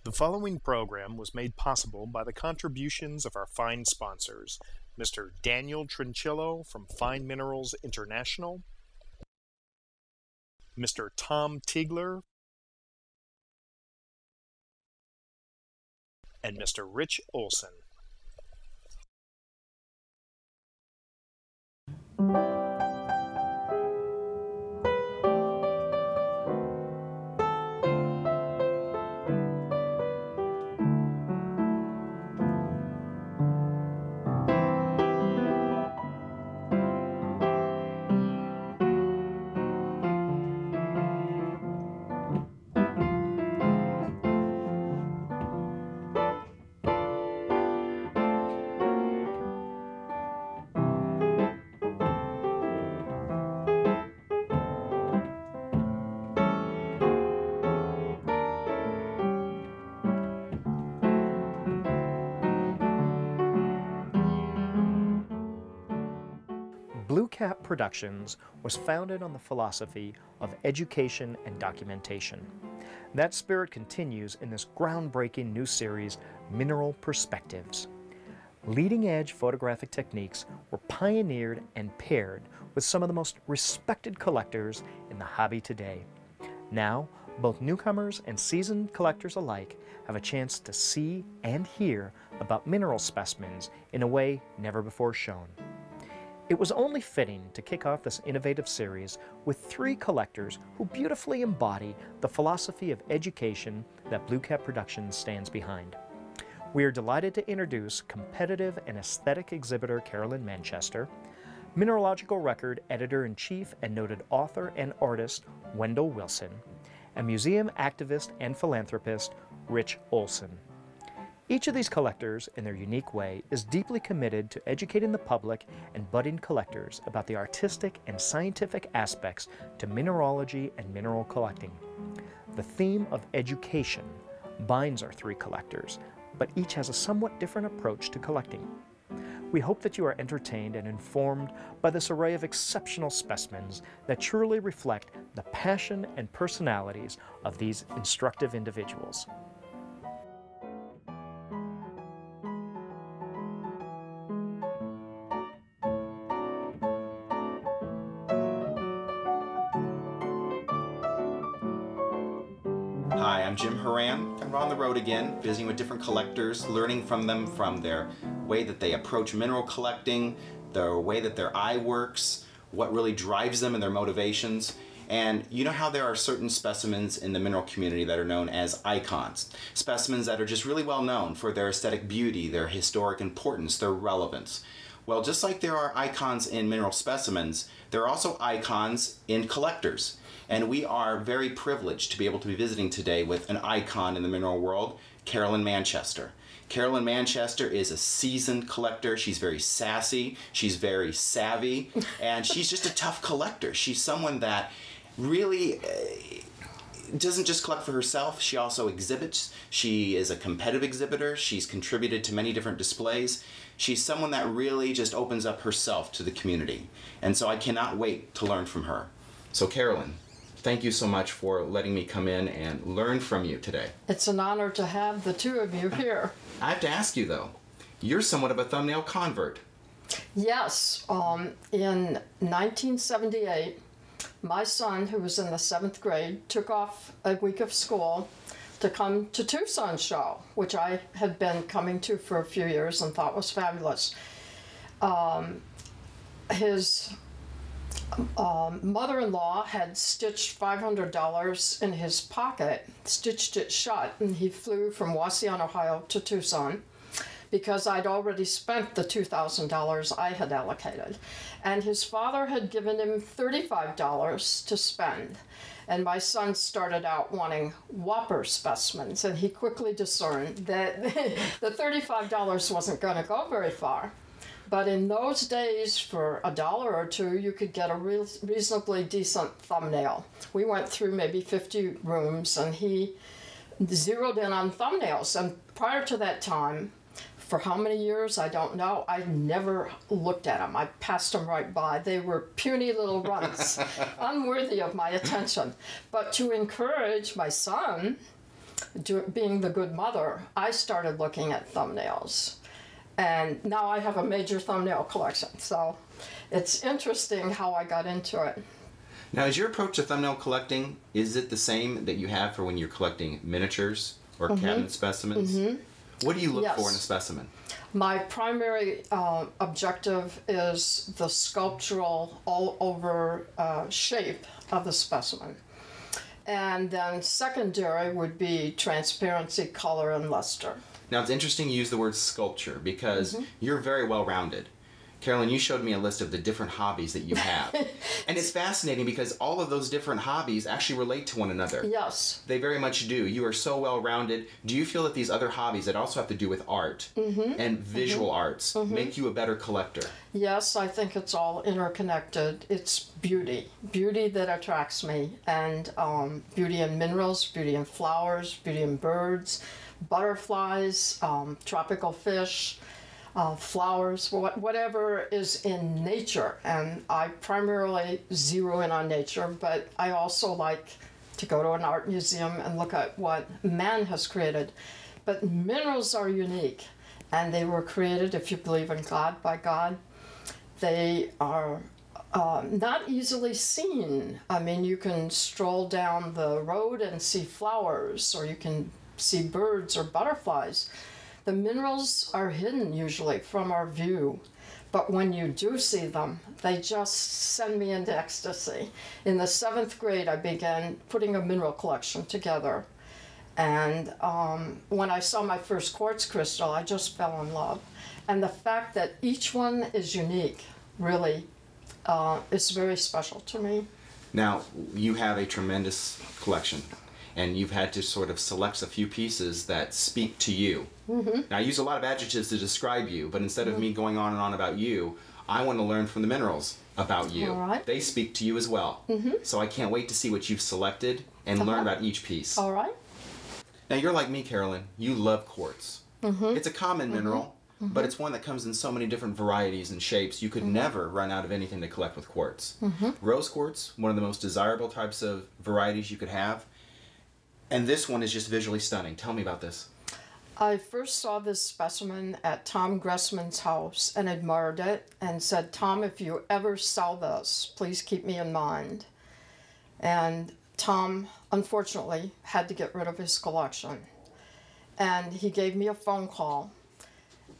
The following program was made possible by the contributions of our fine sponsors, Mr. Daniel Trinchillo from Fine Minerals International, Mr. Tom Tiegler, and Mr. Rich Olsen. Blue Cap Productions was founded on the philosophy of education and documentation. That spirit continues in this groundbreaking new series, Mineral Perspectives. Leading-edge photographic techniques were pioneered and paired with some of the most respected collectors in the hobby today. Now, both newcomers and seasoned collectors alike have a chance to see and hear about mineral specimens in a way never before shown. It was only fitting to kick off this innovative series with three collectors who beautifully embody the philosophy of education that Blue Cap Productions stands behind. We are delighted to introduce competitive and aesthetic exhibitor Carolyn Manchester, mineralogical record editor-in-chief and noted author and artist Wendell Wilson, and museum activist and philanthropist Rich Olsen. Each of these collectors, in their unique way, is deeply committed to educating the public and budding collectors about the artistic and scientific aspects to mineralogy and mineral collecting. The theme of education binds our three collectors, but each has a somewhat different approach to collecting. We hope that you are entertained and informed by this array of exceptional specimens that truly reflect the passion and personalities of these instructive individuals. Hi, I'm Jim Houran, and we're on the road again, visiting with different collectors, learning from them from their way that they approach mineral collecting, the way that their eye works, what really drives them and their motivations. And you know how there are certain specimens in the mineral community that are known as icons. Specimens that are just really well known for their aesthetic beauty, their historic importance, their relevance. Well, just like there are icons in mineral specimens, there are also icons in collectors. And we are very privileged to be able to be visiting today with an icon in the mineral world, Carolyn Manchester. Carolyn Manchester is a seasoned collector. She's very sassy, she's very savvy, and she's just a tough collector. She's someone that really doesn't just collect for herself, she also exhibits. She is a competitive exhibitor. She's contributed to many different displays. She's someone that really just opens up herself to the community. And so I cannot wait to learn from her. So Carolyn, thank you so much for letting me come in and learn from you today. It's an honor to have the two of you here. I have to ask you though, you're somewhat of a thumbnail convert. Yes, in 1978, my son, who was in the 7th grade, took off a week of school to come to Tucson show, which I had been coming to for a few years and thought was fabulous. His mother-in-law had stitched $500 in his pocket, stitched it shut, and he flew from Wauseon, Ohio to Tucson because I'd already spent the $2,000 I had allocated. And his father had given him $35 to spend. And my son started out wanting whopper specimens, and he quickly discerned that the $35 wasn't going to go very far. But in those days, for $1 or $2, you could get a reasonably decent thumbnail. We went through maybe 50 rooms, and he zeroed in on thumbnails. And prior to that time, for how many years, I don't know, I never looked at them. I passed them right by. They were puny little runts, unworthy of my attention. But to encourage my son, being the good mother, I started looking at thumbnails. And now I have a major thumbnail collection. So it's interesting how I got into it. Now, is your approach to thumbnail collecting, is it the same that you have for when you're collecting miniatures or cabinet specimens? What do you look for in a specimen? My primary objective is the sculptural all-over shape of the specimen. And then secondary would be transparency, color, and luster. Now, it's interesting you use the word sculpture because you're very well-rounded. Carolyn, you showed me a list of the different hobbies that you have. And it's fascinating because all of those different hobbies actually relate to one another. Yes. They very much do. You are so well-rounded. Do you feel that these other hobbies that also have to do with art and visual arts make you a better collector? Yes, I think it's all interconnected. It's beauty. Beauty that attracts me. And beauty in minerals, beauty in flowers, beauty in birds, butterflies, tropical fish, flowers, whatever is in nature. And I primarily zero in on nature, but I also like to go to an art museum and look at what man has created. But minerals are unique, and they were created, if you believe in God, by God. They are not easily seen. I mean, you can stroll down the road and see flowers, or you can see birds or butterflies. The minerals are hidden usually from our view, but when you do see them, they just send me into ecstasy. In the 7th grade, I began putting a mineral collection together. And when I saw my first quartz crystal, I just fell in love. And the fact that each one is unique really is very special to me. Now, you have a tremendous collection, and you've had to sort of select a few pieces that speak to you. Now, I use a lot of adjectives to describe you, but instead of me going on and on about you, I want to learn from the minerals about you. All right. They speak to you as well. So I can't wait to see what you've selected and learn about each piece. All right. Now, you're like me, Carolyn. You love quartz. It's a common mineral, but it's one that comes in so many different varieties and shapes. You could never run out of anything to collect with quartz. Rose quartz, one of the most desirable types of varieties you could have. And this one is just visually stunning. Tell me about this. I first saw this specimen at Tom Gressman's house and admired it and said, Tom, if you ever sell this, please keep me in mind. And Tom, unfortunately, had to get rid of his collection. And he gave me a phone call,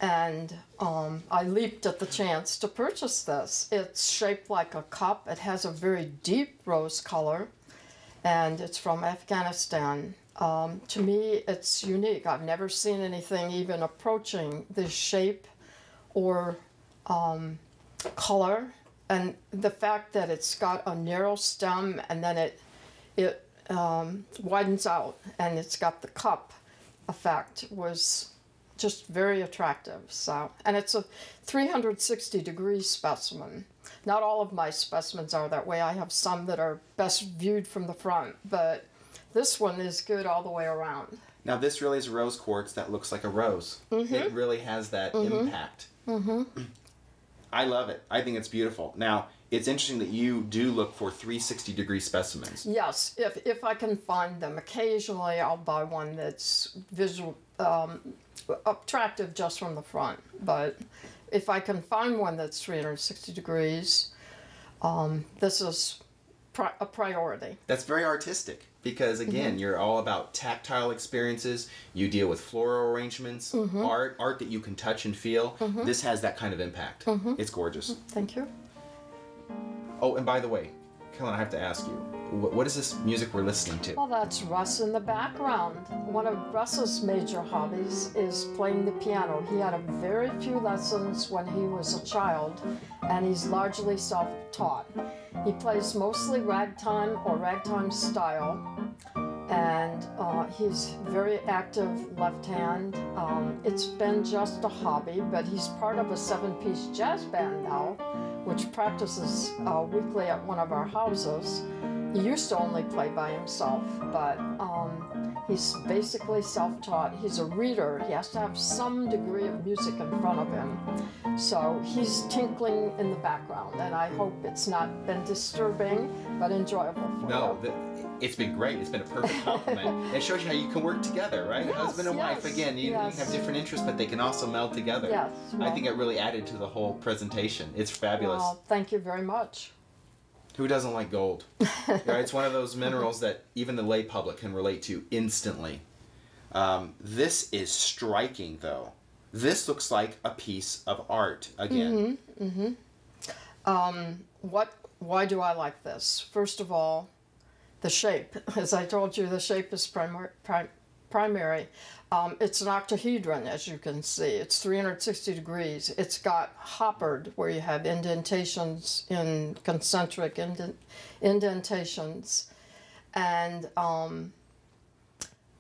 and I leaped at the chance to purchase this. It's shaped like a cup. It has a very deep rose color, and it's from Afghanistan. To me, it's unique. I've never seen anything even approaching this shape or color. And the fact that it's got a narrow stem and then it widens out and it's got the cup effect was just very attractive. So, and it's a 360-degree specimen. Not all of my specimens are that way. I have some that are best viewed from the front, but this one is good all the way around. Now, this really is a rose quartz that looks like a rose. It really has that impact. I love it. I think it's beautiful. Now, it's interesting that you do look for 360-degree specimens. Yes, if I can find them. Occasionally, I'll buy one that's visual, attractive just from the front. But if I can find one that's 360 degrees, this is a priority. That's very artistic because, again, you're all about tactile experiences. You deal with floral arrangements, art that you can touch and feel. This has that kind of impact. It's gorgeous. Thank you. Oh, and by the way, Carolyn, I have to ask you, what is this music we're listening to? Well, that's Russ in the background. One of Russ's major hobbies is playing the piano. He had a very few lessons when he was a child, and he's largely self-taught. He plays mostly ragtime or ragtime style, and he's very active left hand. It's been just a hobby, but he's part of a 7-piece jazz band now, which practices weekly at one of our houses. He used to only play by himself, but he's basically self-taught. He's a reader. He has to have some degree of music in front of him. So he's tinkling in the background, and I hope it's not been disturbing, but enjoyable for you. No, It's been great. It's been a perfect compliment. It shows you how you can work together, right? Yes, Husband and wife, yes, again, you yes. have different interests, but they can also meld together. Yes. I think it really added to the whole presentation. It's fabulous. Well, thank you very much. Who doesn't like gold? Right? It's one of those minerals that even the lay public can relate to instantly. This is striking, though. This looks like a piece of art again. Why do I like this? First of all, the shape. As I told you, the shape is primary. It's an octahedron, as you can see. It's 360 degrees. It's got hoppered, where you have indentations in concentric indentations. And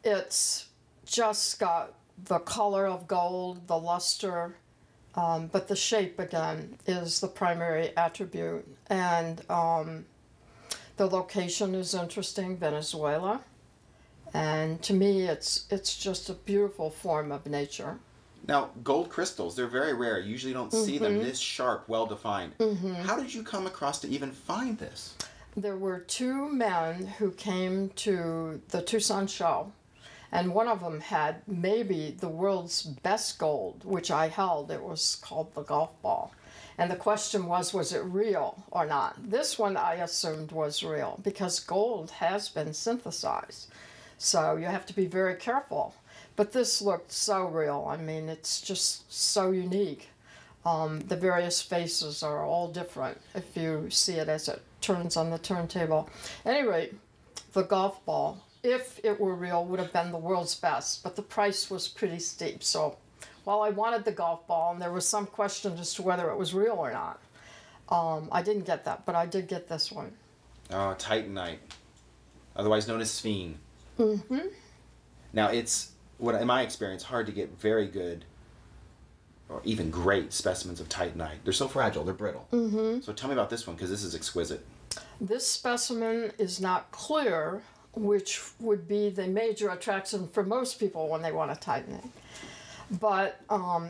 it's just got the color of gold, the luster, but the shape, again, is the primary attribute. And the location is interesting, Venezuela. And to me, it's just a beautiful form of nature. Now, gold crystals, they're very rare. You usually don't see them this sharp, well-defined. How did you come across to even find this? There were two men who came to the Tucson show, and one of them had maybe the world's best gold, which I held. It was called the golf ball. And the question was it real or not? This one I assumed was real, because gold has been synthesized. So you have to be very careful. But this looked so real. I mean, it's just so unique. The various faces are all different if you see it as it turns on the turntable. At any rate, the golf ball, if it were real, would have been the world's best, but the price was pretty steep. So while I wanted the golf ball, and there was some question as to whether it was real or not, I didn't get that, but I did get this one. Oh, Titanite, otherwise known as sphene. Now, it's, in my experience, hard to get very good or even great specimens of Titanite. They're so fragile, they're brittle. So tell me about this one, because this is exquisite. This specimen is not clear, which would be the major attraction for most people when they want to tighten it. But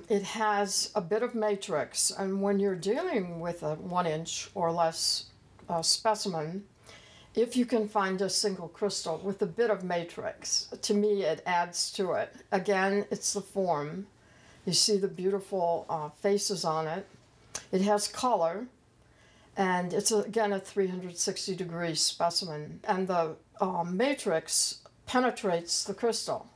it has a bit of matrix, and when you're dealing with a 1-inch or less specimen, if you can find a single crystal with a bit of matrix, to me it adds to it. Again, it's the form. You see the beautiful faces on it. It has color, and it's again a 360-degree specimen. And the matrix penetrates the crystal.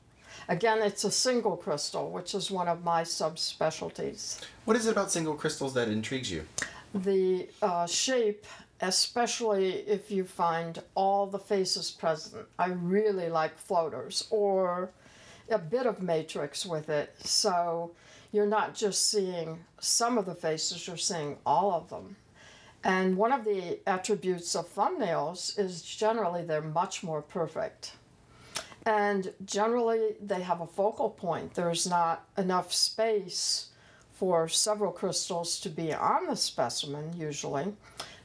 Again, it's a single crystal, which is one of my subspecialties. What is it about single crystals that intrigues you? The shape, especially if you find all the faces present. I really like floaters or a bit of matrix with it. So you're not just seeing some of the faces, you're seeing all of them. And one of the attributes of thumbnails is generally they're much more perfect. And generally they have a focal point. There's not enough space for several crystals to be on the specimen usually.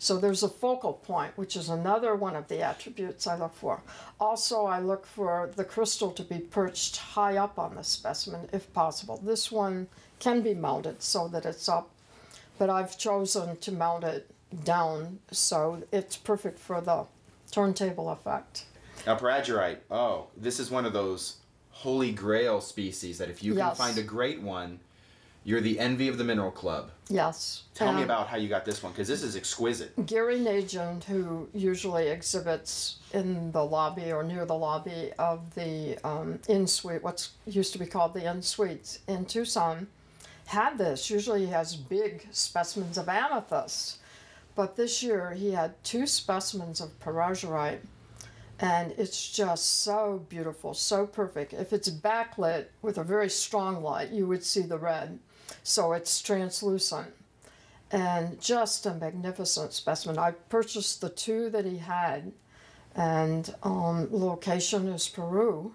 So there's a focal point, which is another one of the attributes I look for. Also, I look for the crystal to be perched high up on the specimen if possible. This one can be mounted so that it's up, but I've chosen to mount it down so it's perfect for the turntable effect. Now, Paragorite, oh, this is one of those holy grail species that if you can find a great one, you're the envy of the Mineral Club. Yes. Tell me about how you got this one, because this is exquisite. Gary Nagent, who usually exhibits in the lobby or near the lobby of the Inn Suite, what's used to be called the Inn Suites in Tucson, had this. Usually he has big specimens of amethyst, but this year he had 2 specimens of Paragorite, and it's just so beautiful, so perfect. If it's backlit with a very strong light, you would see the red. So it's translucent and just a magnificent specimen. I purchased the 2 that he had, and location is Peru.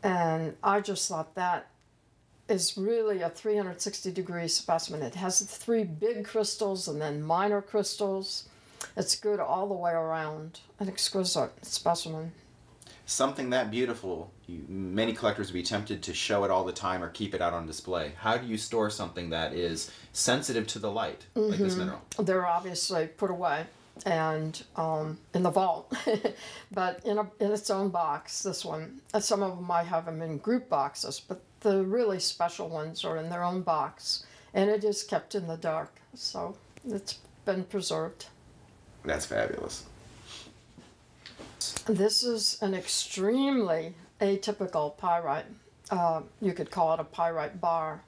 And I just thought that is really a 360-degree specimen. It has 3 big crystals and then minor crystals. It's good all the way around. An exquisite specimen. Something that beautiful, many collectors would be tempted to show it all the time or keep it out on display. How do you store something that is sensitive to the light, like this mineral? They're obviously put away. and in the vault, but in its own box, this one. Some of them I have them in group boxes, but the really special ones are in their own box, and it is kept in the dark, so it's been preserved. That's fabulous. This is an extremely atypical pyrite. You could call it a pyrite bar,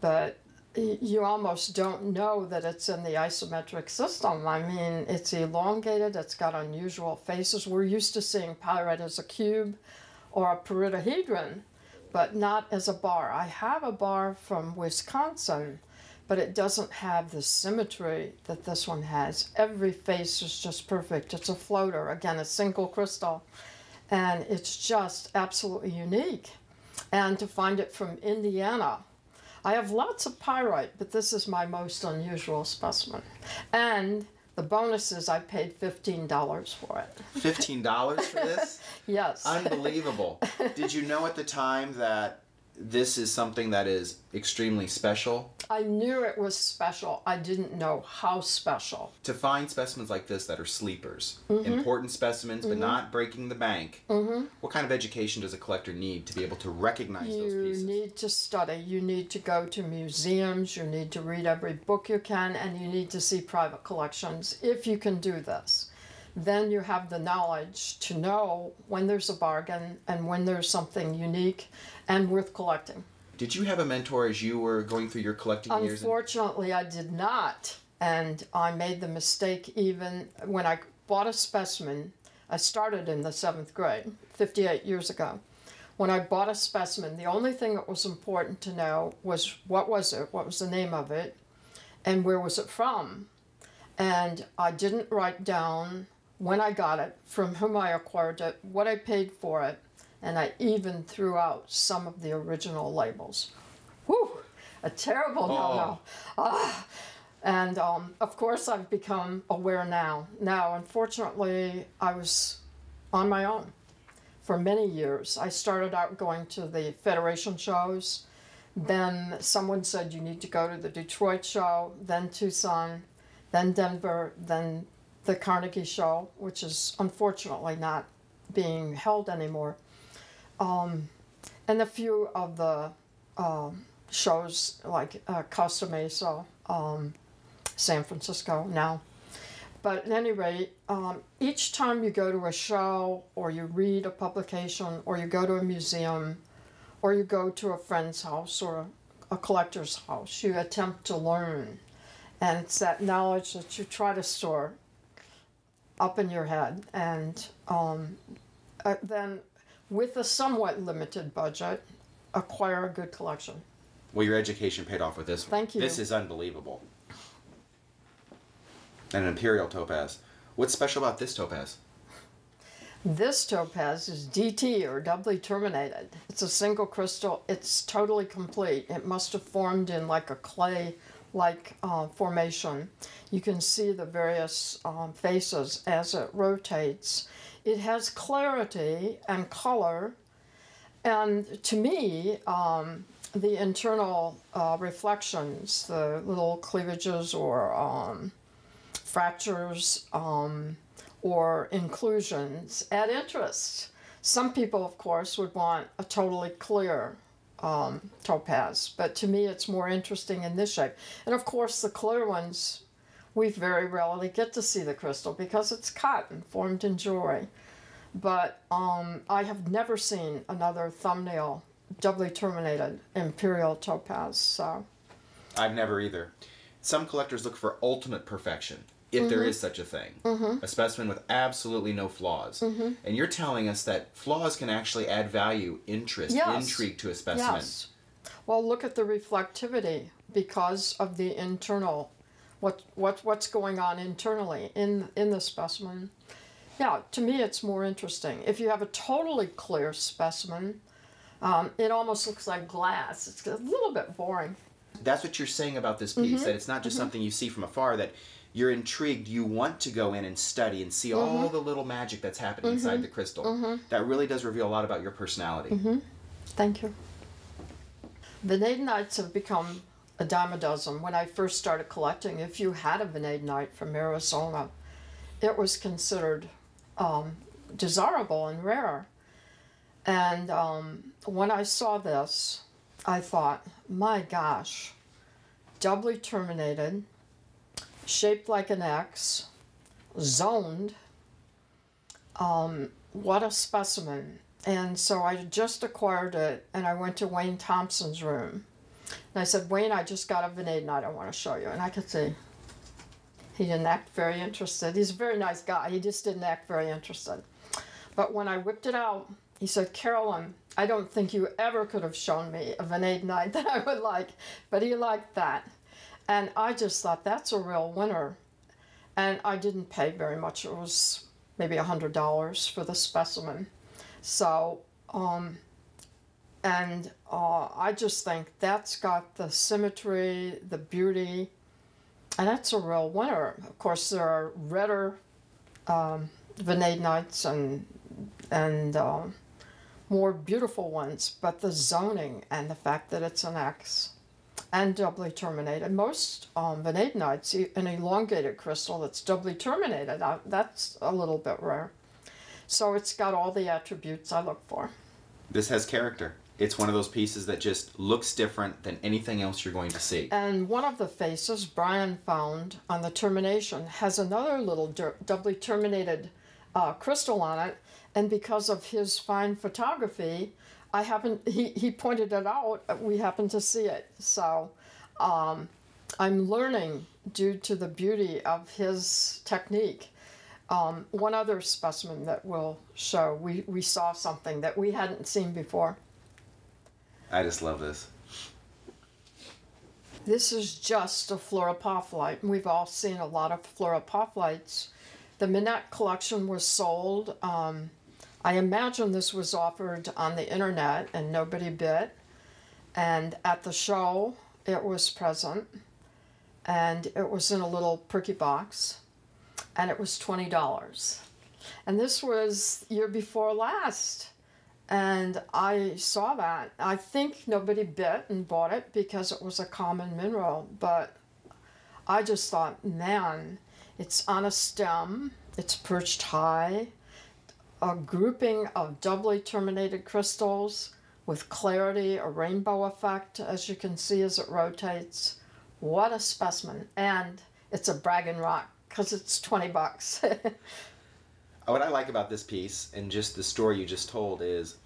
but you almost don't know that it's in the isometric system. I mean, it's elongated, it's got unusual faces. We're used to seeing pyrite as a cube or a peridotahedron, but not as a bar. I have a bar from Wisconsin, but it doesn't have the symmetry that this one has. Every face is just perfect. It's a floater, again, a single crystal, and it's just absolutely unique. And to find it from Indiana, I have lots of pyrite, but this is my most unusual specimen. And the bonus is I paid $15 for it. $15 for this? Yes. Unbelievable. Did you know at the time that this is something that is extremely special? I knew it was special. I didn't know how special. To find specimens like this that are sleepers, important specimens, but not breaking the bank, what kind of education does a collector need to be able to recognize those pieces? You need to study. You need to go to museums. You need to read every book you can, and you need to see private collections. If you can do this, then you have the knowledge to know when there's a bargain and when there's something unique and worth collecting. Did you have a mentor as you were going through your collecting years? Unfortunately, I did not. And I made the mistake even when I bought a specimen. I started in the 7th grade, 58 years ago. When I bought a specimen, the only thing that was important to know was what was it, what was the name of it, and where was it from. And I didn't write down when I got it, from whom I acquired it, what I paid for it, and I even threw out some of the original labels. Whew, a terrible no-no. And of course I've become aware now. Now, unfortunately, I was on my own for many years. I started out going to the Federation shows. Then someone said you need to go to the Detroit show, then Tucson, then Denver, then the Carnegie show, which is unfortunately not being held anymore. And a few of the shows like Costa Mesa, San Francisco now. But at any rate, each time you go to a show or you read a publication or you go to a museum or you go to a friend's house or a collector's house, you attempt to learn. And it's that knowledge that you try to store up in your head, and then with a somewhat limited budget, acquire a good collection. Well, your education paid off with this one. Thank you. This is unbelievable. And an imperial topaz. What's special about this topaz? This topaz is DT, or doubly terminated. It's a single crystal. It's totally complete. It must have formed in like a clay-like formation. You can see the various faces as it rotates. It has clarity and color, and to me, the internal reflections, the little cleavages or fractures or inclusions add interest. Some people, of course, would want a totally clear topaz, but to me it's more interesting in this shape. And of course the clear ones, we very rarely get to see the crystal because it's cotton formed in jewelry. But I have never seen another thumbnail doubly terminated imperial topaz. So I've never either. Some collectors look for ultimate perfection, if there is such a thing. A specimen with absolutely no flaws. And you're telling us that flaws can actually add value, interest, intrigue to a specimen. Yes. Well, look at the reflectivity because of the internal, what's going on internally in the specimen. Yeah, to me it's more interesting. If you have a totally clear specimen, it almost looks like glass. It's a little bit boring. That's what you're saying about this piece, that it's not just something you see from afar, that you're intrigued, you want to go in and study and see all the little magic that's happening inside the crystal. That really does reveal a lot about your personality. Thank you. Vanadinites have become a dime a dozen. When I first started collecting, if you had a vanadinite from Arizona, it was considered desirable and rare. And when I saw this, I thought, my gosh, doubly terminated, shaped like an X, zoned, what a specimen. And so I just acquired it, and I went to Wayne Thompson's room. And I said, Wayne, I just got a vanadinite I want to show you. And I could see he didn't act very interested. He's a very nice guy. He just didn't act very interested. But when I whipped it out, he said, Carolyn, I don't think you ever could have shown me a vanadinite that I would like. But he liked that. And I just thought, that's a real winner. And I didn't pay very much. It was maybe $100 for the specimen. So, I just think that's got the symmetry, the beauty, and that's a real winner. Of course, there are redder vanadinites and more beautiful ones, but the zoning and the fact that it's an X and doubly terminated. Most vanadinites, an elongated crystal that's doubly terminated, that's a little bit rare. So it's got all the attributes I look for. This has character. It's one of those pieces that just looks different than anything else you're going to see. And one of the faces Brian found on the termination has another little doubly terminated crystal on it. And because of his fine photography, he pointed it out, we happened to see it. So I'm learning due to the beauty of his technique. One other specimen that we'll show, we saw something that we hadn't seen before. I just love this. This is just a fluoropophyllite, and we've all seen a lot of fluoropophylites. The Minette collection was sold. I imagine this was offered on the internet and nobody bid. And at the show, it was present, and it was in a little Perky box. And it was $20. And this was year before last. And I saw that. I think nobody bit and bought it because it was a common mineral. But I just thought, man, it's on a stem. It's perched high. A grouping of doubly terminated crystals with clarity, a rainbow effect, as you can see as it rotates. What a specimen. And it's a bragging rock, because it's $20. What I like about this piece and just the story you just told is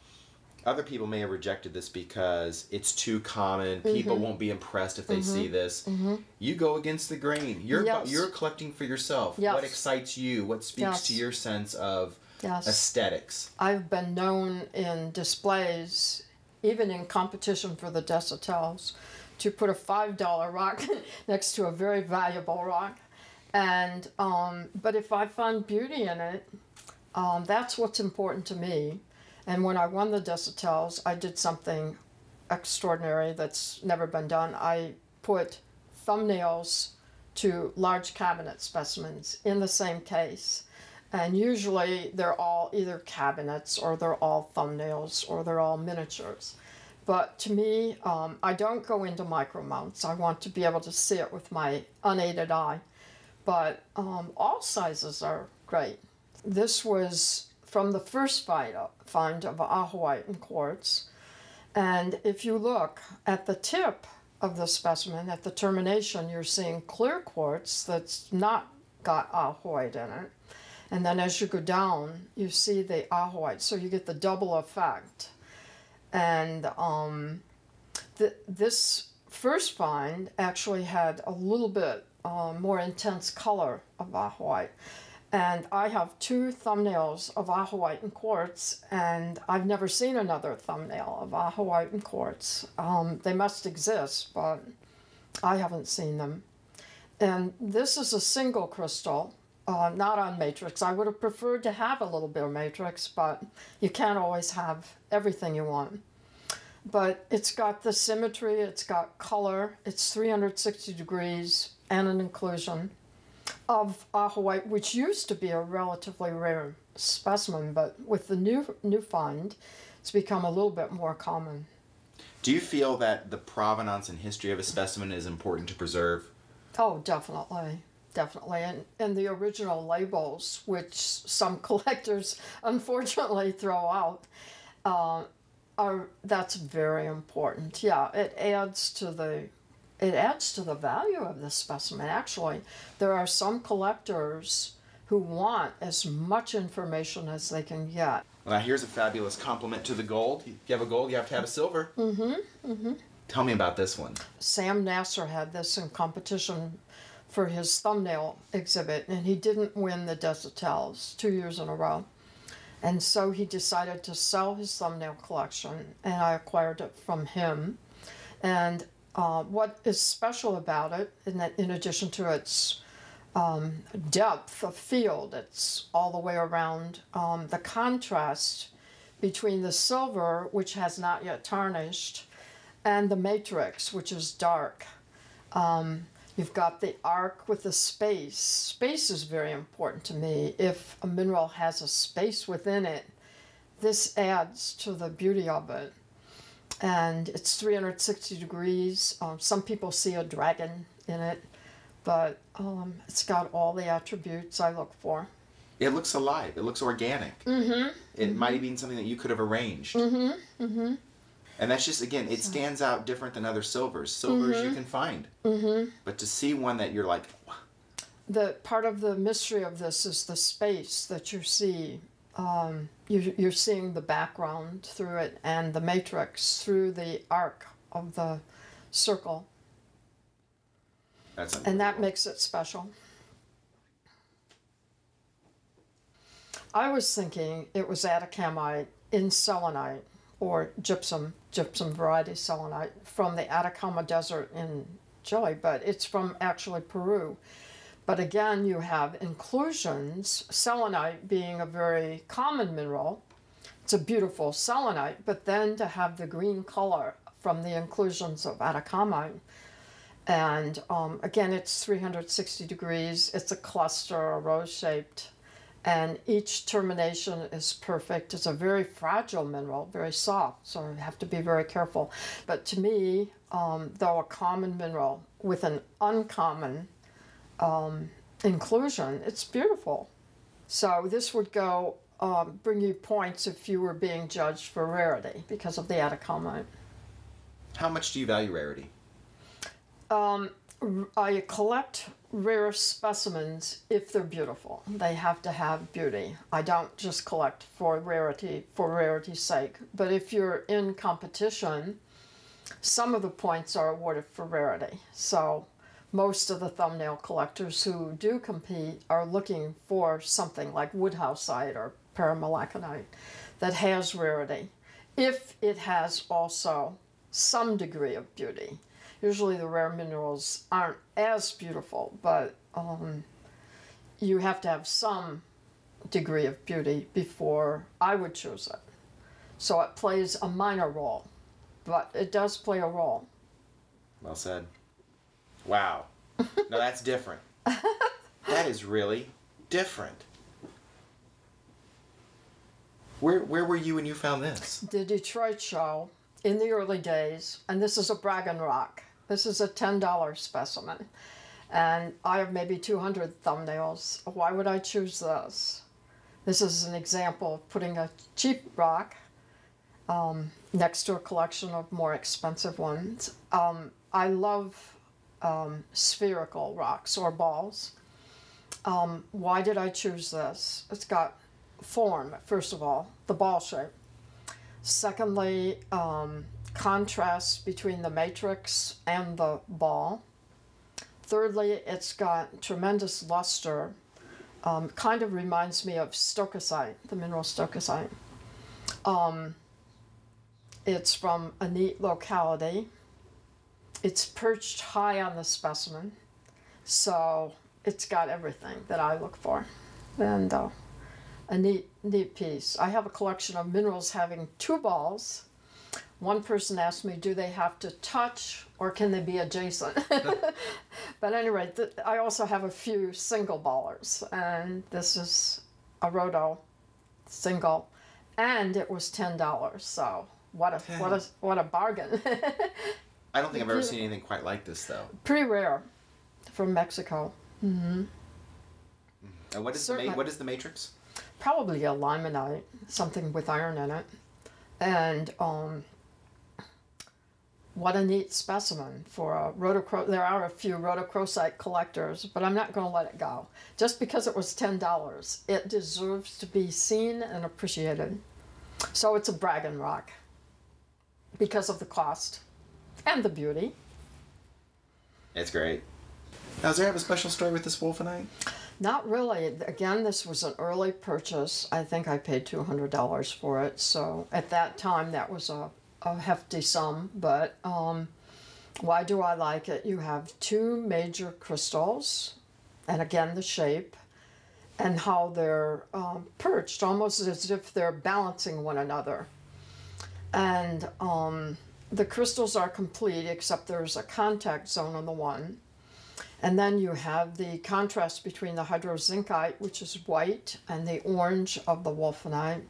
other people may have rejected this because it's too common. People won't be impressed if they see this. You go against the grain. You're collecting for yourself. Yes. What excites you? What speaks to your sense of aesthetics? I've been known in displays, even in competition for the decetals, to put a $5 rock next to a very valuable rock. And but if I find beauty in it, that's what's important to me. And when I won the decetals, I did something extraordinary that's never been done. I put thumbnails to large cabinet specimens in the same case. And usually they're all either cabinets, or they're all thumbnails, or they're all miniatures. But to me, I don't go into micro mounts. I want to be able to see it with my unaided eye. But all sizes are great. This was from the first find of ahowite and quartz. And if you look at the tip of the specimen, at the termination, you're seeing clear quartz that's not got ahowite in it. And then as you go down, you see the ahowite, so you get the double effect. And this first find actually had a little bit more intense color of ahowite. And I have 2 thumbnails of ahowite and quartz, and I've never seen another thumbnail of ahowite and quartz. They must exist, but I haven't seen them. And this is a single crystal, not on matrix. I would have preferred to have a little bit of matrix, but you can't always have everything you want. But it's got the symmetry, it's got color, it's 360 degrees, and an inclusion of ahowite, which used to be a relatively rare specimen, but with the new find, it's become a little bit more common. Do you feel that the provenance and history of a specimen is important to preserve? Oh, definitely. definitely. And the original labels, which some collectors unfortunately throw out, that's very important. Yeah, it adds to the value of the specimen. Actually, there are some collectors who want as much information as they can get. Well, now here's a fabulous compliment to the gold. If you have a gold, you have to have a silver. Tell me about this one. Sam Nasser had this in competition for his thumbnail exhibit, and he didn't win the Desertels 2 years in a row. And so he decided to sell his thumbnail collection, and I acquired it from him. And what is special about it, in addition to its depth of field, it's all the way around, the contrast between the silver, which has not yet tarnished, and the matrix, which is dark. You've got the arc with the space. Space is very important to me. If a mineral has a space within it, this adds to the beauty of it. And it's 360 degrees. Some people see a dragon in it, but it's got all the attributes I look for. It looks alive. It looks organic. It might have been something that you could have arranged. And that's just, again, it stands out different than other silvers. Silvers you can find. But to see one that you're like... The part of the mystery of this is the space that you see. You're seeing the background through it and the matrix through the arc of the circle. And that makes it special. I was thinking it was atacamite in selenite, or gypsum variety selenite from the Atacama Desert in Chile, but it's from actually Peru. But again, you have inclusions, selenite being a very common mineral. It's a beautiful selenite, but then to have the green color from the inclusions of Atacama. And again, it's 360 degrees. It's a cluster, a rose-shaped. And each termination is perfect. It's a very fragile mineral, very soft, so you have to be very careful. But to me, though a common mineral with an uncommon inclusion, it's beautiful. So this would go bring you points if you were being judged for rarity because of the Atacama. How much do you value rarity? I collect rare specimens if they're beautiful. They have to have beauty. I don't just collect for rarity's sake. But if you're in competition, some of the points are awarded for rarity. So most of the thumbnail collectors who do compete are looking for something like woodhousite or paramalaconite that has rarity, if it has also some degree of beauty. Usually the rare minerals aren't as beautiful, but you have to have some degree of beauty before I would choose it. So it plays a minor role, but it does play a role. Well said. Wow. No, that's different. That is really different. Where were you when you found this? The Detroit show in the early days, and this is a Bragan rock. This is a $10 specimen, and I have maybe 200 thumbnails. Why would I choose this? This is an example of putting a cheap rock next to a collection of more expensive ones. I love spherical rocks or balls. Why did I choose this? It's got form, first of all, the ball shape. Secondly, contrast between the matrix and the ball. Thirdly, it's got tremendous luster. Kind of reminds me of stochasite, the mineral stochasite. It's from a neat locality. It's perched high on the specimen, so it's got everything that I look for. And a neat piece. I have a collection of minerals having two balls. One person asked me, do they have to touch or can they be adjacent? But anyway, I also have a few single ballers, and this is a Roto single, and it was $10. So what a bargain! I don't think I've ever seen anything quite like this, though. Pretty rare, from Mexico. And what is what is the matrix? Probably a limonite, something with iron in it. And what a neat specimen for a there are a few rhodochrosite collectors, but I'm not going to let it go. Just because it was $10, it deserves to be seen and appreciated. So it's a bragging rock because of the cost and the beauty. It's great. Now, does there have a special story with this wolfenite? Not really. Again, this was an early purchase. I think I paid $200 for it. So at that time, that was a hefty sum. But why do I like it? You have two major crystals, and again, the shape, and how they're perched, almost as if they're balancing one another. And the crystals are complete, except there's a contact zone on the one. And then you have the contrast between the hydrozincite, which is white, and the orange of the wolfenite.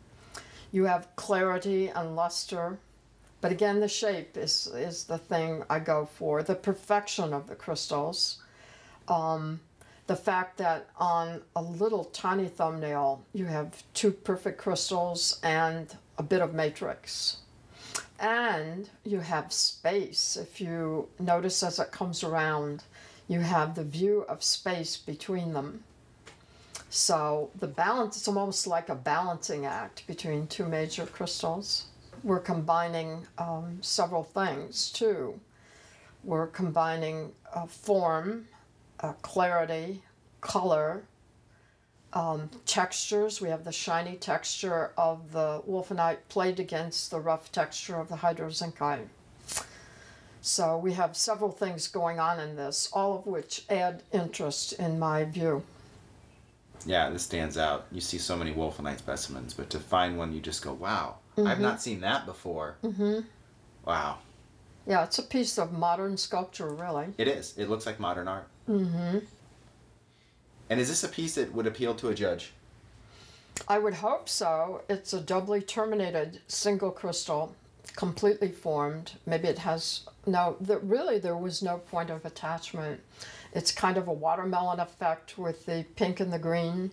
You have clarity and luster. But again, the shape is the thing I go for. The perfection of the crystals. The fact that on a little tiny thumbnail, you have two perfect crystals and a bit of matrix. And you have space. If you notice as it comes around, you have the view of space between them. So the balance, it's almost like a balancing act between two major crystals. We're combining several things too. We're combining form, clarity, color, textures. We have the shiny texture of the wolfenite played against the rough texture of the hydrozincite. So we have several things going on in this, all of which add interest in my view. Yeah, this stands out. You see so many wolfenite specimens, but to find one you just go, wow, I've not seen that before. Wow. Yeah, it's a piece of modern sculpture, really. It is. It looks like modern art. And is this a piece that would appeal to a judge? I would hope so. It's a doubly terminated single crystal, completely formed. Maybe it has really there was no point of attachment. It's kind of a watermelon effect with the pink and the green.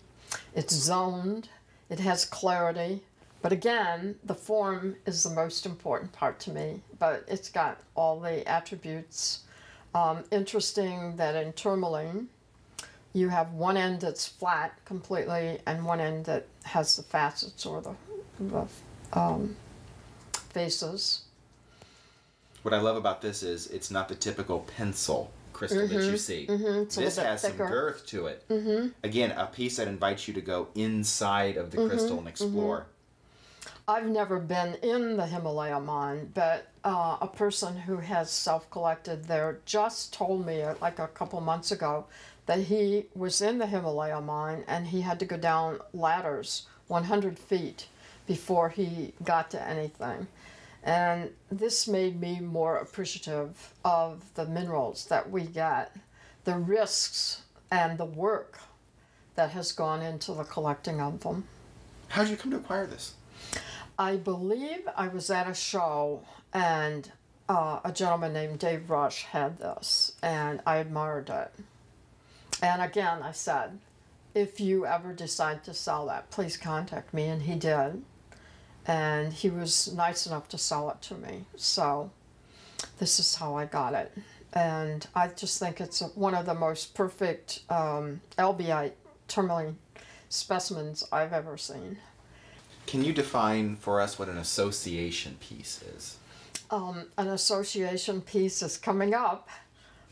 It's zoned. It has clarity. But again, the form is the most important part to me. But it's got all the attributes. Interesting that in tourmaline, you have one end that's flat completely and one end that has the facets or the faces. What I love about this is it's not the typical pencil crystal that you see. This has some girth to it. Again, a piece that invites you to go inside of the crystal and explore. I've never been in the Himalaya mine, but a person who has self-collected there just told me like a couple months ago that he was in the Himalaya mine and he had to go down ladders 100 feet before he got to anything. And this made me more appreciative of the minerals that we get, the risks and the work that has gone into the collecting of them. How did you come to acquire this? I believe I was at a show and a gentleman named Dave Rush had this and I admired it. And again, I said, if you ever decide to sell that, please contact me. And he did. And he was nice enough to sell it to me. So this is how I got it. And I just think it's one of the most perfect albiite tourmaline specimens I've ever seen. Can you define for us what an association piece is? An association piece is coming up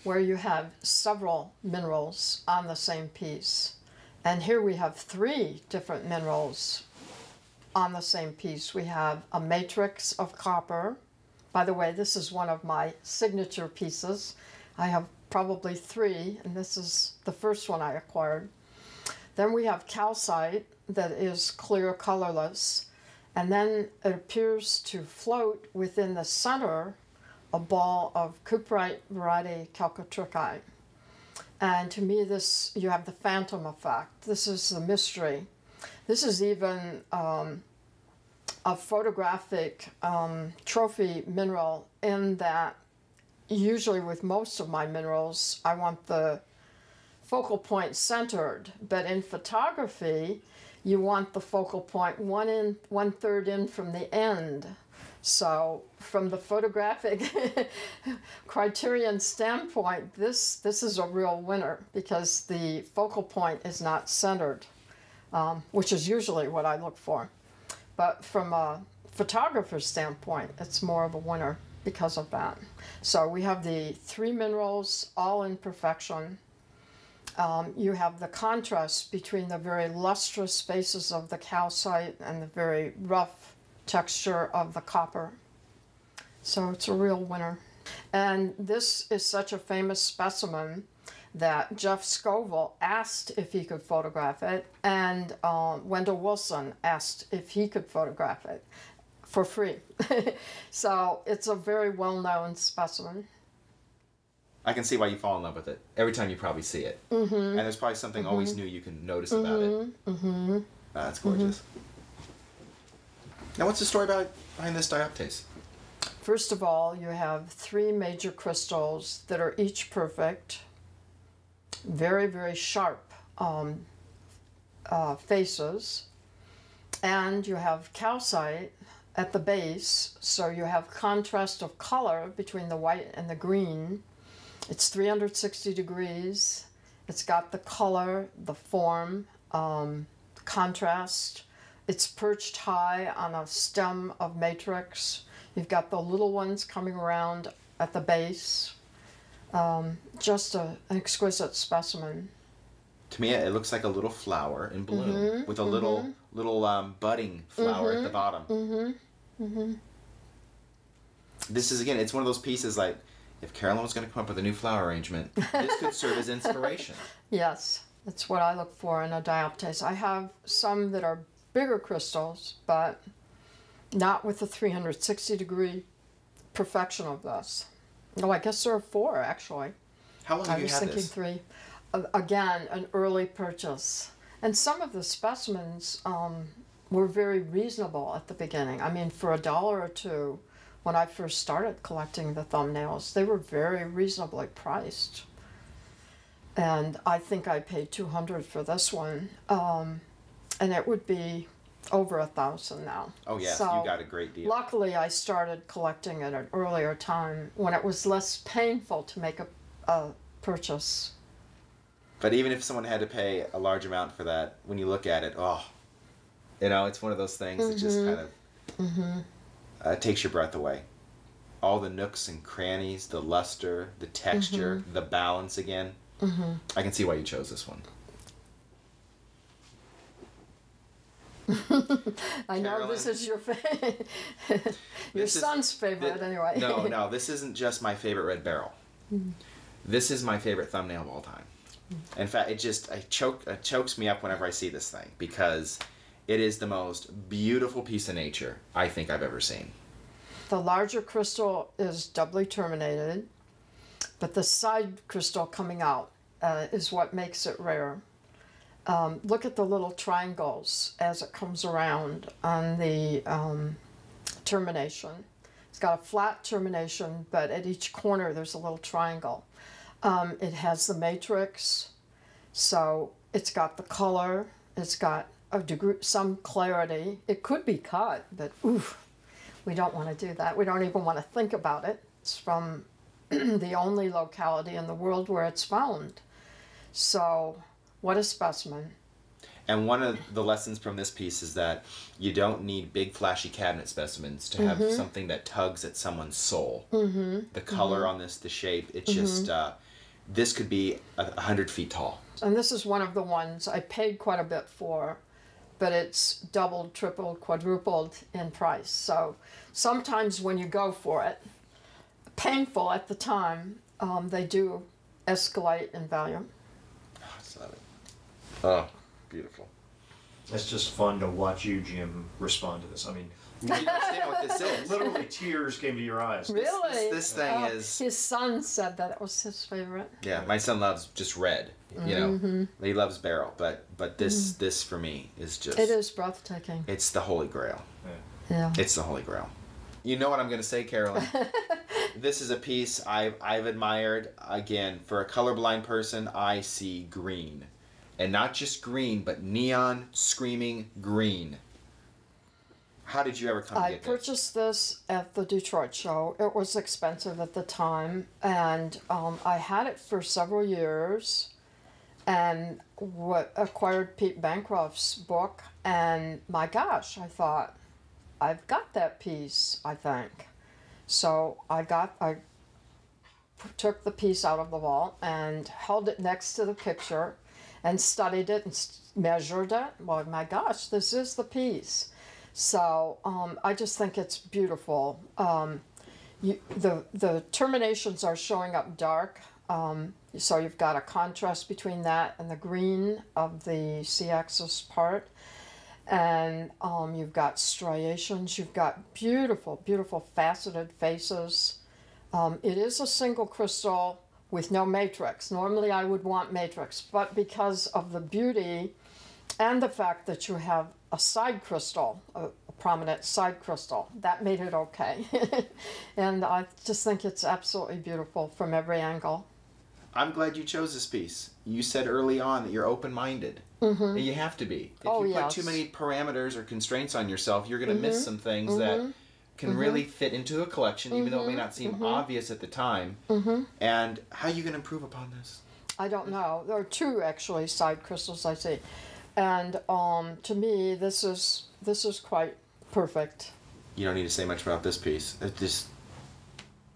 where you have several minerals on the same piece. And here we have 3 different minerals on the same piece. We have a matrix of copper. By the way, this is one of my signature pieces. I have probably 3, and this is the first one I acquired. Then we have calcite that is clear, colorless, and then it appears to float within the center a ball of cuprite variety chalcotrichite. And to me, this, you have the phantom effect. This is the mystery. This is even a photographic trophy mineral in that usually with most of my minerals, I want the focal point centered, but in photography, you want the focal point 1/3 in from the end. So from the photographic criterion standpoint, this is a real winner because the focal point is not centered, which is usually what I look for. But from a photographer's standpoint, it's more of a winner because of that. So we have the 3 minerals all in perfection. You have the contrast between the very lustrous faces of the calcite and the very rough texture of the copper. So it's a real winner. And this is such a famous specimen that Jeff Scoville asked if he could photograph it, and Wendell Wilson asked if he could photograph it for free. So it's a very well-known specimen. I can see why you fall in love with it every time you probably see it. Mm-hmm. And there's probably something always new you can notice about it. Mm-hmm. That's gorgeous. Now, what's the story behind this dioptase? First of all, you have 3 major crystals that are each perfect, very, very sharp faces, and you have calcite at the base, so you have contrast of color between the white and the green. It's 360 degrees. It's got the color, the form, contrast. It's perched high on a stem of matrix. You've got the little ones coming around at the base. Just an exquisite specimen. To me, it looks like a little flower in bloom with a little budding flower at the bottom. This is, again, it's one of those pieces like, if Carolyn was going to come up with a new flower arrangement, this could serve as inspiration. Yes, that's what I look for in a dioptase. I have some that are bigger crystals, but not with the 360-degree perfection of this. Oh, I guess there are 4, actually. How long have you had this? I was thinking 3. Again, an early purchase. And some of the specimens were very reasonable at the beginning. I mean, for $1 or $2, when I first started collecting the thumbnails, they were very reasonably priced. And I think I paid $200 for this one. And it would be over $1,000 now. Oh yes, so you got a great deal. Luckily, I started collecting at an earlier time when it was less painful to make a purchase. But even if someone had to pay a large amount for that, when you look at it, it's one of those things that just kind of takes your breath away. All the nooks and crannies, the luster, the texture, the balance again. I can see why you chose this one. I know Carolyn, this is your your son's favorite anyway. No, this isn't just my favorite red barrel. This is my favorite thumbnail of all time. In fact, it chokes me up whenever I see this thing because it is the most beautiful piece of nature I think I've ever seen. The larger crystal is doubly terminated, but the side crystal coming out is what makes it rare. Look at the little triangles as it comes around on the termination. It's got a flat termination, but at each corner there's a little triangle. It has the matrix, so it's got the color, it's got a degree, some clarity. It could be cut, but oof, we don't want to do that. We don't even want to think about it. It's from the only locality in the world where it's found. So, what a specimen. And one of the lessons from this piece is that you don't need big flashy cabinet specimens to have something that tugs at someone's soul. The color on this, the shape, it's just, this could be 100 feet tall. And this is one of the ones I paid quite a bit for, but it's doubled, tripled, quadrupled in price. So sometimes when you go for it, painful at the time, they do escalate in value. Oh, I just love it. Oh, beautiful. It's just fun to watch you, Jim, respond to this. I mean, You understand what this is. literally tears came to your eyes. Really? This thing is... His son said that it was his favorite. Yeah, my son loves just red, you know. He loves barrel, but this for me is just... It is breathtaking. It's the Holy Grail. Yeah. It's the Holy Grail. You know what I'm going to say, Carolyn? This is a piece I've admired. Again, for a colorblind person, I see green. And not just green, but neon screaming green. How did you ever come to get this? I purchased this at the Detroit show. It was expensive at the time, and I had it for several years, and acquired Pete Bancroft's book, and my gosh, I thought, I've got that piece, I think. So I took the piece out of the wall and held it next to the picture and studied it and measured it. Well, my gosh, this is the piece. So I just think it's beautiful. The terminations are showing up dark, so you've got a contrast between that and the green of the C-axis part. And you've got striations, you've got beautiful, beautiful faceted faces. It is a single crystal with no matrix. Normally I would want matrix, but because of the beauty and the fact that you have a side crystal, a prominent side crystal, that made it okay. And I just think it's absolutely beautiful from every angle. I'm glad you chose this piece. You said early on that you're open-minded. And you have to be. If you put too many parameters or constraints on yourself, you're going to miss some things that can really fit into a collection, even though it may not seem obvious at the time. And how are you going to improve upon this? I don't know. There are two, actually, side crystals I see. And to me, this is quite perfect. You don't need to say much about this piece. It's just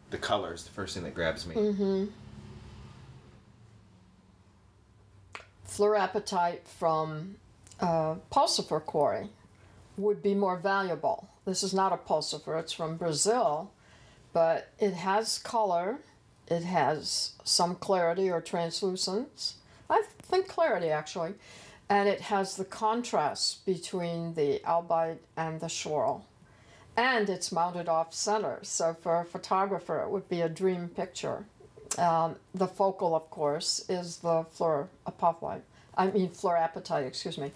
the color is the first thing that grabs me. Fluorapatite from pulsifer quarry would be more valuable. This is not a pulsifer, it's from Brazil, but it has color, it has some clarity or translucence, I think clarity actually, and it has the contrast between the albite and the schorl. And it's mounted off center, so for a photographer it would be a dream picture. The focal, of course, is the fluorapatite, excuse me.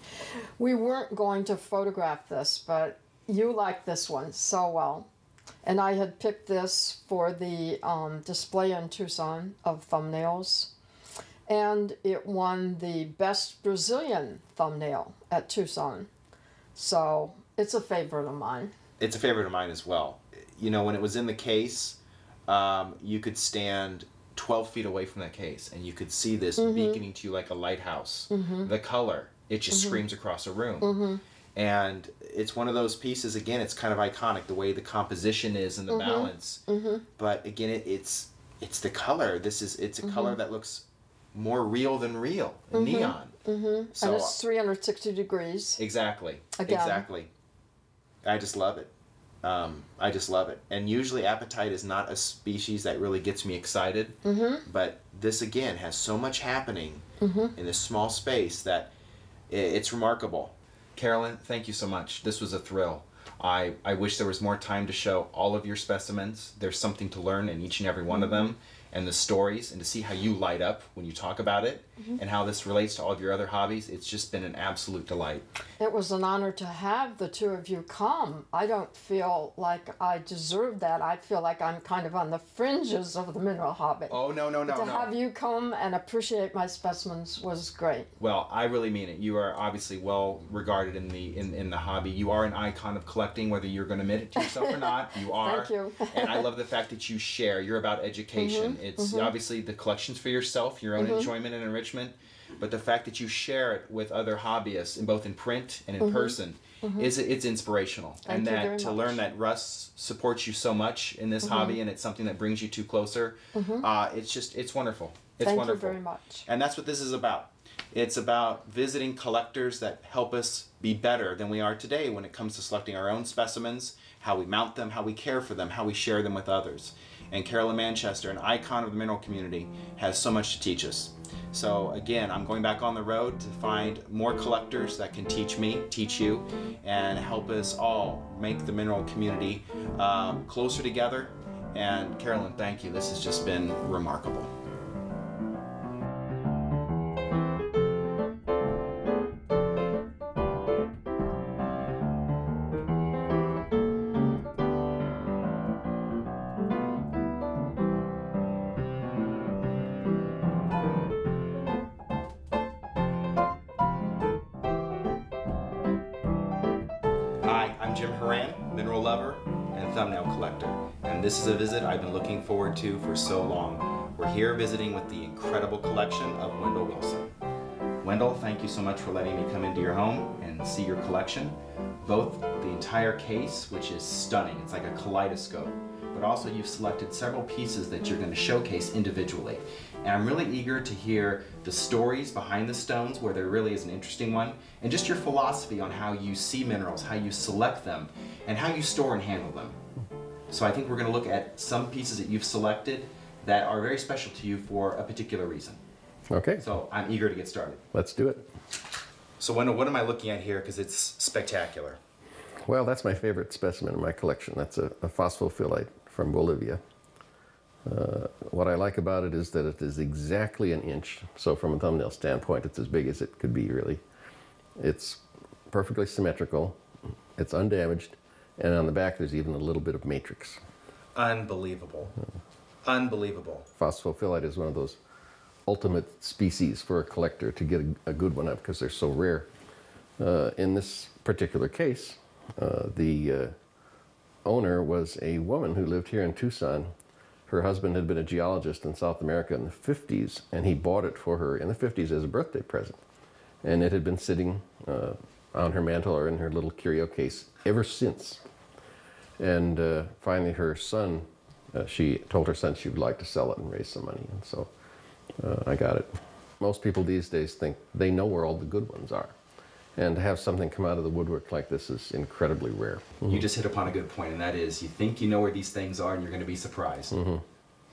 We weren't going to photograph this, but you like this one so well. And I had picked this for the display in Tucson of thumbnails. And it won the Best Brazilian Thumbnail at Tucson. So it's a favorite of mine. It's a favorite of mine as well. You know, when it was in the case, you could stand 12 feet away from that case and you could see this beaconing to you like a lighthouse. The color, it just screams across a room. And it's one of those pieces, again, it's kind of iconic, the way the composition is and the balance. But again, it's the color. It's a color that looks more real than real, neon. So, and it's 360 degrees. Exactly. Again. Exactly. I just love it. I just love it. And usually apatite is not a species that really gets me excited. But this, again, has so much happening in this small space that it's remarkable. Carolyn, thank you so much. This was a thrill. I wish there was more time to show all of your specimens. There's something to learn in each and every one of them. And the stories, and to see how you light up when you talk about it, and how this relates to all of your other hobbies. It's just been an absolute delight. It was an honor to have the two of you come. I don't feel like I deserve that. I feel like I'm kind of on the fringes of the mineral hobby. Oh, no. To have you come and appreciate my specimens was great. Well, I really mean it. You are obviously well regarded in the hobby. You are an icon of collecting, whether you're going to admit it to yourself or not. You are. Thank you. And I love the fact that you share. You're about education. It's obviously the collections for yourself, your own enjoyment and enrichment, but the fact that you share it with other hobbyists, both in print and in person, it's inspirational. Thank and you that very to much. learn that Russ supports you so much in this hobby, and it's something that brings you two closer. It's wonderful. It's Thank wonderful. you very much. And that's what this is about. It's about visiting collectors that help us be better than we are today when it comes to selecting our own specimens, how we mount them, how we care for them, how we share them with others. And Carolyn Manchester, an icon of the mineral community, has so much to teach us. So again, I'm going back on the road to find more collectors that can teach me, teach you, and help us all make the mineral community closer together. And Carolyn, thank you. This has just been remarkable. I'm Jim Houran, mineral lover and thumbnail collector, and this is a visit I've been looking forward to for so long. We're here visiting with the incredible collection of Wendell Wilson. Wendell, thank you so much for letting me come into your home and see your collection. Both the entire case, which is stunning, it's like a kaleidoscope, but also you've selected several pieces that you're going to showcase individually. And I'm really eager to hear the stories behind the stones, where there really is an interesting one, and just your philosophy on how you see minerals, how you select them, and how you store and handle them. So I think we're going to look at some pieces that you've selected that are very special to you for a particular reason. Okay. So I'm eager to get started. Let's do it. So Wendell, what am I looking at here? Because it's spectacular. Well, that's my favorite specimen in my collection. That's a phosphophylite from Bolivia. What I like about it is that it is exactly an inch. So from a thumbnail standpoint, it's as big as it could be, really. It's perfectly symmetrical. It's undamaged. And on the back, there's even a little bit of matrix. Unbelievable. Unbelievable. Phosphophylite is one of those ultimate species for a collector to get a good one up because they're so rare. In this particular case, the owner was a woman who lived here in Tucson. Her husband had been a geologist in South America in the 50s, and he bought it for her in the 50s as a birthday present. And it had been sitting on her mantle or in her little curio case ever since. And finally her son, she told her son she would like to sell it and raise some money, and so I got it. Most people these days think they know where all the good ones are. And to have something come out of the woodwork like this is incredibly rare. You just hit upon a good point, and that is you think you know where these things are and you're going to be surprised.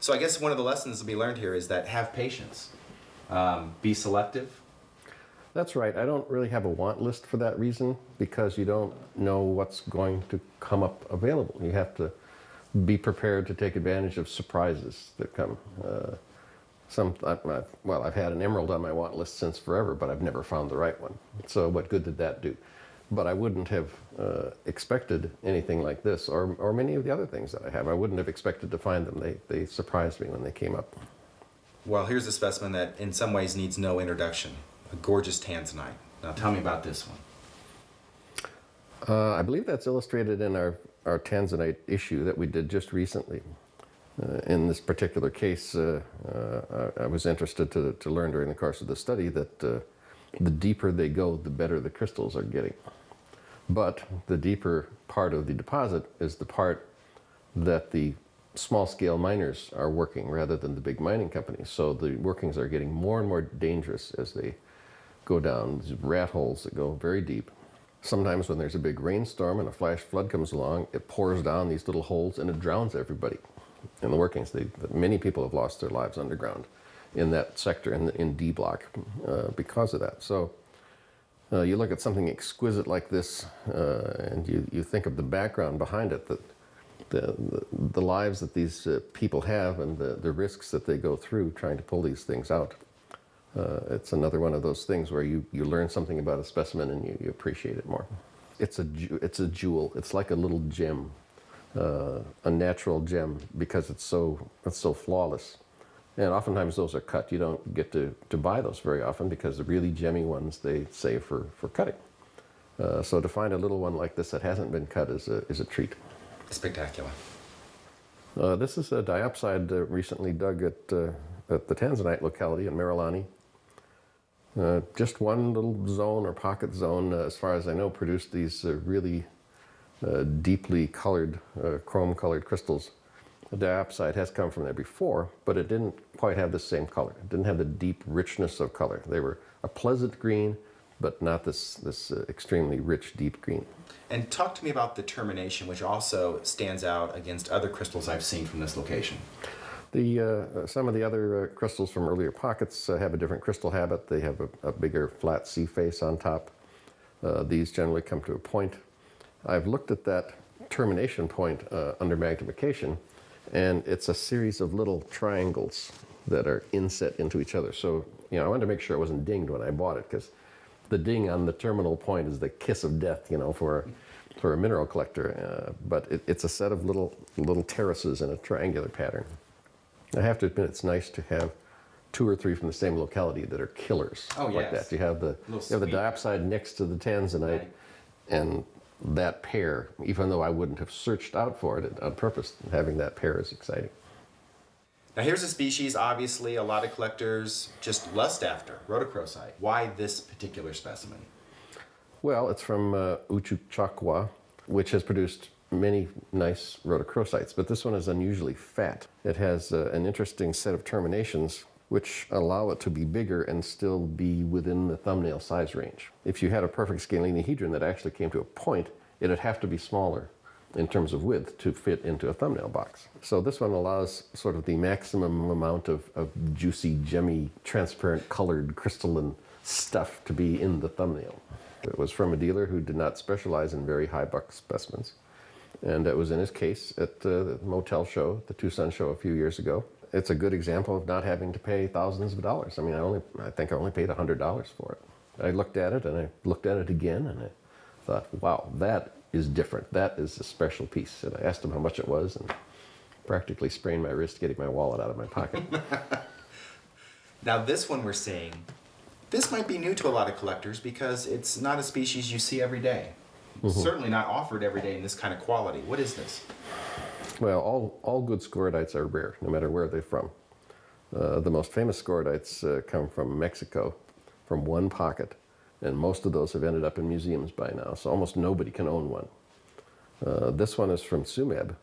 So I guess one of the lessons to be learned here is that have patience. Be selective. That's right. I don't really have a want list for that reason, because you don't know what's going to come up available. You have to be prepared to take advantage of surprises that come. Well, I've had an emerald on my want list since forever, but I've never found the right one. So what good did that do? But I wouldn't have expected anything like this, or many of the other things that I have. I wouldn't have expected to find them. They surprised me when they came up. Well, here's a specimen that in some ways needs no introduction. A gorgeous tanzanite. Now tell me about this one. I believe that's illustrated in our tanzanite issue that we did just recently. In this particular case, I was interested to learn during the course of the study that the deeper they go, the better the crystals are getting. But the deeper part of the deposit is the part that the small-scale miners are working rather than the big mining companies. So the workings are getting more and more dangerous as they go down. These rat holes that go very deep. Sometimes when there's a big rainstorm and a flash flood comes along, it pours down these little holes and it drowns everybody in the workings. Many people have lost their lives underground in that sector, in D block, because of that. So you look at something exquisite like this, and you think of the background behind it, that the lives that these people have and the risks that they go through trying to pull these things out. It's another one of those things where you learn something about a specimen and you appreciate it more. It's a jewel. It's like a little gem, a natural gem, because it's so flawless. And oftentimes those are cut. You don't get to buy those very often, because the really gemmy ones they save for cutting. So to find a little one like this that hasn't been cut is a treat. Spectacular. This is a diopside recently dug at the tanzanite locality in Marilani. Just one little zone or pocket zone, as far as I know, produced these really deeply colored, chrome-colored crystals. The diopside has come from there before, but it didn't quite have the same color. It didn't have the deep richness of color. They were a pleasant green, but not this extremely rich, deep green. And talk to me about the termination, which also stands out against other crystals I've seen from this location. Some of the other crystals from earlier pockets have a different crystal habit. They have a bigger flat C face on top. These generally come to a point. I've looked at that termination point under magnification, and it's a series of little triangles that are inset into each other. So, I wanted to make sure it wasn't dinged when I bought it, because the ding on the terminal point is the kiss of death, for a mineral collector. But it's a set of little terraces in a triangular pattern. I have to admit, it's nice to have 2 or 3 from the same locality that are killers. Oh, like yes. that. You have the diopside next to the tanzanite, right, and that pair, even though I wouldn't have searched out for it on purpose. Having that pair is exciting. Now here's a species, obviously, a lot of collectors just lust after, rhodochrosite. Why this particular specimen? Well, it's from Uchuchakwa, which has produced many nice rhodochrosites, but this one is unusually fat. It has an interesting set of terminations which allow it to be bigger and still be within the thumbnail size range. If you had a perfect scalenohedron that actually came to a point, it'd have to be smaller in terms of width to fit into a thumbnail box. So this one allows sort of the maximum amount of juicy, gemmy, transparent, colored, crystalline stuff to be in the thumbnail. It was from a dealer who did not specialize in very high buck specimens. And it was in his case at the motel show, the Tucson show a few years ago. It's a good example of not having to pay thousands of dollars. I mean, I think I only paid $100 for it. I looked at it and I looked at it again and I thought, wow, that is different. That is a special piece. And I asked him how much it was and practically sprained my wrist getting my wallet out of my pocket. Now this one we're seeing, this might be new to a lot of collectors because it's not a species you see every day. Certainly not offered every day in this kind of quality. What is this? Well, all good scoridites are rare, no matter where they're from. The most famous scoridites come from Mexico, from one pocket, and most of those have ended up in museums by now, so almost nobody can own one. This one is from Sumeb,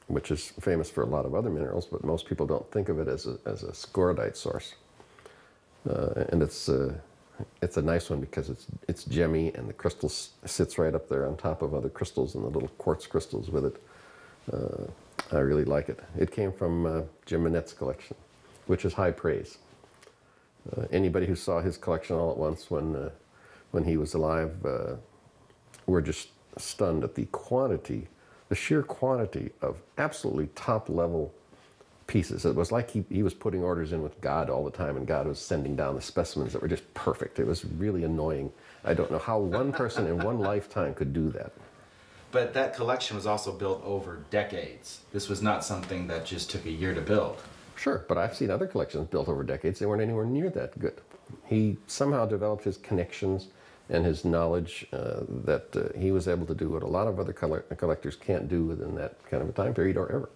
which is famous for a lot of other minerals, but most people don't think of it as a scorodite source. And it's a nice one because it's gemmy and the crystal sits right up there on top of other crystals and the little quartz crystals with it. I really like it. It came from Jim Manette's collection, which is high praise. Anybody who saw his collection all at once when he was alive were just stunned at the quantity, the sheer quantity of absolutely top-level pieces. It was like he was putting orders in with God all the time, and God was sending down the specimens that were just perfect. It was really annoying. I don't know how one person in one lifetime could do that. But that collection was also built over decades. This was not something that just took a year to build. Sure, but I've seen other collections built over decades. They weren't anywhere near that good. He somehow developed his connections and his knowledge that he was able to do what a lot of other collectors can't do within that kind of a time period or ever.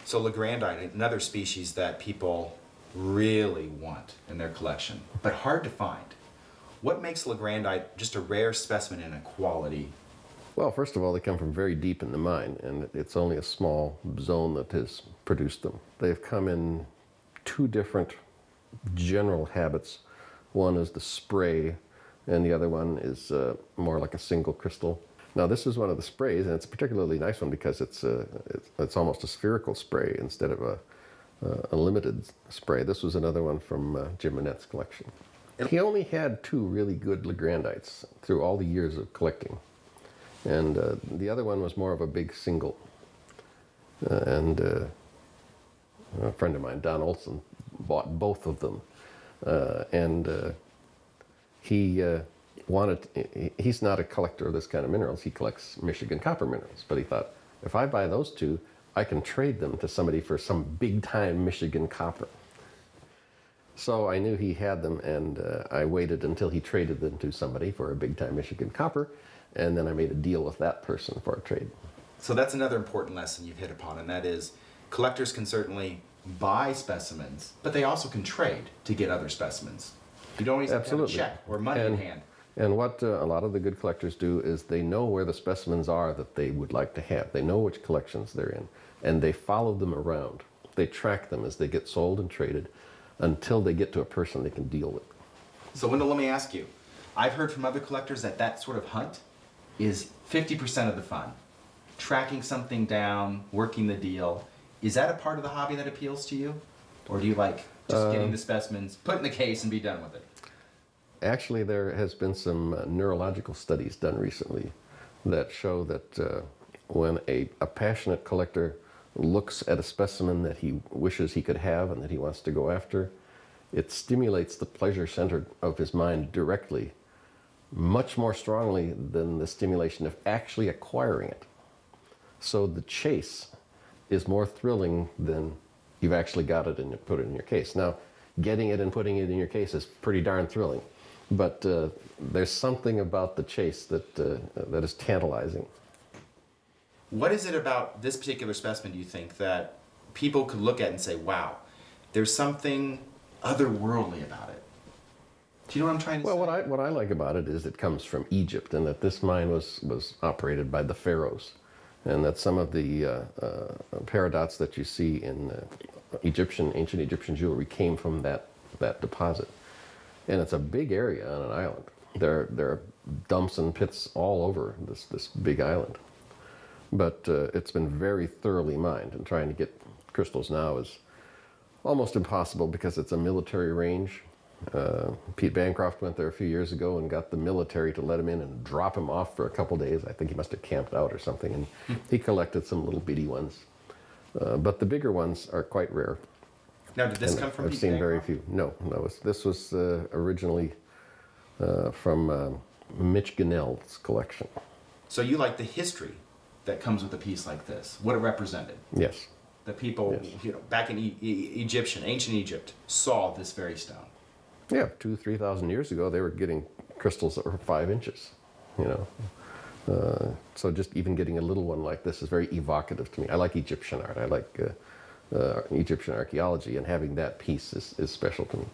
So legrandite, another species that people really want in their collection, but hard to find. What makes legrandite just a rare specimen in a quality? Well, first of all, they come from very deep in the mine, and it's only a small zone that has produced them. They've come in two different general habits. One is the spray, and the other one is more like a single crystal. Now, this is one of the sprays, and it's a particularly nice one because it's almost a spherical spray instead of a limited spray. This was another one from Jim Manette's collection. He only had two really good legrandites through all the years of collecting. And the other one was more of a big single. And a friend of mine, Don Olsen, bought both of them. He's not a collector of this kind of minerals. He collects Michigan copper minerals. But he thought, if I buy those two, I can trade them to somebody for some big-time Michigan copper. So I knew he had them, and I waited until he traded them to somebody for a big-time Michigan copper. And then I made a deal with that person for a trade. So that's another important lesson you've hit upon, and that is collectors can certainly buy specimens, but they also can trade to get other specimens. You don't always have to have a check or money in hand. And what a lot of the good collectors do is they know where the specimens are that they would like to have. They know which collections they're in, and they follow them around. They track them as they get sold and traded until they get to a person they can deal with. So Wendell, let me ask you. I've heard from other collectors that that sort of hunt is 50% of the fun. Tracking something down, working the deal. Is that a part of the hobby that appeals to you? Or do you like just getting the specimens, put in the case, and be done with it? Actually, there has been some neurological studies done recently that show that when a passionate collector looks at a specimen that he wishes he could have and that he wants to go after, it stimulates the pleasure center of his mind directly, much more strongly than the stimulation of actually acquiring it. So the chase is more thrilling than you've actually got it and put it in your case. Now, getting it and putting it in your case is pretty darn thrilling, But there's something about the chase that is tantalizing. What is it about this particular specimen, do you think, that people could look at and say, wow, there's something otherworldly about it? Do you know what I'm trying to say? Well, what I like about it is it comes from Egypt, and that this mine was operated by the pharaohs, and that some of the paradots that you see in ancient Egyptian jewelry came from that deposit. And it's a big area on an island. There are dumps and pits all over this big island. But it's been very thoroughly mined, and trying to get crystals now is almost impossible because it's a military range. Pete Bancroft went there a few years ago and got the military to let him in and drop him off for a couple days. I think he must have camped out or something, and he collected some little bitty ones. But the bigger ones are quite rare. Now, did this come from I've Pete seen very Bancroft? few. No. This was originally from Mitch Gunnell's collection. So you like the history that comes with a piece like this, what it represented? Yes. That people, Yes. back in ancient Egypt, saw this very stone. Yeah, 2,000-3,000 years ago, they were getting crystals that were 5 inches, so just even getting a little one like this is very evocative to me. I like Egyptian art. I like Egyptian archaeology, and having that piece is special to me.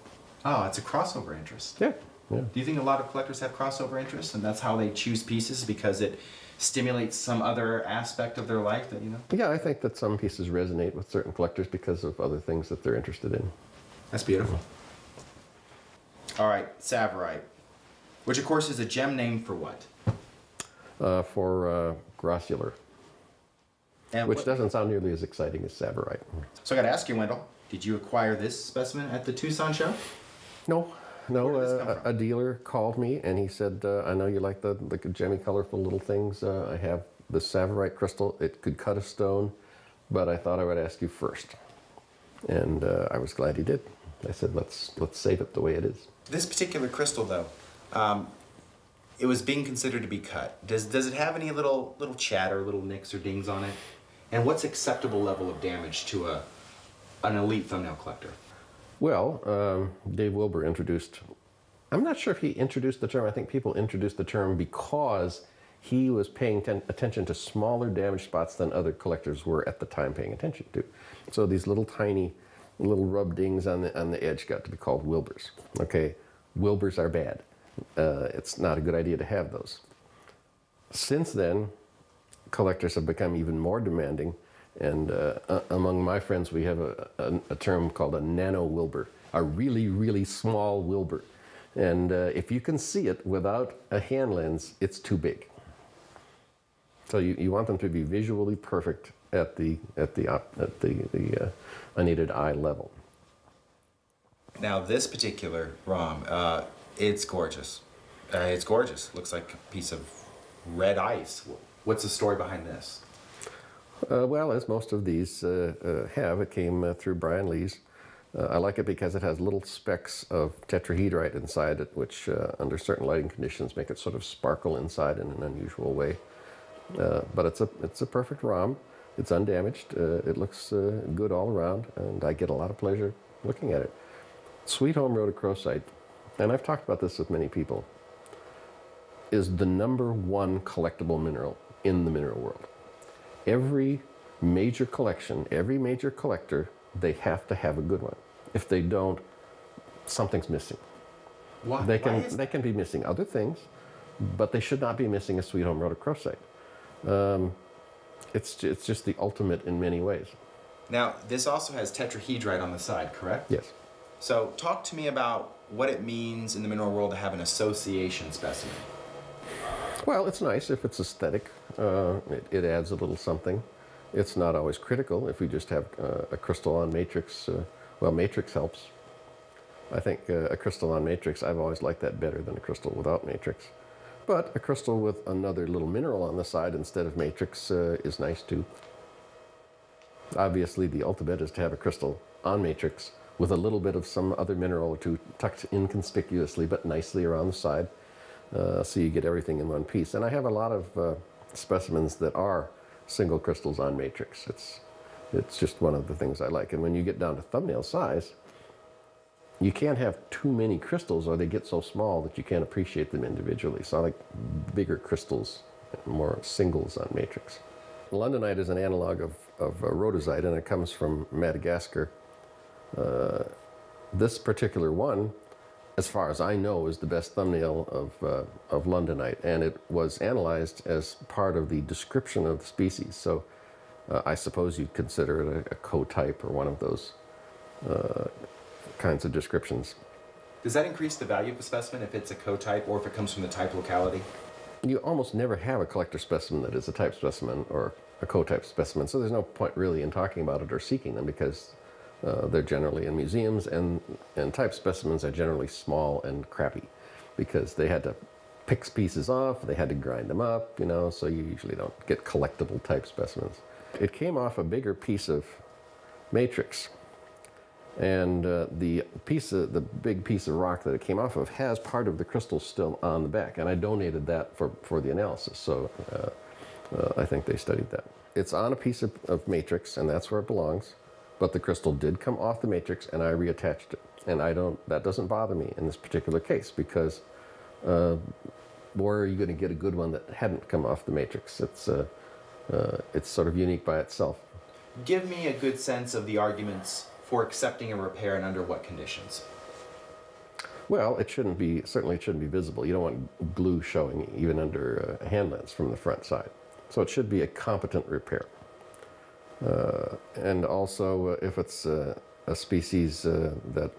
Oh, it's a crossover interest. Yeah. Do you think a lot of collectors have crossover interests, and that's how they choose pieces, because it stimulates some other aspect of their life that, Yeah, I think that some pieces resonate with certain collectors because of other things that they're interested in. That's beautiful. All right, Tsavorite, which of course is a gem name for what? For grossular, And which doesn't sound nearly as exciting as Tsavorite. So I got to ask you, Wendell, did you acquire this specimen at the Tucson show? No. Where did this come from? A dealer called me and he said, I know you like the gemmy, colorful little things. I have the Tsavorite crystal. It could cut a stone, but I thought I would ask you first. And I was glad he did. I said, let's save it the way it is. This particular crystal, though, it was being considered to be cut. Does it have any little chatter, little nicks or dings on it? And what's acceptable level of damage to an elite thumbnail collector? Well, Dave Wilbur introduced, I'm not sure if he introduced the term. I think people introduced the term because he was paying attention to smaller damage spots than other collectors were at the time paying attention to. So these little tiny little rub dings on the edge got to be called Wilburs. Okay, Wilburs are bad. It's not a good idea to have those. Since then, collectors have become even more demanding, and among my friends we have a term called a nano Wilbur, a really, really small Wilbur. And if you can see it without a hand lens, it's too big. So you want them to be visually perfect at the unaided eye level. Now, this particular ROM, it's gorgeous. It's gorgeous. Looks like a piece of red ice. What's the story behind this? Well, as most of these have, it came through Brian Lee's. I like it because it has little specks of tetrahedrite inside it, which under certain lighting conditions make it sort of sparkle inside in an unusual way. But it's a perfect ROM. It's undamaged. It looks good all around, and I get a lot of pleasure looking at it. Sweet Home rhodochrosite, and I've talked about this with many people, is the #1 collectible mineral in the mineral world. Every major collection, every major collector, they have to have a good one. If they don't, something's missing. Why? They can be missing other things, but they should not be missing a Sweet Home rhodochrosite. It's just the ultimate in many ways. Now, this also has tetrahedrite on the side, correct? Yes. So talk to me about what it means in the mineral world to have an association specimen. Well, it's nice if it's aesthetic. It adds a little something. It's not always critical. If we just have a crystal on matrix, well, matrix helps. I think a crystal on matrix, I've always liked that better than a crystal without matrix. But a crystal with another little mineral on the side instead of matrix is nice too. Obviously, the ultimate is to have a crystal on matrix with a little bit of some other mineral or two tucked inconspicuously but nicely around the side, so you get everything in one piece. And I have a lot of specimens that are single crystals on matrix. It's just one of the things I like. And when you get down to thumbnail size, you can't have too many crystals or they get so small that you can't appreciate them individually. So I like bigger crystals, more singles on matrix. Londonite is an analog of rhodozite, and it comes from Madagascar. This particular one, as far as I know, is the best thumbnail of Londonite, and it was analyzed as part of the description of the species. So I suppose you'd consider it a co-type or one of those kinds of descriptions. Does that increase the value of a specimen if it's a co-type or if it comes from the type locality? You almost never have a collector specimen that is a type specimen or a co-type specimen, so there's no point really in talking about it or seeking them, because they're generally in museums, and type specimens are generally small and crappy because they had to pick pieces off, they had to grind them up, you know, so you usually don't get collectible type specimens. It came off a bigger piece of matrix, and the big piece of rock that it came off of has part of the crystal still on the back, and I donated that for the analysis, so I think they studied that. It's on a piece of matrix, and that's where it belongs, but the crystal did come off the matrix, and I reattached it, and that doesn't bother me in this particular case, because where are you going to get a good one that hadn't come off the matrix? It's sort of unique by itself. Give me a good sense of the arguments for accepting a repair and under what conditions. Well, certainly it shouldn't be visible. You don't want glue showing even under a hand lens from the front side. So it should be a competent repair. And also, if it's a species that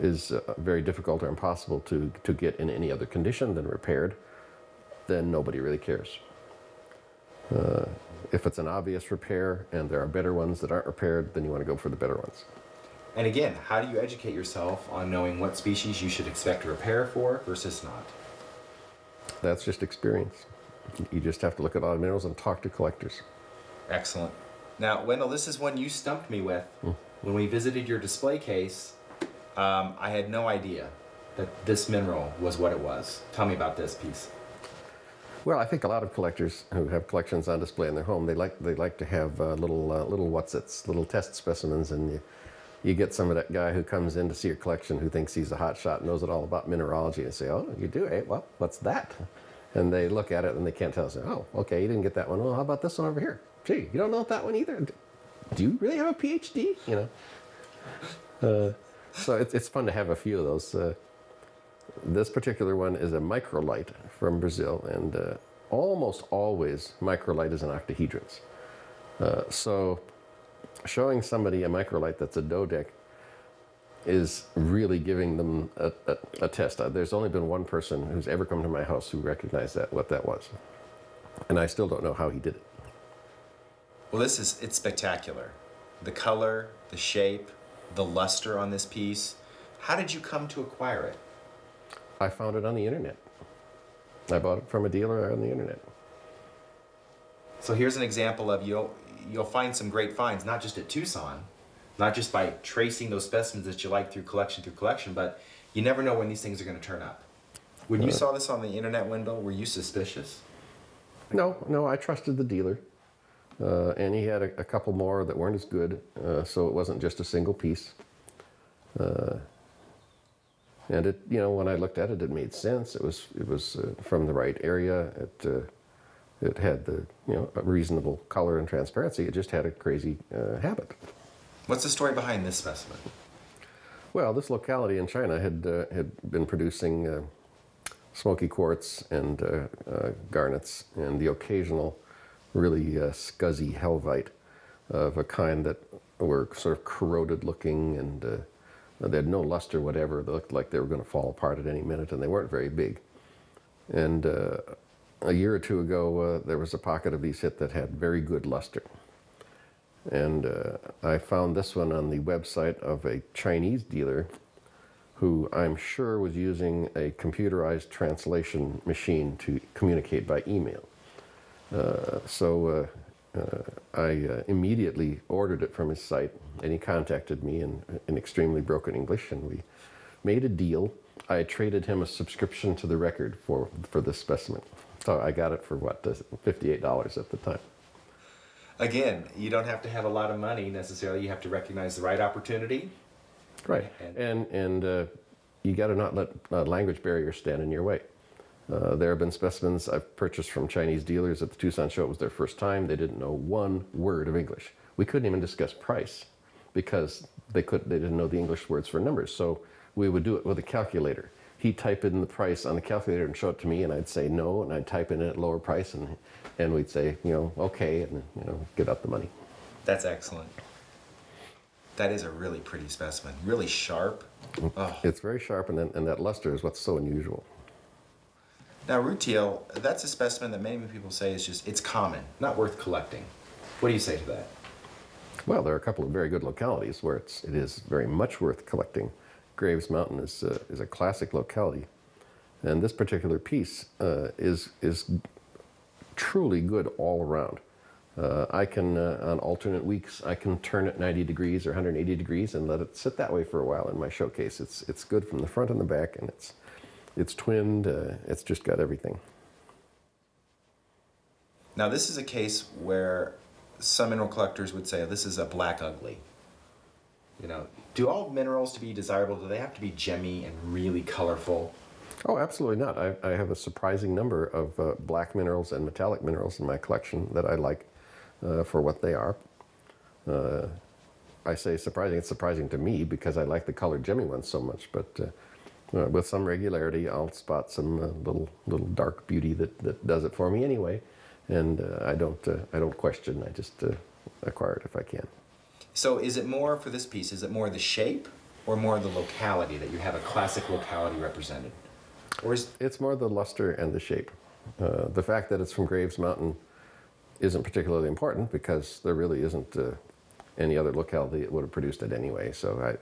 is very difficult or impossible to get in any other condition than repaired, then nobody really cares. If it's an obvious repair and there are better ones that aren't repaired, then you want to go for the better ones. And again, how do you educate yourself on knowing what species you should expect a repair for versus not? That's just experience. You just have to look at odd minerals and talk to collectors. Excellent. Now, Wendell, this is one you stumped me with. When we visited your display case, I had no idea that this mineral was what it was. Tell me about this piece. Well, I think a lot of collectors who have collections on display in their home, they like to have little what's-its, little test specimens, and you get some of that guy who comes in to see your collection who thinks he's a hot shot, knows it all about mineralogy, and say, "Oh, you do, eh? Well, what's that?" And they look at it and they can't tell. Say, "Oh, okay, you didn't get that one. Well, how about this one over here? Gee, you don't know that one either. Do you really have a PhD?" You know. So it's fun to have a few of those. This particular one is a microlite from Brazil, and almost always microlite is an octahedrons. So showing somebody a microlite that's a dodeck is really giving them a test. There's only been one person who's ever come to my house who recognized what that was. And I still don't know how he did it. Well, it's spectacular. The color, the shape, the luster on this piece. How did you come to acquire it? I found it on the internet. I bought it from a dealer on the internet. So here's an example of you'll find some great finds, not just at Tucson, not just by tracing those specimens that you like through collection, but you never know when these things are going to turn up. When you saw this on the internet, Wendell, were you suspicious? No, I trusted the dealer. And he had a couple more that weren't as good, so it wasn't just a single piece. And it, when I looked at it, it made sense. It was from the right area. It had the a reasonable color and transparency. It just had a crazy habit. What's the story behind this specimen? Well, this locality in China had been producing smoky quartz and garnets and the occasional really scuzzy helvite of a kind that were sort of corroded looking, and they had no luster whatever. They looked like they were going to fall apart at any minute, and they weren't very big. And a year or two ago, there was a pocket of these hit that had very good luster. And I found this one on the website of a Chinese dealer who I'm sure was using a computerized translation machine to communicate by email. So I immediately ordered it from his site, and he contacted me in extremely broken English, and we made a deal. I traded him a subscription to the record for this specimen. So I got it for what, $58 at the time. Again, you don't have to have a lot of money necessarily. You have to recognize the right opportunity Right, and you got to not let language barriers stand in your way. There have been specimens I've purchased from Chinese dealers at the Tucson show. It was their first time. They didn't know one word of English. We couldn't even discuss price because they didn't know the English words for numbers. So we would do it with a calculator. He'd type in the price on the calculator and show it to me, and I'd say no, and I'd type in it at lower price, and we'd say, okay, and get out the money. That's excellent. That is a really pretty specimen. Really sharp. Oh. It's very sharp, and that luster is what's so unusual. Now, Rutiel, that's a specimen that many people say it's common, not worth collecting. What do you say to that? Well, there are a couple of very good localities where it is very much worth collecting. Graves Mountain is a classic locality, and this particular piece is truly good all around. I can, on alternate weeks, I can turn it 90 degrees or 180 degrees and let it sit that way for a while in my showcase. It's good from the front and the back, and it's twinned. It's just got everything. Now, this is a case where some mineral collectors would say this is a black ugly. Do all minerals to be desirable, do they have to be gemmy and really colorful? Oh, absolutely not. I have a surprising number of black minerals and metallic minerals in my collection that I like for what they are. I say surprising. It's surprising to me because I like the colored gemmy ones so much, but with some regularity, I'll spot some little dark beauty that does it for me anyway, and I don't question. I just acquire it if I can. So is it more, for this piece, is it more the shape or more the locality, that you have a classic locality represented? Or It's more the luster and the shape. The fact that it's from Graves Mountain isn't particularly important because there really isn't any other locality that would have produced it anyway. So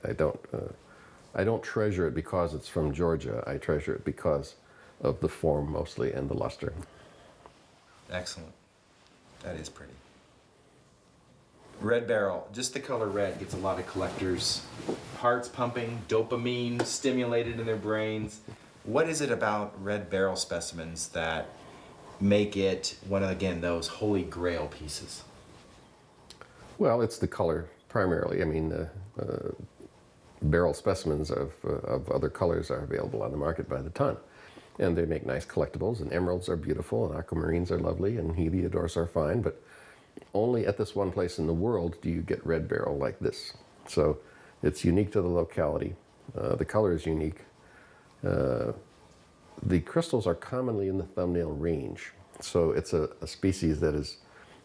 I don't treasure it because it's from Georgia. I treasure it because of the form mostly and the luster. Excellent. That is pretty. Red barrel, just the color red gets a lot of collectors' hearts pumping, dopamine stimulated in their brains. What is it about red barrel specimens that make it one of, again, those holy grail pieces? Well, it's the color primarily. I mean, barrel specimens of other colors are available on the market by the ton. And they make nice collectibles, and emeralds are beautiful, and aquamarines are lovely, and heliodors are fine, but only at this one place in the world do you get red barrel like this. So it's unique to the locality. The color is unique. The crystals are commonly in the thumbnail range. So it's a species that is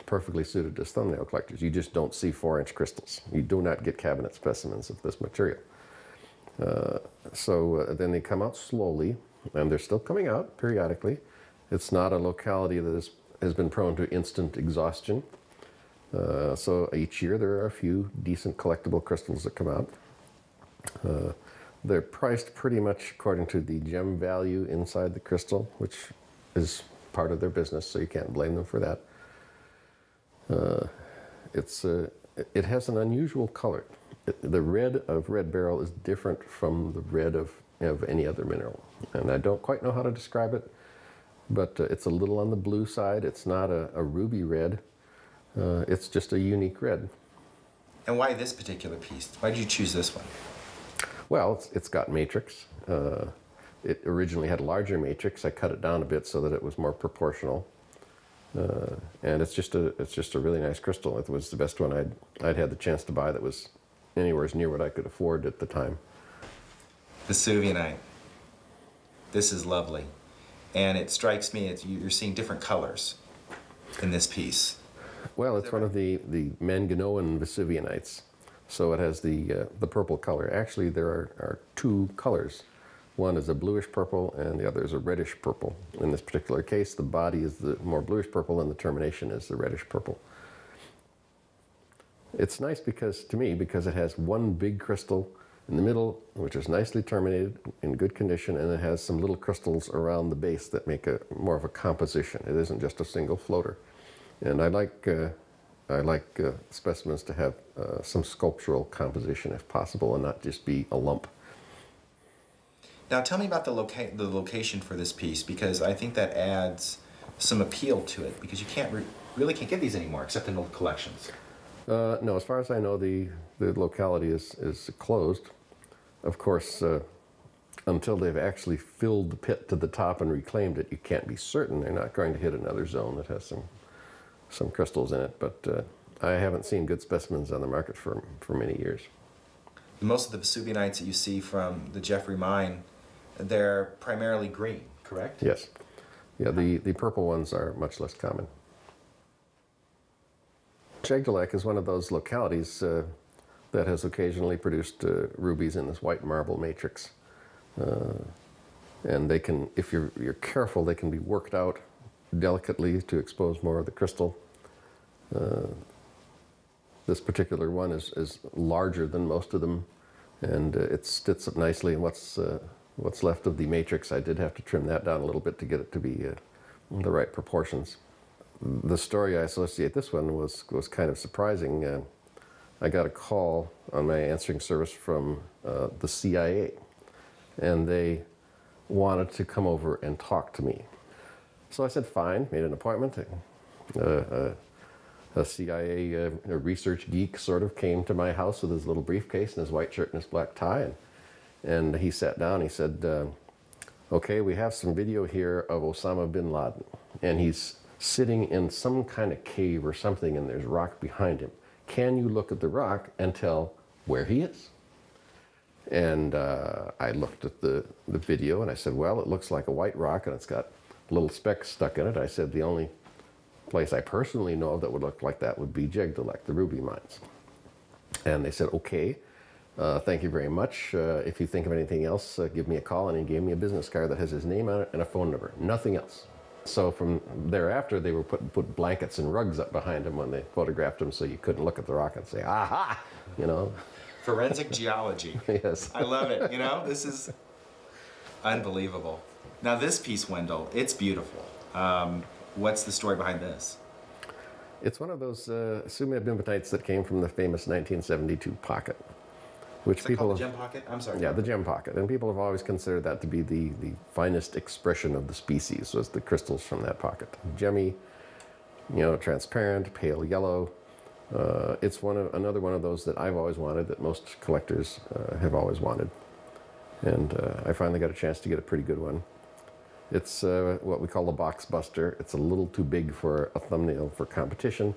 perfectly suited as thumbnail collectors. You just don't see 4-inch crystals. You do not get cabinet specimens of this material. So then they come out slowly, and they're still coming out periodically. It's not a locality that has been prone to instant exhaustion. So each year there are a few decent collectible crystals that come out. They're priced pretty much according to the gem value inside the crystal, which is part of their business, so you can't blame them for that. It has an unusual color. The red of red barrel is different from the red of any other mineral, and I don't quite know how to describe it, but it's a little on the blue side. It's not a ruby red. It's just a unique red. And why this particular piece? Why did you choose this one? Well, it's got matrix. It originally had a larger matrix. I cut it down a bit so that it was more proportional. And it's just a really nice crystal. It was the best one I'd had the chance to buy that was anywhere near what I could afford at the time. Vesuvianite. This is lovely. And it strikes me, you're seeing different colors in this piece. Well, it's one of the Manganoan Vesuvianites. So it has the purple color. Actually, there are two colors. One is a bluish purple and the other is a reddish purple. In this particular case, the body is the more bluish purple and the termination is the reddish purple. It's nice to me because it has one big crystal in the middle, which is nicely terminated, in good condition, and it has some little crystals around the base that make more of a composition. It isn't just a single floater. And I like specimens to have some sculptural composition if possible and not just be a lump. Now tell me about the location for this piece, because I think that adds some appeal to it, because you really can't get these anymore except in old collections. No, as far as I know, the locality is closed. of course, until they've actually filled the pit to the top and reclaimed it, you can't be certain they're not going to hit another zone that has some crystals in it. But I haven't seen good specimens on the market for many years. Most of the Vesuvianites that you see from the Jeffrey mine, they're primarily green, correct? Yes. Yeah, the purple ones are much less common. Jegdalek is one of those localities that has occasionally produced rubies in this white marble matrix. And they can, if you're careful, they can be worked out delicately to expose more of the crystal. This particular one is larger than most of them, and it sits up nicely. And what's left of the matrix, I did have to trim that down a little bit to get it to be the right proportions. The story I associate this one was kind of surprising. I got a call on my answering service from the CIA, and they wanted to come over and talk to me. So I said, fine, made an appointment. A CIA a research geek sort of came to my house with his little briefcase and his white shirt and his black tie. And he sat down, he said, okay, we have some video here of Osama bin Laden. And he's sitting in some kind of cave or something, and there's rock behind him. Can you look at the rock and tell where he is? And I looked at the video and I said, well, it looks like a white rock and it's got little specks stuck in it. I said, the only place I personally know of that would look like that would be Jegdalek, the ruby mines. And they said, okay, thank you very much. If you think of anything else, give me a call. And he gave me a business card that has his name on it and a phone number, nothing else. So from thereafter, they were put blankets and rugs up behind him when they photographed him, so you couldn't look at the rock and say, aha, you know. Forensic geology. Yes. I love it, you know, this is unbelievable. Now this piece, Wendell, it's beautiful. What's the story behind this? It's one of those sumabimbatites that came from the famous 1972 pocket, which Is that called the gem pocket? I'm sorry. Yeah, the gem pocket. And people have always considered that to be the finest expression of the species, was the crystals from that pocket. Gemmy, you know, transparent, pale yellow. It's another one of those that I've always wanted, that most collectors have always wanted. And I finally got a chance to get a pretty good one. It's what we call a box buster. It's a little too big for a thumbnail for competition,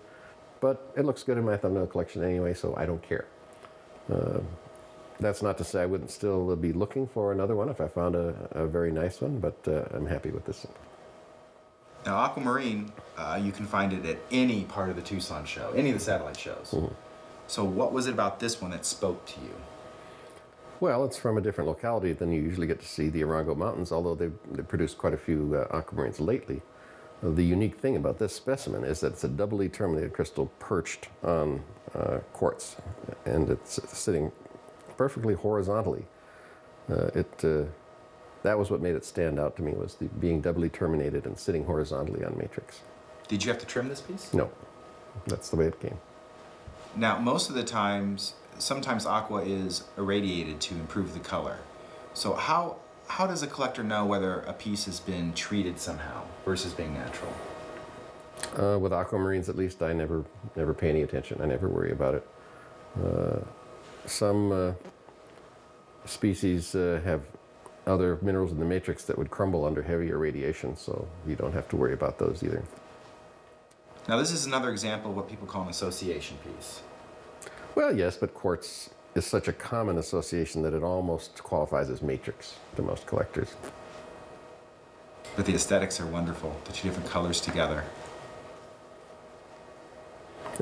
but it looks good in my thumbnail collection anyway, so I don't care. That's not to say I wouldn't still be looking for another one if I found a very nice one, but I'm happy with this one. Now, aquamarine, you can find it at any part of the Tucson show, any of the satellite shows. Mm-hmm. So what was it about this one that spoke to you? Well, it's from a different locality than you usually get to see, the Orongo Mountains, although they've produced quite a few aquamarines lately. The unique thing about this specimen is that it's a doubly terminated crystal perched on quartz, and it's sitting perfectly horizontally. That was what made it stand out to me, was being doubly terminated and sitting horizontally on matrix. Did you have to trim this piece? No, that's the way it came. Now, most of the times, sometimes aqua is irradiated to improve the color. So how does a collector know whether a piece has been treated somehow versus being natural? With aquamarines, at least, I never pay any attention. I never worry about it. Some species have other minerals in the matrix that would crumble under heavy irradiation, so you don't have to worry about those either. Now, this is another example of what people call an association piece. Well, yes, but quartz is such a common association that it almost qualifies as matrix to most collectors. But the aesthetics are wonderful, the two different colors together.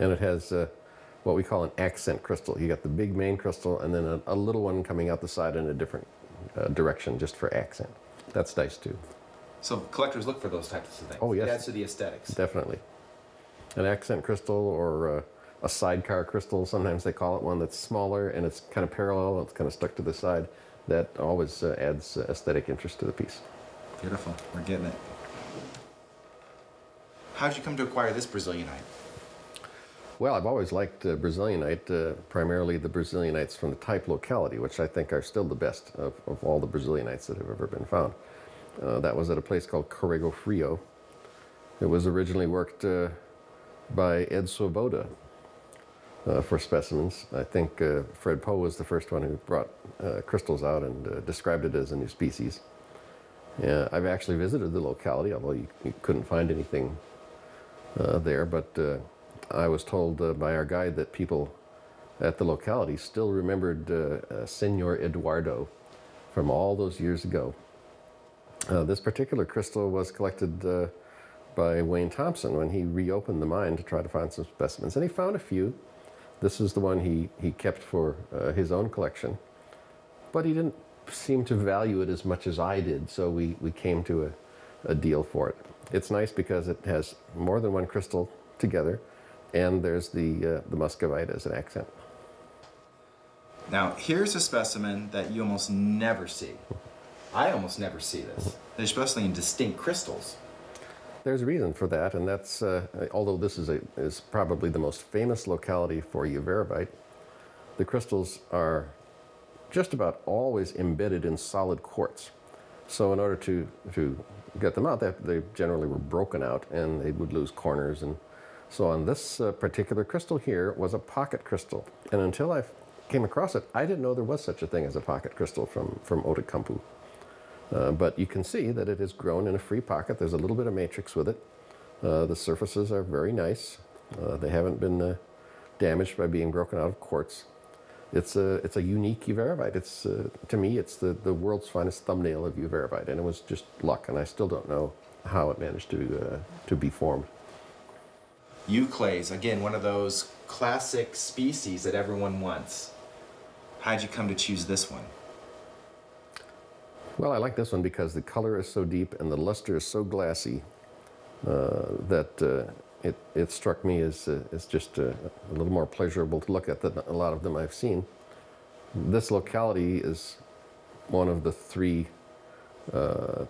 And it has what we call an accent crystal. You got the big main crystal and then a little one coming out the side in a different direction, just for accent. That's nice too. So collectors look for those types of things. Oh, yes. It adds to the aesthetics. Definitely. An accent crystal, or a sidecar crystal, sometimes they call it, one that's smaller and it's kind of parallel, it's kind of stuck to the side. That always adds aesthetic interest to the piece. Beautiful. We're getting it. How did you come to acquire this Brazilianite? Well, I've always liked Brazilianite, primarily the Brazilianites from the type locality, which I think are still the best of all the Brazilianites that have ever been found. That was at a place called Corrego Frio. It was originally worked by Ed Swoboda, for specimens. I think Fred Poe was the first one who brought crystals out and described it as a new species. I've actually visited the locality, although you couldn't find anything there, but I was told by our guide that people at the locality still remembered Senor Eduardo from all those years ago. This particular crystal was collected by Wayne Thompson when he reopened the mine to try to find some specimens, and he found a few. This is the one he kept for his own collection, but he didn't seem to value it as much as I did, so we came to a deal for it. It's nice because it has more than one crystal together, and there's the muscovite as an accent. Now, here's a specimen that you almost never see. I almost never see this, especially in distinct crystals. There's a reason for that, and that's, although this is probably the most famous locality for uvarovite, the crystals are just about always embedded in solid quartz. So in order to get them out, they generally were broken out, and they would lose corners and so on. This particular crystal here was a pocket crystal, and until I came across it, I didn't know there was such a thing as a pocket crystal from Outokumpu. But you can see that it has grown in a free pocket. There's a little bit of matrix with it. The surfaces are very nice. They haven't been damaged by being broken out of quartz. It's a unique uvarovite. It's to me, it's the world's finest thumbnail of uvarovite, and it was just luck. And I still don't know how it managed to be formed. Euclase, again, one of those classic species that everyone wants. How'd you come to choose this one? Well, I like this one because the color is so deep and the luster is so glassy that it struck me as just a little more pleasurable to look at than a lot of them I've seen. This locality is one of the three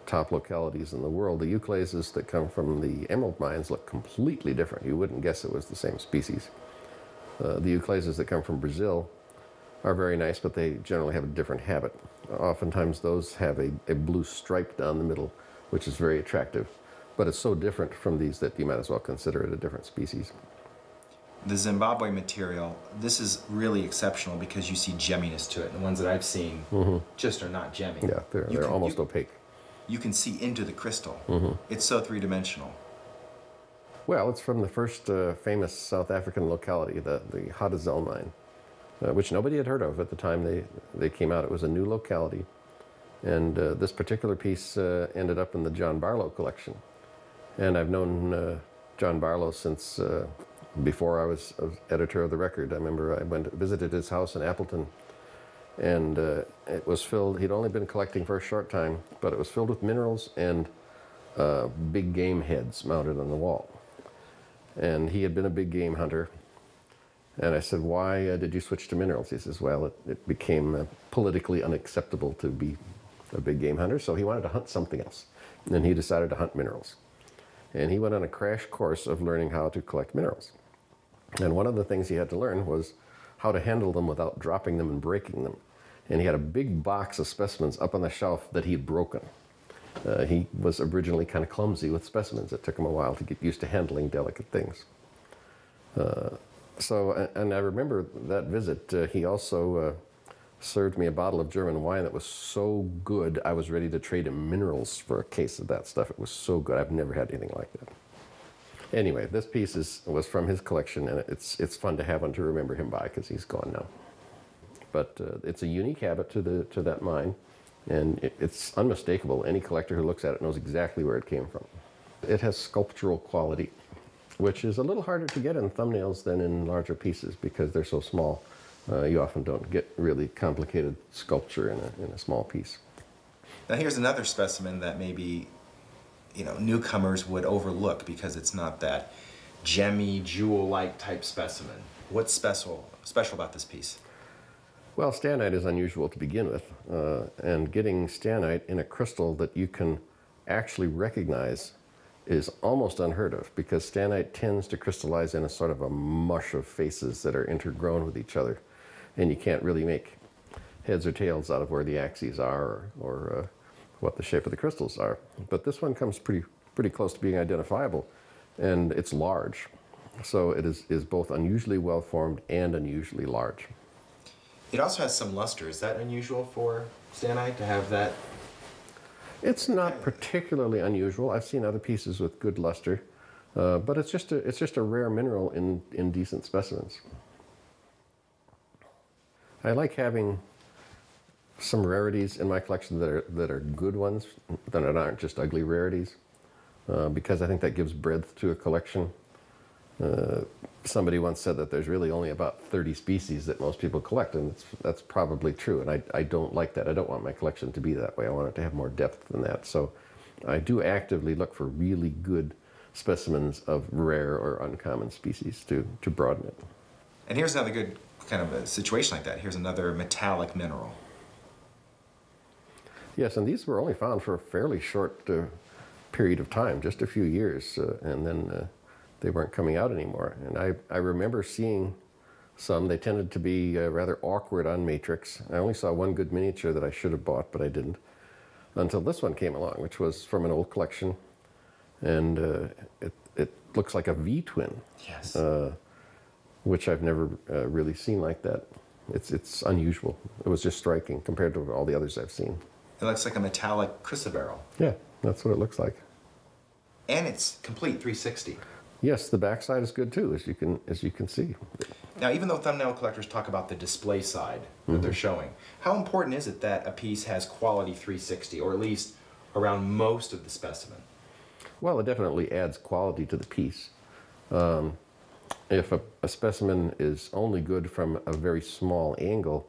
top localities in the world. The euclases that come from the emerald mines look completely different. You wouldn't guess it was the same species. The euclases that come from Brazil are very nice, but they generally have a different habit. Oftentimes those have a blue stripe down the middle, which is very attractive. But it's so different from these that you might as well consider it a different species. The Zimbabwe material, this is really exceptional because you see gemminess to it. The ones that I've seen just are not gemmy. Yeah, they're almost opaque. You can see into the crystal. It's so three-dimensional. Well, it's from the first famous South African locality, the Hadazell mine, which nobody had heard of at the time they came out. It was a new locality. And this particular piece ended up in the John Barlow collection. And I've known John Barlow since before I was editor of the Record. I remember I visited his house in Appleton, and it was filled. He'd only been collecting for a short time, but it was filled with minerals and big game heads mounted on the wall. And he had been a big game hunter. And I said, why did you switch to minerals? He says, well, it became politically unacceptable to be a big game hunter, so he wanted to hunt something else. And he decided to hunt minerals. And he went on a crash course of learning how to collect minerals. And one of the things he had to learn was how to handle them without dropping them and breaking them. And he had a big box of specimens up on the shelf that he had broken. He was originally kind of clumsy with specimens. It took him a while to get used to handling delicate things. And I remember that visit, he also served me a bottle of German wine that was so good, I was ready to trade him minerals for a case of that stuff. It was so good. I've never had anything like that. Anyway, this piece was from his collection, and it's fun to have one to remember him by because he's gone now. But it's a unique habit to that mine, and it's unmistakable. Any collector who looks at it knows exactly where it came from. It has sculptural quality, which is a little harder to get in thumbnails than in larger pieces because they're so small. You often don't get really complicated sculpture in a small piece. Now here's another specimen that maybe newcomers would overlook because it's not that gemmy, jewel-like type specimen. What's special about this piece? Well, stannite is unusual to begin with, and getting stannite in a crystal that you can actually recognize is almost unheard of because stannite tends to crystallize in a sort of a mush of faces that are intergrown with each other, and you can't really make heads or tails out of where the axes are or what the shape of the crystals are. But this one comes pretty close to being identifiable, and it's large. So it is both unusually well formed and unusually large. It also has some luster. Is that unusual for stannite to have that? It's not particularly unusual. I've seen other pieces with good luster, but it's just a rare mineral in decent specimens. I like having some rarities in my collection that are good ones, that aren't just ugly rarities, because I think that gives breadth to a collection. Somebody once said that there's really only about 30 species that most people collect, and that's probably true, and I don't like that. I don't want my collection to be that way. I want it to have more depth than that. So I do actively look for really good specimens of rare or uncommon species to broaden it. And here's another good kind of a situation like that. Here's another metallic mineral. Yes, and these were only found for a fairly short period of time, just a few years, and then they weren't coming out anymore. And I remember seeing some. They tended to be rather awkward on matrix. I only saw one good miniature that I should have bought, but I didn't, until this one came along, which was from an old collection. And it looks like a V-twin. Yes. Which I've never really seen like that. It's unusual. It was just striking compared to all the others I've seen. It looks like a metallic chrysoberyl. Yeah, that's what it looks like. And it's complete 360. Yes, the backside is good too, as you can see. Now, even though thumbnail collectors talk about the display side that they're showing, how important is it that a piece has quality 360, or at least around most of the specimen? Well, it definitely adds quality to the piece. If a specimen is only good from a very small angle,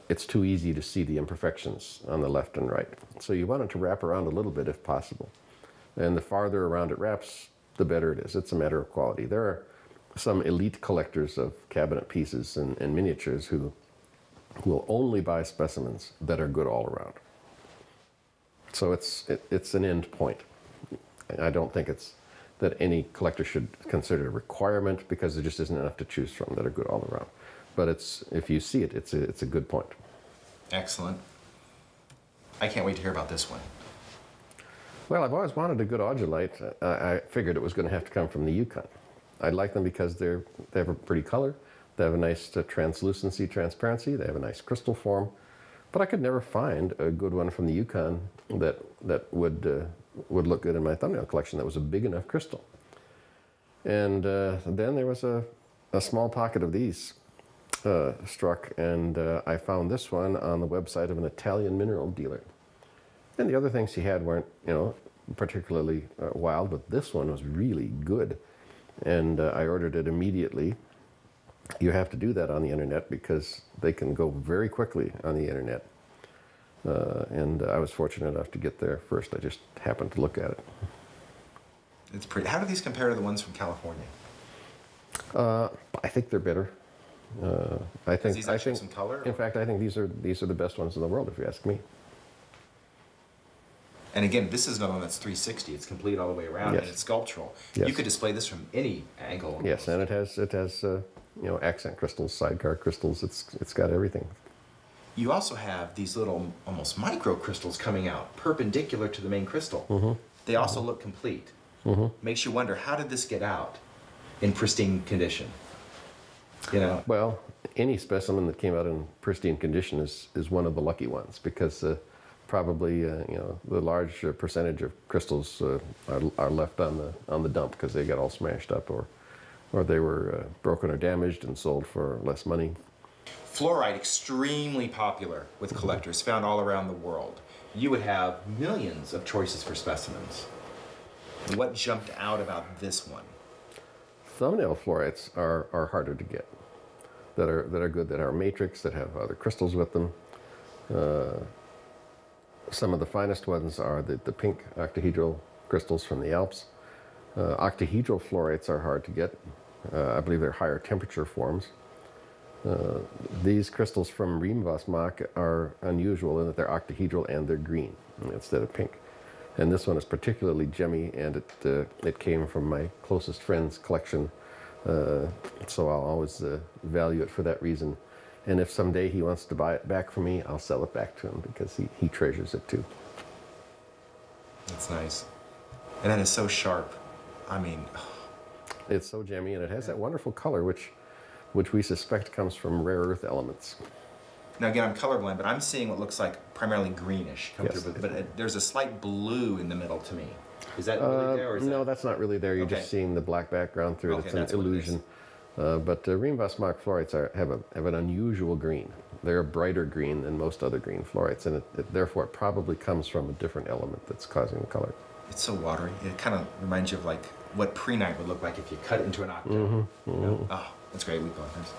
it's too easy to see the imperfections on the left and right. So you want it to wrap around a little bit if possible. And the farther around it wraps, the better it is. It's a matter of quality. There are some elite collectors of cabinet pieces and miniatures who will only buy specimens that are good all around. So it's an end point. I don't think it's that any collector should consider a requirement, because there just isn't enough to choose from that are good all around. But if you see it, it's a good point. Excellent. I can't wait to hear about this one. Well, I've always wanted a good audulite. I figured it was going to have to come from the Yukon. I like them because they have a pretty color, they have a nice translucency, transparency, they have a nice crystal form. But I could never find a good one from the Yukon that would look good in my thumbnail collection that was a big enough crystal. And then there was a small pocket of these struck, and I found this one on the website of an Italian mineral dealer. And the other things he had weren't, particularly wild, but this one was really good. And I ordered it immediately. You have to do that on the internet because they can go very quickly on the internet. And I was fortunate enough to get there first. I just happened to look at it. It's pretty. How do these compare to the ones from California? I think they're better. I think some color. In fact, I think these are the best ones in the world, if you ask me. And again, this is another one that's 360. It's complete all the way around, yes. And it's sculptural. Yes. You could display this from any angle. Almost. Yes, and it has accent crystals, sidecar crystals. It's got everything. You also have these little almost micro crystals coming out perpendicular to the main crystal. Mm-hmm. They also look complete. Mm-hmm. Makes you wonder, how did this get out in pristine condition? Well, any specimen that came out in pristine condition is one of the lucky ones, because probably the large percentage of crystals are left on the dump because they got all smashed up, or they were broken or damaged and sold for less money. Fluorite, extremely popular with collectors, found all around the world. You would have millions of choices for specimens. What jumped out about this one? Thumbnail fluorites are harder to get. That are good, that are matrix, that have other crystals with them. Some of the finest ones are the pink octahedral crystals from the Alps. Octahedral fluorites are hard to get. I believe they're higher temperature forms. These crystals from Riemwasmach are unusual in that they're octahedral and they're green instead of pink. And this one is particularly gemmy, and it came from my closest friend's collection, so I'll always value it for that reason. And if someday he wants to buy it back from me, I'll sell it back to him because he treasures it too. That's nice. And then it's so sharp. I mean... It's so gemmy, and it has that wonderful color, which we suspect comes from rare earth elements. Now again, I'm colorblind, but I'm seeing what looks like primarily greenish come Yes. through, but there's a slight blue in the middle to me. Is that really there? Or is No, that's not really there. You're Okay. just seeing the black background through it. Okay, It's an that's what it is. illusion. But Riemenbach fluorites have an unusual green. They're a brighter green than most other green fluorites, and therefore it probably comes from a different element that's causing the color. It's so watery. It kind of reminds you of like what prehnite would look like if you cut it into an octave. Mm-hmm, You know? Oh, that's great. We got this.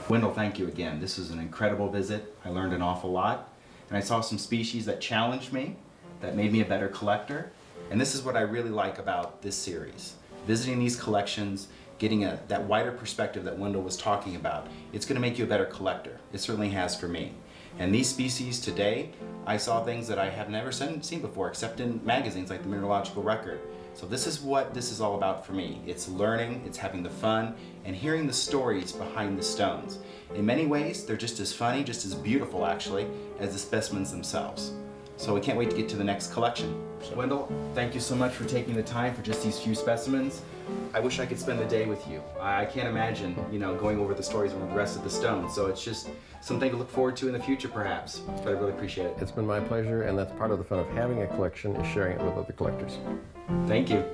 Wendell, thank you again. This was an incredible visit. I learned an awful lot, and I saw some species that challenged me, that made me a better collector. And this is what I really like about this series. Visiting these collections, getting that wider perspective that Wendell was talking about, it's going to make you a better collector. It certainly has for me. And these species today, I saw things that I have never seen before, except in magazines like the Mineralogical Record. So this is what this is all about for me. It's learning, it's having the fun, and hearing the stories behind the stones. In many ways, they're just as funny, just as beautiful actually, as the specimens themselves. So we can't wait to get to the next collection. Wendell, thank you so much for taking the time for just these few specimens. I wish I could spend the day with you. I can't imagine, going over the stories with the rest of the stones. So it's just something to look forward to in the future, perhaps. But I really appreciate it. It's been my pleasure, and that's part of the fun of having a collection, is sharing it with other collectors. Thank you.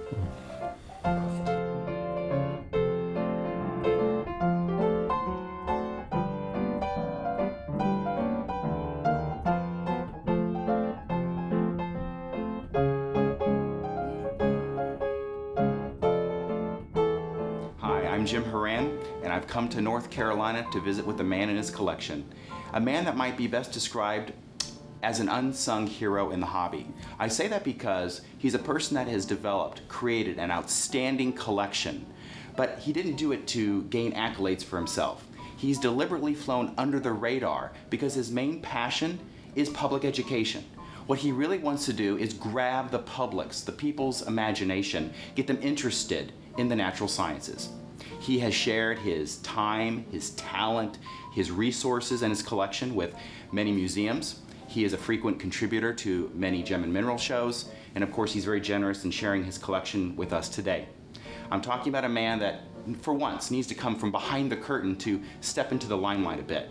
I'm Jim Houran, and I've come to North Carolina to visit with a man in his collection. A man that might be best described as an unsung hero in the hobby. I say that because he's a person that has created an outstanding collection, but he didn't do it to gain accolades for himself. He's deliberately flown under the radar because his main passion is public education. What he really wants to do is grab the public's, the people's imagination, get them interested in the natural sciences. He has shared his time, his talent, his resources, and his collection with many museums. He is a frequent contributor to many gem and mineral shows, and of course he's very generous in sharing his collection with us today. I'm talking about a man that, for once, needs to come from behind the curtain to step into the limelight a bit.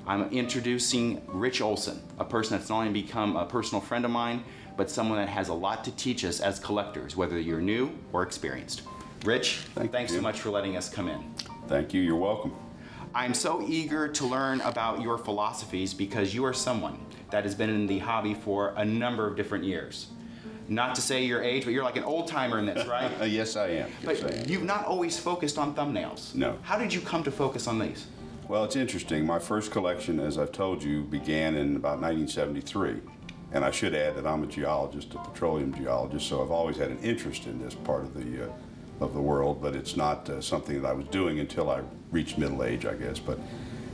I'm introducing Rich Olsen, a person that's not only become a personal friend of mine, but someone that has a lot to teach us as collectors, whether you're new or experienced. Rich, thanks so much for letting us come in. Thank you. You're welcome. I'm so eager to learn about your philosophies because you are someone that has been in the hobby for a number of different years. Not to say your age, but you're like an old timer in this, right? Yes, I am. Yes, I am. But you've not always focused on thumbnails. No. How did you come to focus on these? Well, it's interesting. My first collection, as I've told you, began in about 1973. And I should add that I'm a geologist, a petroleum geologist, so I've always had an interest in this part of the world, but it's not something that I was doing until I reached middle age, I guess. But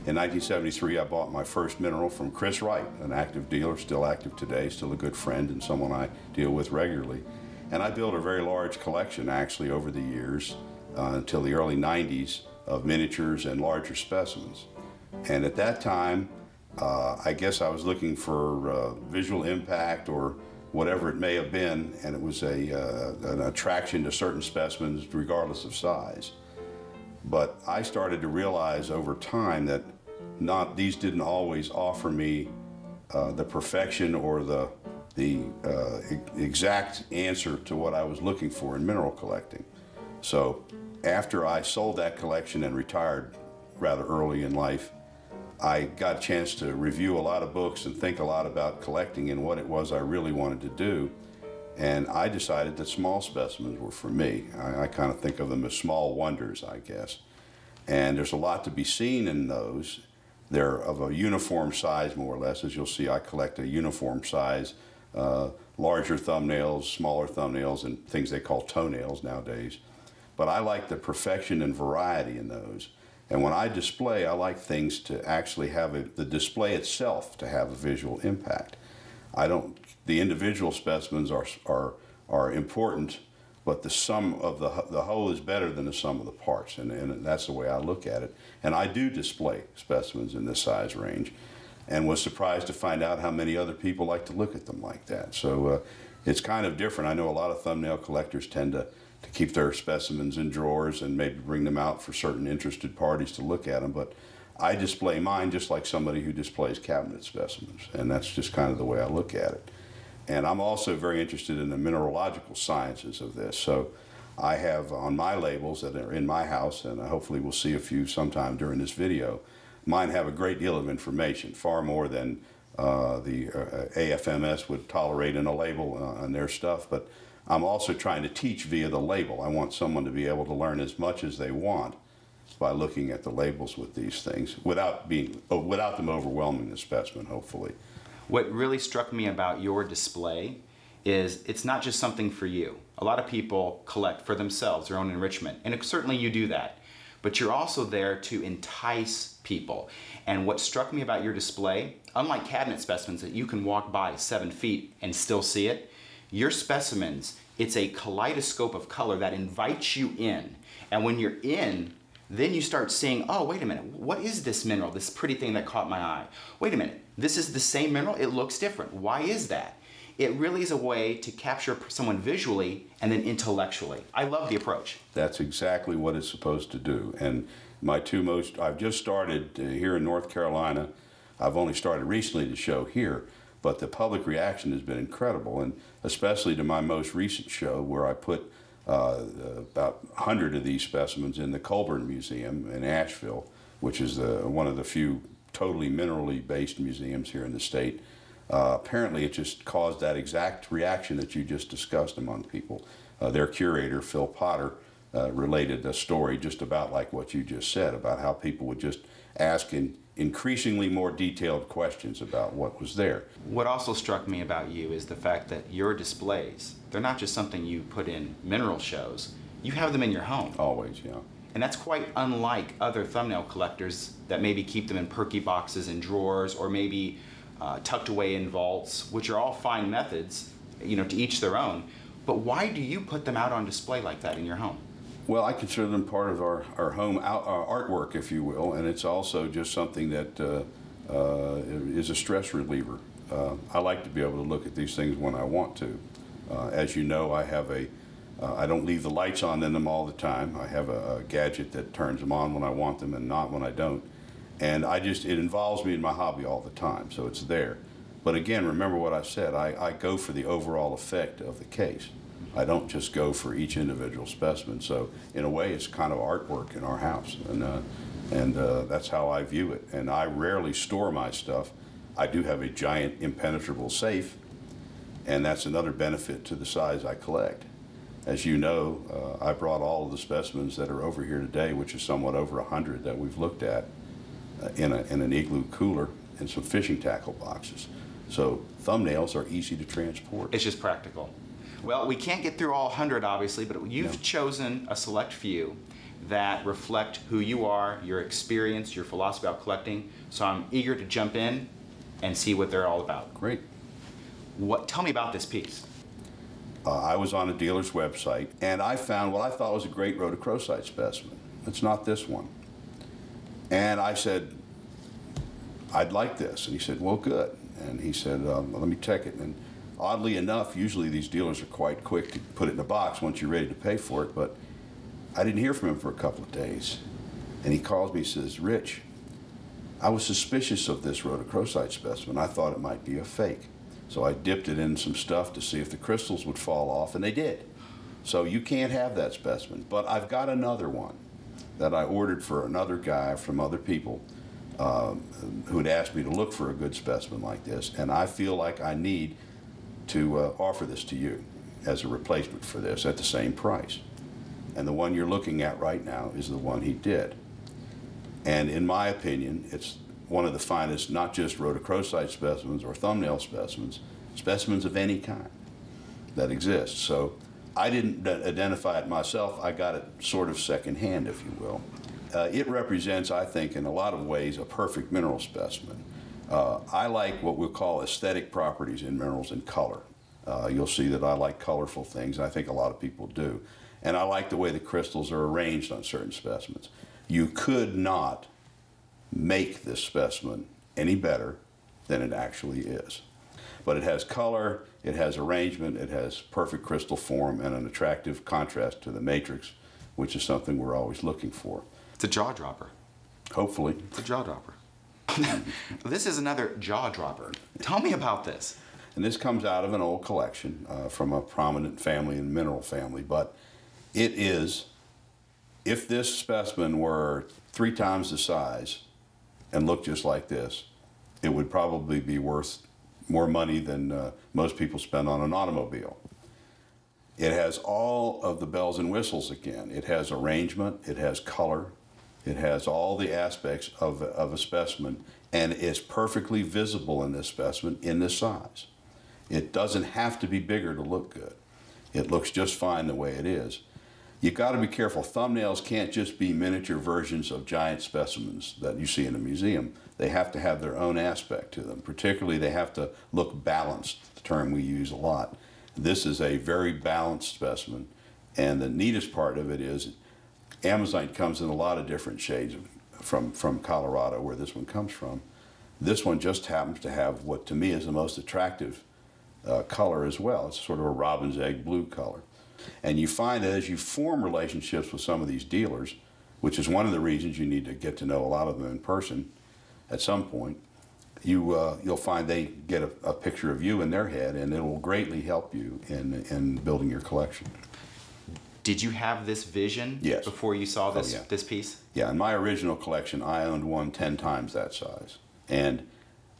in 1973, I bought my first mineral from Chris Wright, an active dealer, still active today, still a good friend and someone I deal with regularly. And I built a very large collection, actually, over the years, until the early 90s, of miniatures and larger specimens. And at that time, I guess I was looking for visual impact or whatever it may have been, and it was an attraction to certain specimens regardless of size. But I started to realize over time that these didn't always offer me the perfection or the exact answer to what I was looking for in mineral collecting. So after I sold that collection and retired rather early in life, I got a chance to review a lot of books and think a lot about collecting and what it was I really wanted to do. And I decided that small specimens were for me. I kind of think of them as small wonders, I guess. And there's a lot to be seen in those. They're of a uniform size, more or less. As you'll see, I collect a uniform size, larger thumbnails, smaller thumbnails, and things they call toenails nowadays. But I like the perfection and variety in those. And when I display, I like things to actually have the display itself to have a visual impact. The individual specimens are important, but the sum of the whole is better than the sum of the parts, and that's the way I look at it. And I do display specimens in this size range, and was surprised to find out how many other people like to look at them like that. So it's kind of different. I know a lot of thumbnail collectors tend to keep their specimens in drawers and maybe bring them out for certain interested parties to look at them. But I display mine just like somebody who displays cabinet specimens, and that's just kind of the way I look at it. And I'm also very interested in the mineralogical sciences of this. So I have on my labels that are in my house, and hopefully we'll see a few sometime during this video, mine have a great deal of information, far more than the AFMS would tolerate in a label on their stuff. But I'm also trying to teach via the label. I want someone to be able to learn as much as they want by looking at the labels with these things without them overwhelming the specimen, hopefully. What really struck me about your display is it's not just something for you. A lot of people collect for themselves, their own enrichment, and certainly you do that. But you're also there to entice people. And what struck me about your display, unlike cabinet specimens that you can walk by 7 feet and still see it, your specimens, it's a kaleidoscope of color that invites you in. And when you're in, then you start seeing, oh, wait a minute, what is this mineral, this pretty thing that caught my eye? Wait a minute, this is the same mineral, it looks different. Why is that? It really is a way to capture someone visually and then intellectually. I love the approach. That's exactly what it's supposed to do. And I've just started here in North Carolina. I've only started recently to show here, but the public reaction has been incredible, and especially to my most recent show where I put about 100 of these specimens in the Colburn Museum in Asheville, which is one of the few totally minerally based museums here in the state. Apparently it just caused that exact reaction that you just discussed among people. Their curator, Phil Potter, related a story just about like what you just said, about how people would just ask increasingly more detailed questions about what was there. What also struck me about you is the fact that your displays, they're not just something you put in mineral shows, you have them in your home. Always, yeah. And that's quite unlike other thumbnail collectors that maybe keep them in Perky boxes and drawers, or maybe tucked away in vaults, which are all fine methods, you know, to each their own. But why do you put them out on display like that in your home? Well, I consider them part of our home artwork, if you will, and it's also just something that is a stress reliever. I like to be able to look at these things when I want to. As you know, I don't leave the lights on in them all the time. I have a gadget that turns them on when I want them and not when I don't. And it involves me in my hobby all the time, so it's there. But again, remember what I said, I go for the overall effect of the case. I don't just go for each individual specimen. So in a way, it's kind of artwork in our house, and that's how I view it. And I rarely store my stuff. I do have a giant impenetrable safe, and that's another benefit to the size I collect. As you know, I brought all of the specimens that are over here today, which is somewhat over 100 that we've looked at, in an igloo cooler and some fishing tackle boxes. So thumbnails are easy to transport. It's just practical. Well, we can't get through all 100, obviously, but you've chosen a select few that reflect who you are, your experience, your philosophy about collecting. So I'm eager to jump in and see what they're all about. Great. Tell me about this piece. I was on a dealer's website, and I found what I thought was a great rhodochrosite specimen. It's not this one. And I said, I'd like this. And he said, well, good. And he said, let me check it. And oddly enough, usually these dealers are quite quick to put it in a box once you're ready to pay for it, but I didn't hear from him for a couple of days. And he calls me and says, Rich, I was suspicious of this rhodochrosite specimen. I thought it might be a fake. So I dipped it in some stuff to see if the crystals would fall off, and they did. So you can't have that specimen. But I've got another one that I ordered for another guy from other people who had asked me to look for a good specimen like this, and I feel like I need to offer this to you as a replacement for this at the same price. And the one you're looking at right now is the one he did. And in my opinion, it's one of the finest, not just rhodochrosite specimens or thumbnail specimens, specimens of any kind that exist. So I didn't identify it myself. I got it sort of secondhand, if you will. It represents, I think, in a lot of ways, a perfect mineral specimen. I like what we'll call aesthetic properties in minerals and color. You'll see that I like colorful things, and I think a lot of people do. And I like the way the crystals are arranged on certain specimens. You could not make this specimen any better than it actually is. But it has color, it has arrangement, it has perfect crystal form, and an attractive contrast to the matrix, which is something we're always looking for. It's a jaw dropper. Hopefully. It's a jaw dropper. This is another jaw dropper. Tell me about this. And this comes out of an old collection from a prominent family and mineral family, but it is, if this specimen were 3 times the size and looked just like this, it would probably be worth more money than most people spend on an automobile. It has all of the bells and whistles again. It has arrangement, it has color, it has all the aspects of a specimen, and it's perfectly visible in this specimen in this size. It doesn't have to be bigger to look good. It looks just fine the way it is. You've got to be careful. Thumbnails can't just be miniature versions of giant specimens that you see in a museum. They have to have their own aspect to them. Particularly, they have to look balanced, the term we use a lot. This is a very balanced specimen, and the neatest part of it is Amazonite comes in a lot of different shades from Colorado, where this one comes from. This one just happens to have what to me is the most attractive color as well. It's sort of a robin's egg blue color. And you find that as you form relationships with some of these dealers, which is one of the reasons you need to get to know a lot of them in person at some point, you'll find they get a picture of you in their head, and it will greatly help you in building your collection. Did you have this vision before you saw this, this piece? Yeah, in my original collection, I owned one 10 times that size. And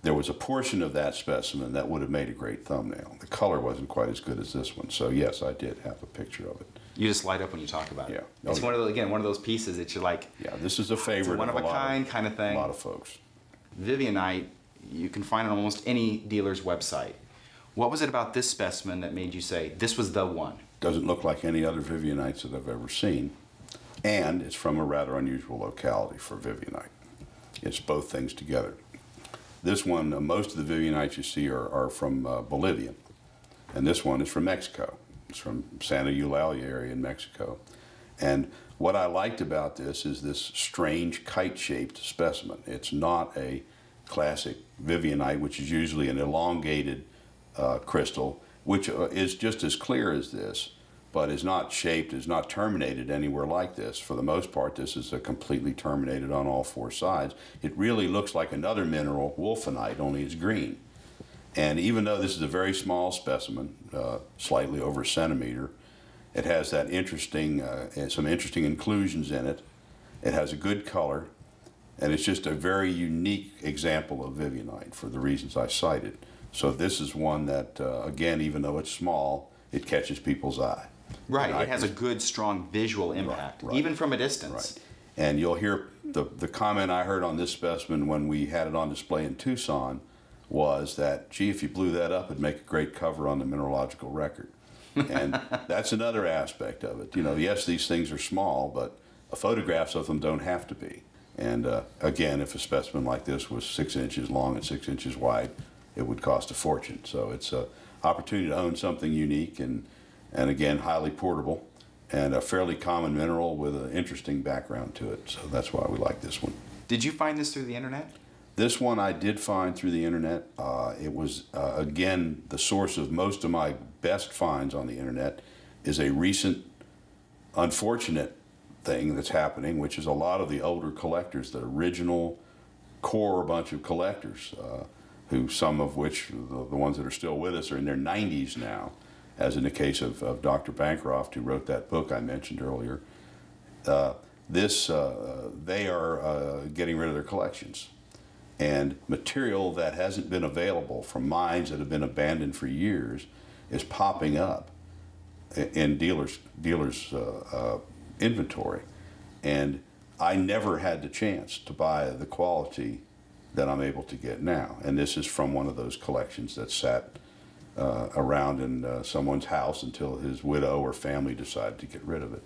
there was a portion of that specimen that would have made a great thumbnail. The color wasn't quite as good as this one, so yes, I did have a picture of it. You just light up when you talk about it. Yeah. It's one of those, again, one of those pieces that you're like, yeah, this is a favorite. It's a one-of-a-kind kind of thing. A lot of folks. Vivianite, you can find on almost any dealer's website. What was it about this specimen that made you say, this was the one? Doesn't look like any other Vivianites that I've ever seen, and it's from a rather unusual locality for Vivianite. It's both things together. This one, most of the Vivianites you see are from Bolivia, and this one is from Mexico. It's from Santa Eulalia area in Mexico. And what I liked about this is this strange kite-shaped specimen. It's not a classic Vivianite, which is usually an elongated crystal, which is just as clear as this, but is not shaped, is not terminated anywhere like this. For the most part, this is a completely terminated on all 4 sides. It really looks like another mineral, wolfenite, only it's green. And even though this is a very small specimen, slightly over a centimeter, it has that interesting, some interesting inclusions in it. It has a good color, and it's just a very unique example of Vivianite for the reasons I cited. So this is one that, again, even though it's small, it catches people's eye. Right, it has a good, strong visual impact, right. even from a distance. Right. And you'll hear the comment I heard on this specimen when we had it on display in Tucson was that, gee, if you blew that up, it'd make a great cover on the mineralogical record. And that's another aspect of it. You know, yes, these things are small, but photographs of them don't have to be. And again, if a specimen like this was 6 inches long and 6 inches wide, it would cost a fortune. So it's an opportunity to own something unique and again, highly portable, and a fairly common mineral with an interesting background to it. So that's why we like this one. Did you find this through the internet? This one I did find through the internet. It was, again, the source of most of my best finds on the internet is a recent, unfortunate thing that's happening, which is a lot of the older collectors, the original core bunch of collectors, who some of which, the ones that are still with us, are in their 90s now, as in the case of Dr. Bancroft, who wrote that book I mentioned earlier. They are getting rid of their collections. And material that hasn't been available from mines that have been abandoned for years is popping up in dealers' inventory. And I never had the chance to buy the quality that I'm able to get now. And this is from one of those collections that sat around in someone's house until his widow or family decided to get rid of it.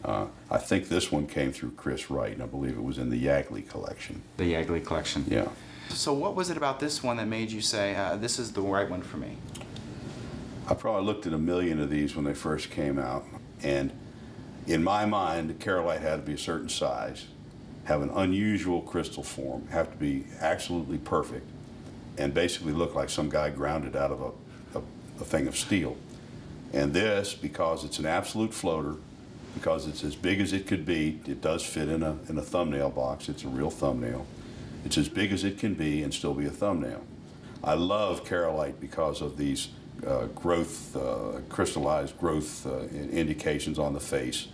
I think this one came through Chris Wright, and I believe it was in the Yagley collection. The Yagley collection. Yeah. So what was it about this one that made you say, this is the right one for me? I probably looked at a million of these when they first came out, and in my mind, the Carolite had to be a certain size, have an unusual crystal form, have to be absolutely perfect, and basically look like some guy ground it out of a thing of steel. And this, because it's an absolute floater, because it's as big as it could be, it does fit in a thumbnail box. It's a real thumbnail. It's as big as it can be and still be a thumbnail. I love Carolite because of these crystallized growth indications on the face.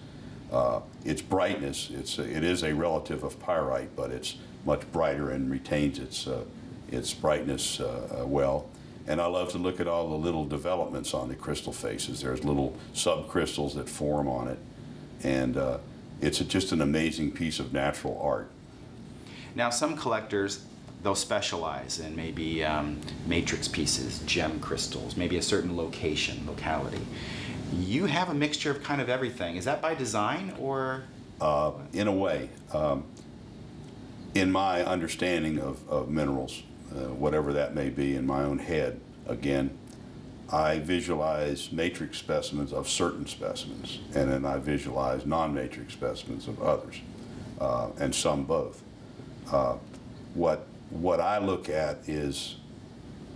Its brightness, it is a relative of pyrite, but it's much brighter and retains its brightness well. And I love to look at all the little developments on the crystal faces. There's little subcrystals that form on it. And it's just an amazing piece of natural art. Now, some collectors, they'll specialize in maybe matrix pieces, gem crystals, maybe a certain locality. You have a mixture of kind of everything. Is that by design, or? In a way. In my understanding of minerals, whatever that may be in my own head, again, I visualize matrix specimens of certain specimens, and then I visualize non-matrix specimens of others, and some both. What I look at is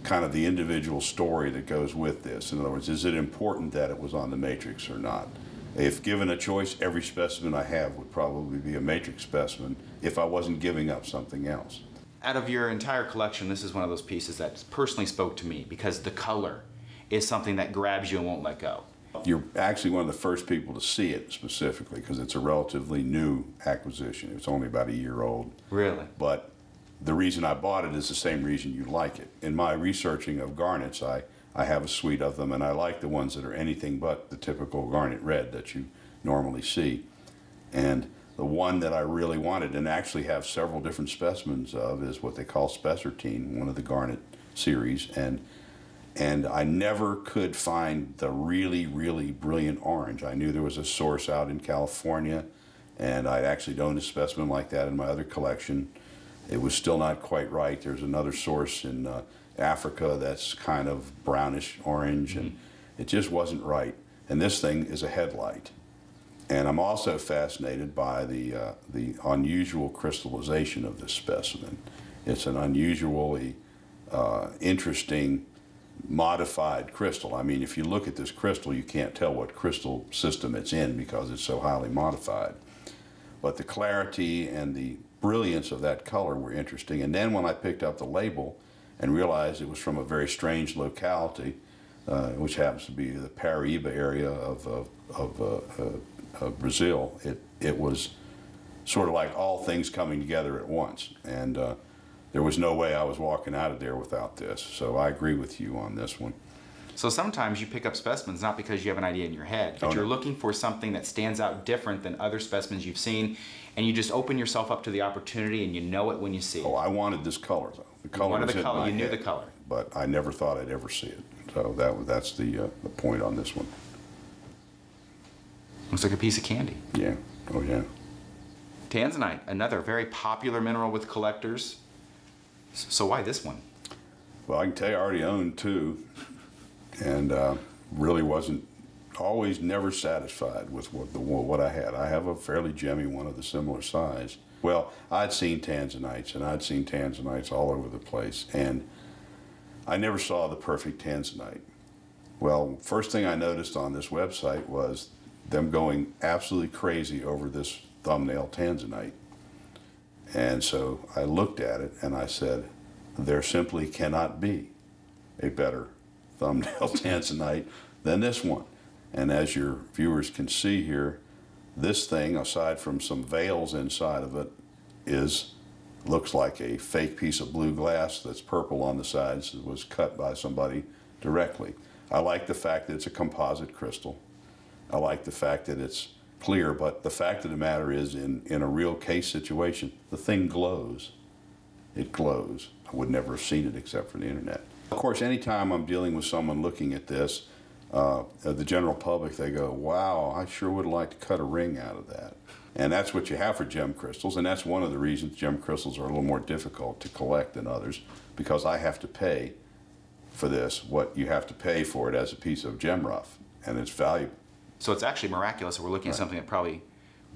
kind of the individual story that goes with this. In other words, is it important that it was on the matrix or not? If given a choice, every specimen I have would probably be a matrix specimen if I wasn't giving up something else. Out of your entire collection, this is one of those pieces that personally spoke to me because the color is something that grabs you and won't let go. You're actually one of the first people to see it specifically because it's a relatively new acquisition. It's only about a year old. Really? But the reason I bought it is the same reason you like it. In my researching of garnets, I have a suite of them, and I like the ones that are anything but the typical garnet red that you normally see. And the one that I really wanted, and actually have several different specimens of, is what they call spessartine, one of the garnet series. And I never could find the really, really brilliant orange. I knew there was a source out in California, and I'd actually owned a specimen like that in my other collection. It was still not quite right. There's another source in Africa that's kind of brownish orange, and it just wasn't right. And this thing is a headlight. And I'm also fascinated by the unusual crystallization of this specimen. It's an unusually interesting modified crystal. I mean, if you look at this crystal, you can't tell what crystal system it's in because it's so highly modified. But the clarity and the brilliance of that color were interesting. And then when I picked up the label and realized it was from a very strange locality, which happens to be the Paraíba area of Brazil, it was sort of like all things coming together at once. And there was no way I was walking out of there without this. So I agree with you on this one. So sometimes you pick up specimens not because you have an idea in your head, but you're looking for something that stands out different than other specimens you've seen, and you just open yourself up to the opportunity, and you know it when you see it. Oh, I wanted this color, though. The color was in my head, you knew the color. But I never thought I'd ever see it. So that's the point on this one. Looks like a piece of candy. Yeah. Oh, yeah. Tanzanite, another very popular mineral with collectors. So why this one? Well, I can tell you I already owned two, and really wasn't, always never satisfied with what I had. I have a fairly gemmy one of the similar size. Well, I'd seen tanzanites, and I'd seen tanzanites all over the place, and I never saw the perfect tanzanite. Well, first thing I noticed on this website was them going absolutely crazy over this thumbnail tanzanite. And so I looked at it and I said, there simply cannot be a better thumbnail tanzanite than this one. And as your viewers can see here, this thing, aside from some veils inside of it, looks like a fake piece of blue glass that's purple on the sides that was cut by somebody directly. I like the fact that it's a composite crystal. I like the fact that it's clear, but the fact of the matter is, in a real case situation, the thing glows. It glows. I would never have seen it except for the internet. Of course, anytime I'm dealing with someone looking at this, the general public, they go, wow, I sure would like to cut a ring out of that. And that's what you have for gem crystals, and that's one of the reasons gem crystals are a little more difficult to collect than others, because I have to pay for this what you have to pay for it as a piece of gem rough, and it's valuable. So it's actually miraculous that we're looking at something that probably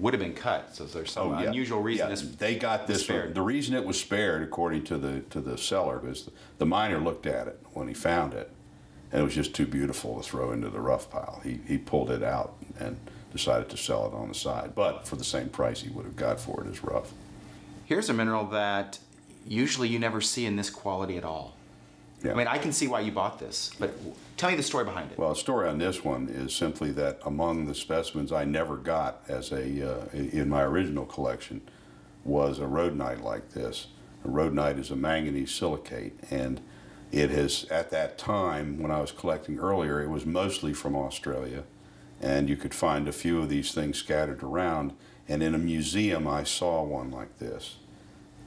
would have been cut. So there's some unusual reason this they got this. spared. The reason it was spared, according to the seller, is the miner looked at it when he found it, and it was just too beautiful to throw into the rough pile. He pulled it out and decided to sell it on the side, but for the same price he would have got for it as rough. Here's a mineral that usually you never see in this quality at all. Yeah. I mean, I can see why you bought this, but tell me the story behind it. Well, the story on this one is simply that among the specimens I never got as in my original collection was a rhodonite like this. A rhodonite is a manganese silicate, and it has, at that time when I was collecting earlier, it was mostly from Australia, and you could find a few of these things scattered around, and in a museum I saw one like this.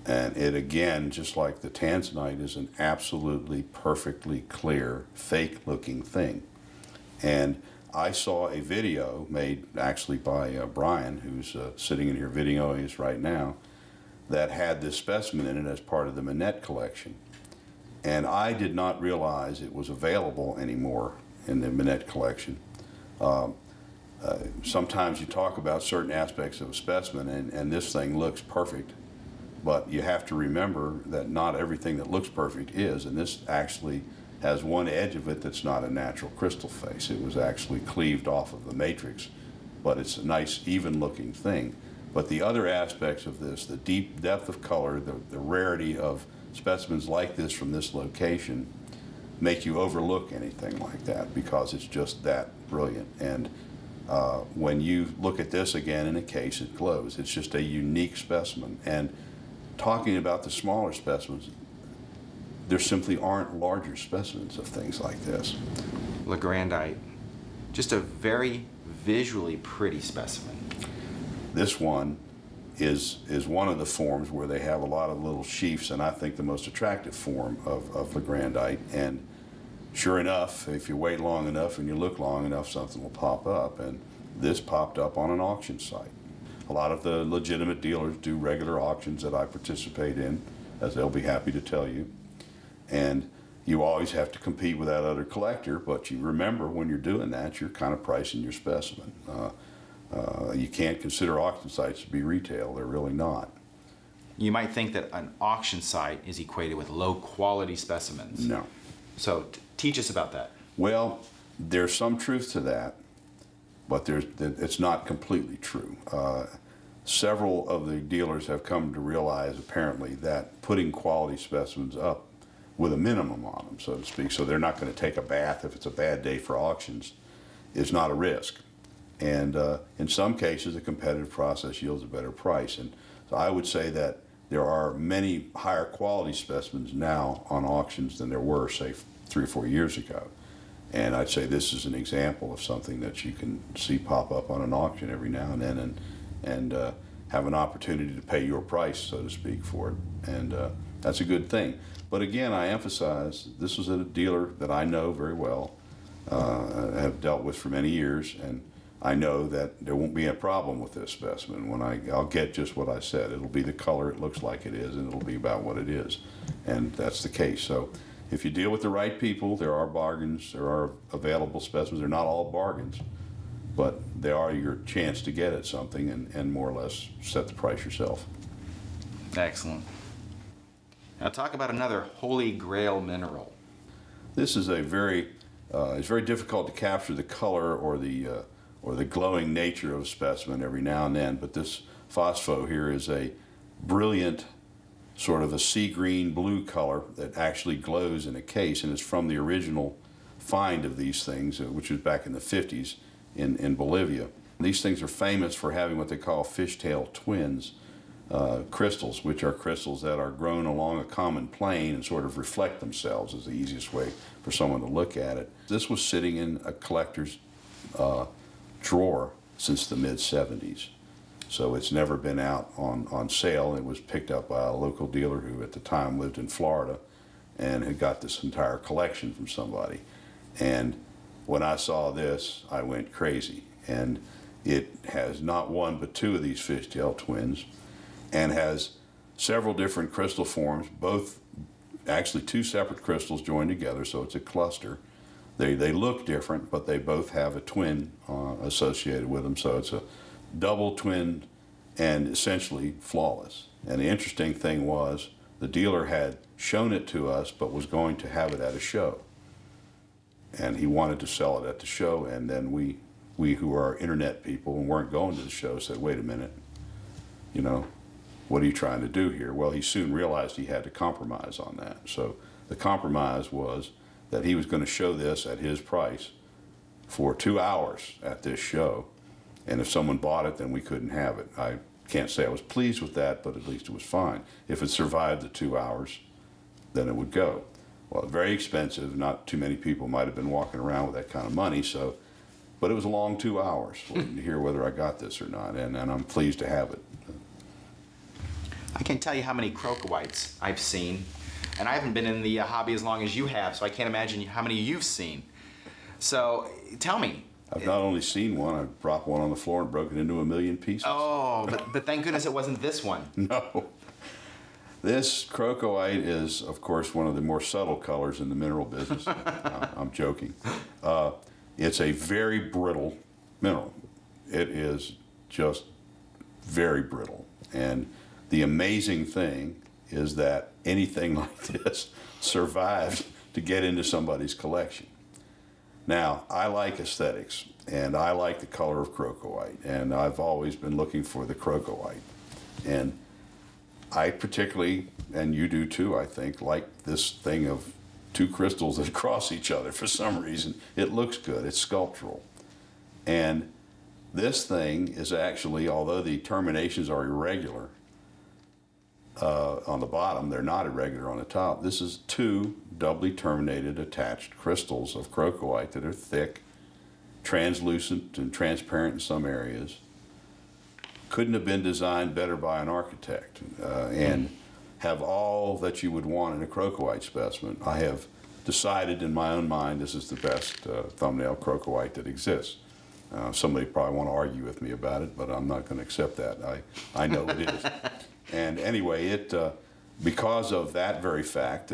And it, again, just like the tanzanite, is an absolutely perfectly clear, fake-looking thing. And I saw a video made actually by Brian, who's sitting in here videoing us right now, that had this specimen in it as part of the Manette collection. And I did not realize it was available anymore in the Manette collection. Sometimes you talk about certain aspects of a specimen, and this thing looks perfect. But you have to remember that not everything that looks perfect is, and this actually has one edge of it that's not a natural crystal face. It was actually cleaved off of the matrix, but it's a nice, even-looking thing. But the other aspects of this, the deep depth of color, the rarity of specimens like this from this location, make you overlook anything like that because it's just that brilliant. And when you look at this again in a case, it glows. It's just a unique specimen. And talking about the smaller specimens, there simply aren't larger specimens of things like this. Legrandite, just a very visually pretty specimen. This one is one of the forms where they have a lot of little sheaths, and I think the most attractive form of Legrandite. And sure enough, if you wait long enough and you look long enough, something will pop up. And this popped up on an auction site. A lot of the legitimate dealers do regular auctions that I participate in, as they'll be happy to tell you. And you always have to compete with that other collector, but you remember when you're doing that, you're kind of pricing your specimen. You can't consider auction sites to be retail. They're really not. You might think that an auction site is equated with low-quality specimens. No. So teach us about that. Well, there's some truth to that, but it's not completely true. Several of the dealers have come to realize, apparently, that putting quality specimens up with a minimum on them, so to speak, so they're not going to take a bath if it's a bad day for auctions, is not a risk. And in some cases, a competitive process yields a better price. And so I would say that there are many higher quality specimens now on auctions than there were, say, 3 or 4 years ago. And I'd say this is an example of something that you can see pop up on an auction every now and then, and have an opportunity to pay your price, so to speak, for it. And that's a good thing. But again, I emphasize, this is a dealer that I know very well, have dealt with for many years, and I know that there won't be a problem with this specimen. When I'll get just what I said. It'll be the color it looks like it is, and it'll be about what it is. And that's the case. So if you deal with the right people, there are bargains, there are available specimens. They're not all bargains, but they are your chance to get at something and more or less set the price yourself. Excellent. Now talk about another holy grail mineral. This is it's very difficult to capture the color or the glowing nature of a specimen every now and then, but this phospho here is a brilliant sort of a sea green blue color that actually glows in a case, and is from the original find of these things, which was back in the 50s in Bolivia. These things are famous for having what they call fishtail twins crystals, which are crystals that are grown along a common plane and sort of reflect themselves, is the easiest way for someone to look at it. This was sitting in a collector's drawer since the mid-70s. So it's never been out on sale. It was picked up by a local dealer who at the time lived in Florida and had got this entire collection from somebody. And when I saw this, I went crazy. And it has not one but 2 of these fishtail twins, and has several different crystal forms, both actually 2 separate crystals joined together, so it's a cluster. They look different, but they both have a twin associated with them, so it's a double twin and essentially flawless. And the interesting thing was the dealer had shown it to us but was going to have it at a show. And he wanted to sell it at the show, and then we who are internet people and weren't going to the show said, wait a minute, you know, what are you trying to do here? Well, he soon realized he had to compromise on that. So the compromise was that he was going to show this at his price for 2 hours at this show, and if someone bought it, then we couldn't have it. I can't say I was pleased with that, but at least it was fine. If it survived the 2 hours, then it would go. Well, very expensive. Not too many people might have been walking around with that kind of money, so, but it was a long 2 hours to hear whether I got this or not, and I'm pleased to have it. I can't tell you how many crocoites I've seen, and I haven't been in the hobby as long as you have, so I can't imagine how many you've seen. So tell me. I've not only seen one, I've dropped one on the floor and broken into a million pieces. Oh, but thank goodness it wasn't this one. No. This crocoite is, of course, one of the more subtle colors in the mineral business. I'm joking. It's a very brittle mineral. It is just very brittle. And the amazing thing is that anything like this survived to get into somebody's collection. Now, I like aesthetics, and I like the color of crocoite, and I've always been looking for the crocoite. And I particularly, and you do too, I think, like this thing of two crystals that cross each other for some reason. It looks good, it's sculptural. And this thing is actually, although the terminations are irregular, on the bottom, they're not irregular on the top. This is two doubly terminated attached crystals of crocoite that are thick, translucent and transparent in some areas. Couldn't have been designed better by an architect, and have all that you would want in a crocoite specimen. I have decided in my own mind this is the best thumbnail crocoite that exists. Somebody probably want to argue with me about it, but I'm not going to accept that. I know it is. And anyway, because of that very fact,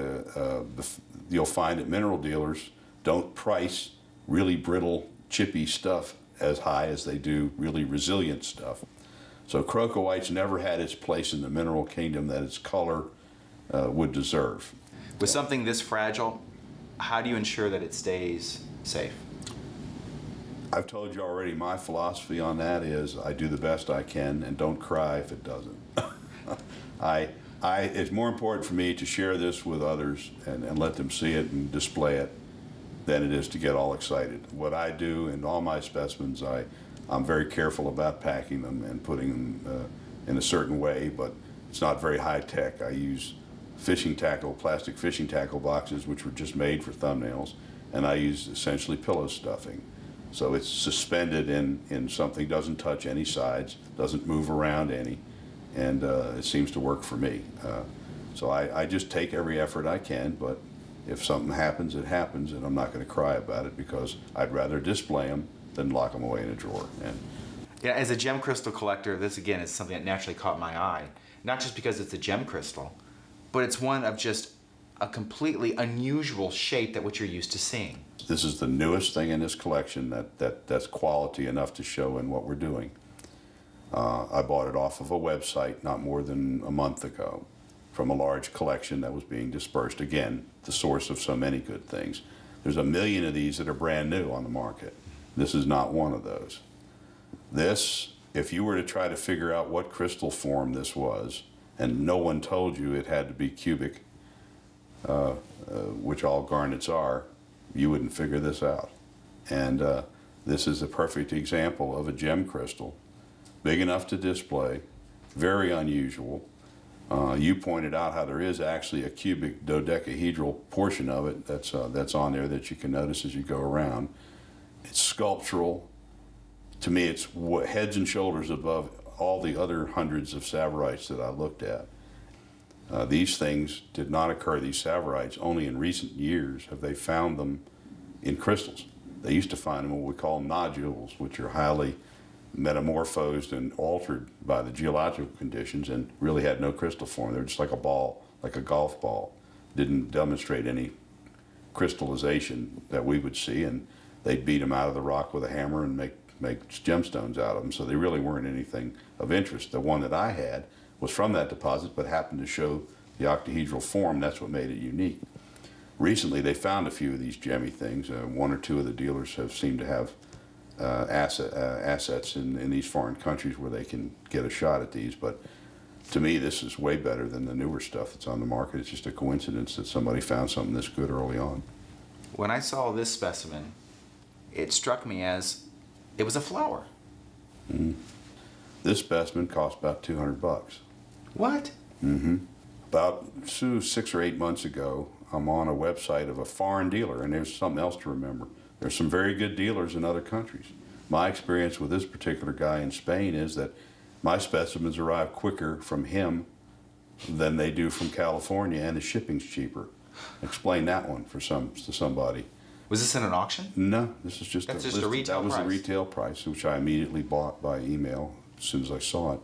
you'll find that mineral dealers don't price really brittle, chippy stuff as high as they do really resilient stuff. So crocoite's never had its place in the mineral kingdom that its color would deserve. With something this fragile, how do you ensure that it stays safe? I've told you already, my philosophy on that is I do the best I can and don't cry if it doesn't. It's more important for me to share this with others and let them see it and display it than it is to get all excited. What I do in all my specimens, I'm very careful about packing them and putting them in a certain way, but it's not very high tech. I use fishing tackle, plastic fishing tackle boxes, which were just made for thumbnails, and I use essentially pillow stuffing. So it's suspended in something, doesn't touch any sides, doesn't move around any, and it seems to work for me. So I just take every effort I can, but if something happens, it happens, and I'm not going to cry about it because I'd rather display them than lock them away in a drawer. And yeah, as a gem crystal collector, this again is something that naturally caught my eye. Not just because it's a gem crystal, but it's one of just a completely unusual shape that what you're used to seeing. This is the newest thing in this collection that's quality enough to show in what we're doing. I bought it off of a website not more than a month ago from a large collection that was being dispersed. Again, the source of so many good things. There's 1 million of these that are brand new on the market. This is not one of those. This, if you were to try to figure out what crystal form this was, and no one told you it had to be cubic, which all garnets are, you wouldn't figure this out. And this is a perfect example of a gem crystal, big enough to display, very unusual. You pointed out how there is actually a cubic dodecahedral portion of it that's on there that you can notice as you go around. It's sculptural. To me, it's heads and shoulders above all the other hundreds of Saverites that I looked at. These things did not occur, these Saverites, only in recent years have they found them in crystals. They used to find them in what we call nodules, which are highly metamorphosed and altered by the geological conditions and really had no crystal form. They were just like a ball, like a golf ball. Didn't demonstrate any crystallization that we would see, and they'd beat them out of the rock with a hammer and make make gemstones out of them, so they really weren't anything of interest. The one that I had was from that deposit, but happened to show the octahedral form. That's what made it unique. Recently, they found a few of these gemmy things. One or two of the dealers have seemed to have assets in these foreign countries where they can get a shot at these, but to me, this is way better than the newer stuff that's on the market. It's just a coincidence that somebody found something this good early on. When I saw this specimen, it struck me as it was a flower. Mm-hmm. This specimen cost about $200. What? Mm-hmm. About 6 or 8 months ago, I'm on a website of a foreign dealer, and there's something else to remember. There's some very good dealers in other countries. My experience with this particular guy in Spain is that my specimens arrive quicker from him than they do from California, and the shipping's cheaper. Explain that one to somebody. Was this in an auction? No, this is just a retail price. That was a retail price, which I immediately bought by email as soon as I saw it.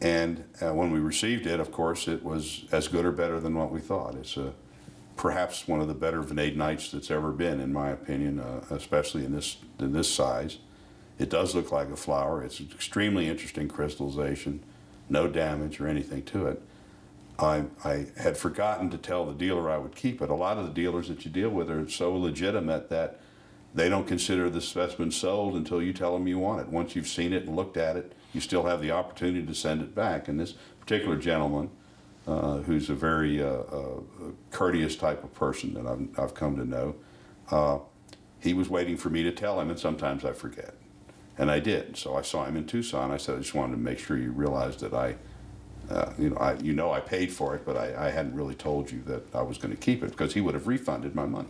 And when we received it, of course, it was as good or better than what we thought. It's perhaps one of the better vanadinites that's ever been, in my opinion, especially in this size. It does look like a flower. It's an extremely interesting crystallization, no damage or anything to it. I had forgotten to tell the dealer I would keep it. A lot of the dealers that you deal with are so legitimate that they don't consider the specimen sold until you tell them you want it. Once you've seen it and looked at it, you still have the opportunity to send it back. And this particular gentleman, who's a very courteous type of person that I've come to know, he was waiting for me to tell him, and sometimes I forget. And I did. So I saw him in Tucson. I said, I just wanted to make sure you realized that I paid for it, but I hadn't really told you that I was going to keep it, because he would have refunded my money.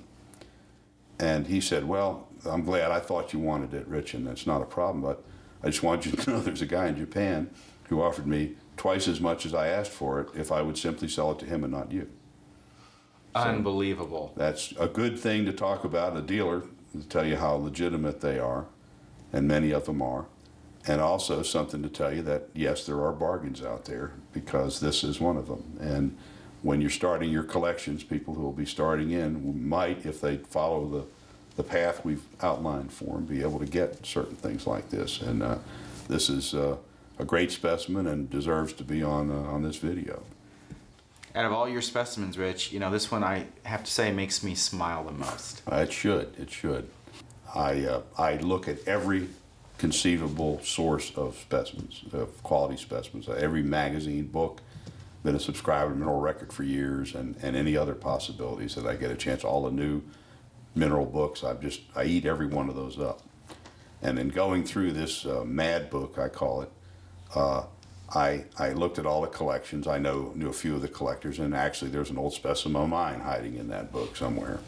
And he said, well, I'm glad. I thought you wanted it, Rich, and that's not a problem, but I just want you to know there's a guy in Japan who offered me twice as much as I asked for it if I would simply sell it to him and not you. Unbelievable. So that's a good thing to talk about, a dealer, to tell you how legitimate they are, and many of them are. And also something to tell you that, yes, there are bargains out there, because this is one of them. And when you're starting your collections, people who will be starting in might, if they follow the path we've outlined for them, be able to get certain things like this. And this is a great specimen and deserves to be on this video. Out of all your specimens, Rich, this one, I have to say, makes me smile the most. It should. It should. I look at every conceivable source of specimens, of quality specimens, every magazine, book, been a subscriber to Mineral Record for years, and any other possibilities that I get a chance. All the new mineral books, I eat every one of those up. And in going through this mad book, I call it, I looked at all the collections. I knew a few of the collectors, and actually there's an old specimen of mine hiding in that book somewhere.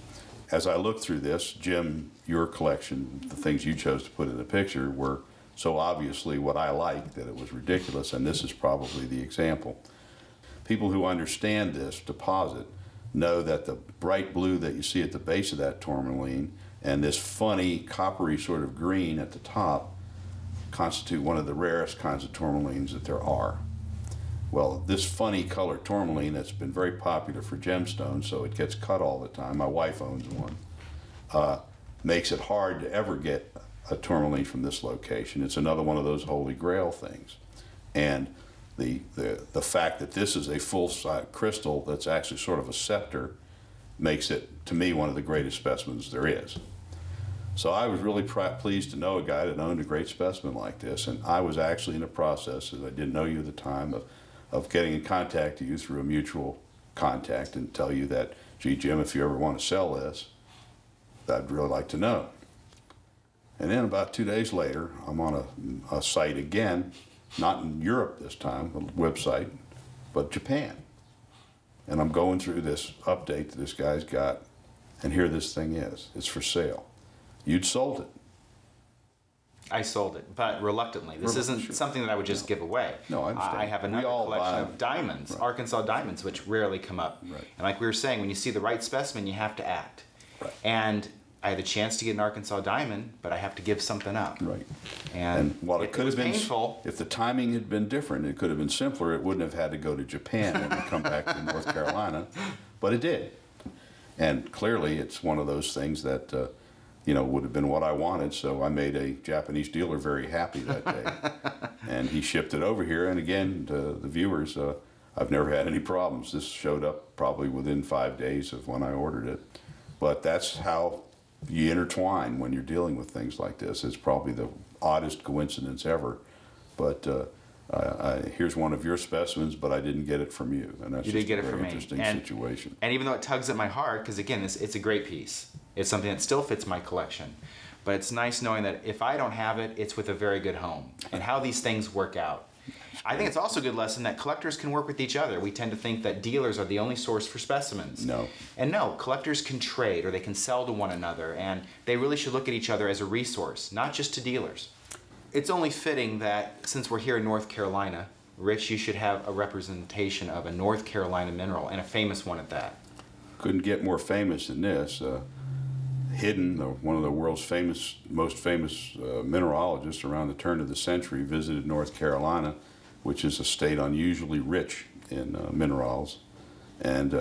As I looked through this, Jim, your collection, the things you chose to put in the picture were so obviously what I liked that it was ridiculous, and this is probably the example. People who understand this deposit know that the bright blue that you see at the base of that tourmaline and this funny coppery sort of green at the top constitute one of the rarest kinds of tourmalines that there are. Well, this funny colored tourmaline that's been very popular for gemstones, so it gets cut all the time. My wife owns one. Makes it hard to ever get a tourmaline from this location. It's another one of those holy grail things. And the fact that this is a full-size crystal that's actually sort of a scepter makes it, to me, one of the greatest specimens there is. So I was really pleased to know a guy that owned a great specimen like this, and I was actually in the process, as I didn't know you at the time, of getting in contact with you through a mutual contact and tell you that, gee, Jim, if you ever want to sell this, I'd really like to know. And then about 2 days later, I'm on a site again, not in Europe this time, a website, but Japan. And I'm going through this update that this guy's got, and here this thing is. It's for sale. You'd sold it. I sold it, but reluctantly. This isn't something that I would just give away. No, I understand. I have another collection of diamonds, right. Arkansas diamonds, which rarely come up. Right. And like we were saying, when you see the right specimen, you have to act. Right. And I had a chance to get an Arkansas diamond, but I have to give something up. Right. And while it could have been painful, if the timing had been different, it could have been simpler. It wouldn't have had to go to Japan and come back to North Carolina, but it did. And clearly, it's one of those things that you know, would have been what I wanted. So I made a Japanese dealer very happy that day. And he shipped it over here. And again, to the viewers, I've never had any problems. This showed up probably within 5 days of when I ordered it. But that's how you intertwine when you're dealing with things like this. It's probably the oddest coincidence ever. But here's one of your specimens, but I didn't get it from you. And that's you just did get a it very from me. interesting situation. And even though it tugs at my heart, because again, it's a great piece. It's something that still fits my collection. But it's nice knowing that if I don't have it, it's with a very good home. And how these things work out. I think it's also a good lesson that collectors can work with each other. We tend to think that dealers are the only source for specimens. No. And no, collectors can trade or they can sell to one another, and they really should look at each other as a resource, not just to dealers. It's only fitting that since we're here in North Carolina, Rich, you should have a representation of a North Carolina mineral, and a famous one at that. Couldn't get more famous than this. Hidden, one of the world's most famous mineralogists around the turn of the century, visited North Carolina, which is a state unusually rich in minerals. And